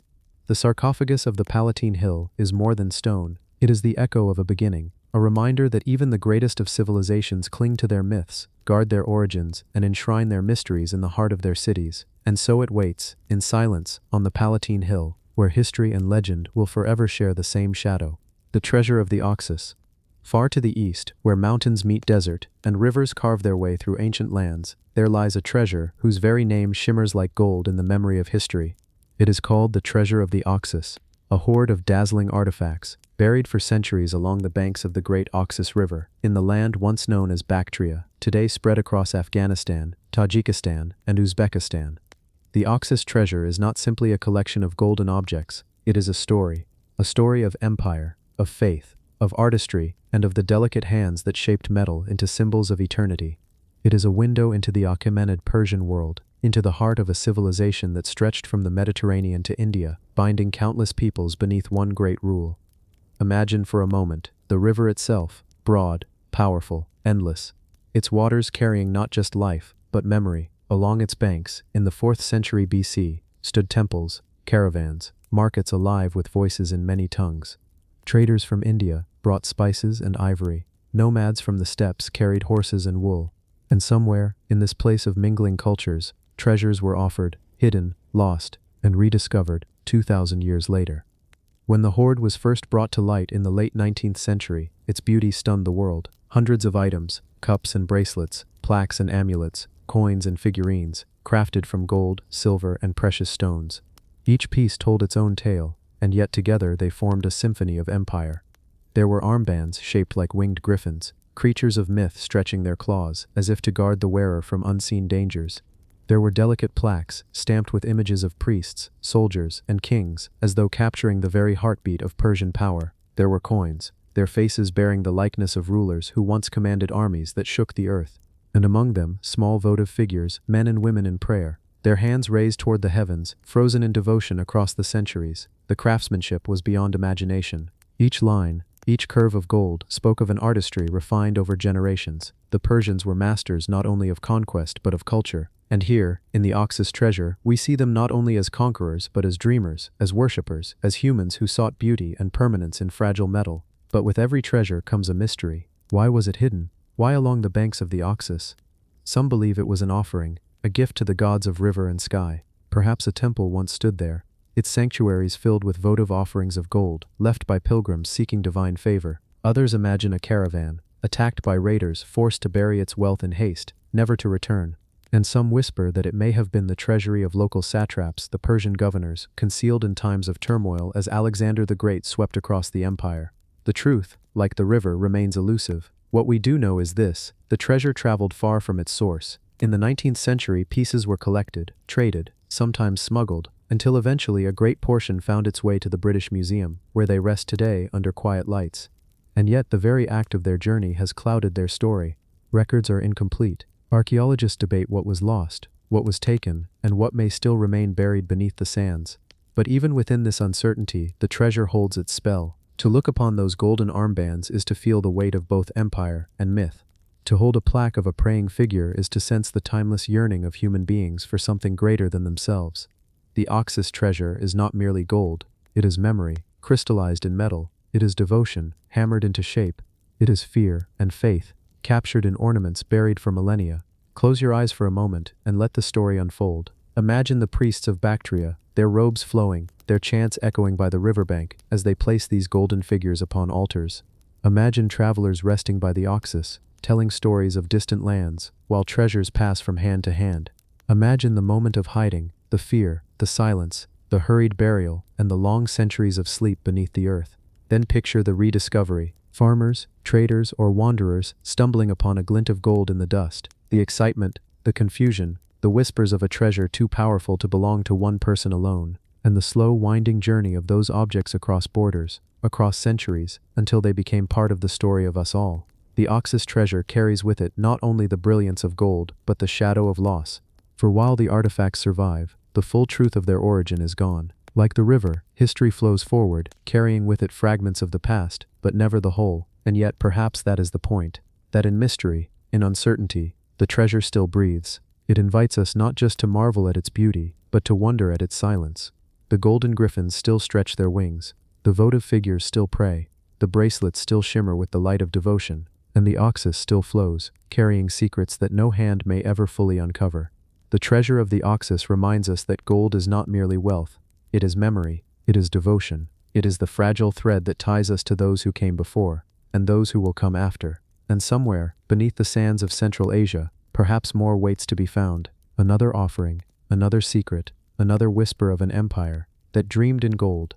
The sarcophagus of the Palatine Hill is more than stone. It is the echo of a beginning, a reminder that even the greatest of civilizations cling to their myths, guard their origins, and enshrine their mysteries in the heart of their cities. And so it waits, in silence, on the Palatine Hill, where history and legend will forever share the same shadow. The treasure of the Oxus. Far to the east, where mountains meet desert, and rivers carve their way through ancient lands, there lies a treasure whose very name shimmers like gold in the memory of history. It is called the treasure of the Oxus, a hoard of dazzling artifacts, buried for centuries along the banks of the great Oxus River, in the land once known as Bactria, today spread across Afghanistan, Tajikistan, and Uzbekistan. The Oxus treasure is not simply a collection of golden objects, it is a story of empire, of faith, of artistry, and of the delicate hands that shaped metal into symbols of eternity. It is a window into the Achaemenid Persian world, into the heart of a civilization that stretched from the Mediterranean to India, binding countless peoples beneath one great rule. Imagine for a moment the river itself, broad, powerful, endless, its waters carrying not just life, but memory. Along its banks, in the 4th century BC, stood temples, caravans, markets alive with voices in many tongues. Traders from India brought spices and ivory. Nomads from the steppes carried horses and wool. And somewhere, in this place of mingling cultures, treasures were offered, hidden, lost, and rediscovered 2,000 years later. When the hoard was first brought to light in the late 19th century, its beauty stunned the world. Hundreds of items, cups and bracelets, plaques and amulets, coins and figurines, crafted from gold, silver, and precious stones. Each piece told its own tale, and yet together they formed a symphony of empire. There were armbands shaped like winged griffins, creatures of myth stretching their claws as if to guard the wearer from unseen dangers. There were delicate plaques stamped with images of priests, soldiers, and kings, as though capturing the very heartbeat of Persian power. There were coins, their faces bearing the likeness of rulers who once commanded armies that shook the earth. And among them, small votive figures, men and women in prayer, their hands raised toward the heavens, frozen in devotion across the centuries. The craftsmanship was beyond imagination. Each line, each curve of gold, spoke of an artistry refined over generations. The Persians were masters not only of conquest but of culture. And here, in the Oxus treasure, we see them not only as conquerors but as dreamers, as worshippers, as humans who sought beauty and permanence in fragile metal. But with every treasure comes a mystery. Why was it hidden? Why along the banks of the Oxus? Some believe it was an offering, a gift to the gods of river and sky. Perhaps a temple once stood there, its sanctuaries filled with votive offerings of gold, left by pilgrims seeking divine favor. Others imagine a caravan, attacked by raiders forced to bury its wealth in haste, never to return. And some whisper that it may have been the treasury of local satraps, the Persian governors, concealed in times of turmoil as Alexander the Great swept across the empire. The truth, like the river, remains elusive. What we do know is this: the treasure traveled far from its source. In the 19th century, pieces were collected, traded, sometimes smuggled, until eventually a great portion found its way to the British Museum, where they rest today under quiet lights. And yet the very act of their journey has clouded their story. Records are incomplete. Archaeologists debate what was lost, what was taken, and what may still remain buried beneath the sands. But even within this uncertainty, the treasure holds its spell. To look upon those golden armbands is to feel the weight of both empire and myth. To hold a plaque of a praying figure is to sense the timeless yearning of human beings for something greater than themselves. The Oxus treasure is not merely gold, it is memory, crystallized in metal. It is devotion, hammered into shape. It is fear and faith, captured in ornaments buried for millennia. Close your eyes for a moment and let the story unfold. Imagine the priests of Bactria, their robes flowing, their chants echoing by the riverbank as they place these golden figures upon altars. Imagine travelers resting by the Oxus, telling stories of distant lands, while treasures pass from hand to hand. Imagine the moment of hiding, the fear, the silence, the hurried burial, and the long centuries of sleep beneath the earth. Then picture the rediscovery, farmers, traders, or wanderers stumbling upon a glint of gold in the dust, the excitement, the confusion, the whispers of a treasure too powerful to belong to one person alone, and the slow winding journey of those objects across borders, across centuries, until they became part of the story of us all. The Oxus treasure carries with it not only the brilliance of gold, but the shadow of loss. For while the artifacts survive, the full truth of their origin is gone. Like the river, history flows forward, carrying with it fragments of the past, but never the whole. And yet perhaps that is the point, that in mystery, in uncertainty, the treasure still breathes. It invites us not just to marvel at its beauty, but to wonder at its silence. The golden griffins still stretch their wings, the votive figures still pray, the bracelets still shimmer with the light of devotion, and the Oxus still flows, carrying secrets that no hand may ever fully uncover. The treasure of the Oxus reminds us that gold is not merely wealth. It is memory, it is devotion, it is the fragile thread that ties us to those who came before, and those who will come after. And somewhere, beneath the sands of Central Asia, perhaps more waits to be found, another offering, another secret, another whisper of an empire that dreamed in gold,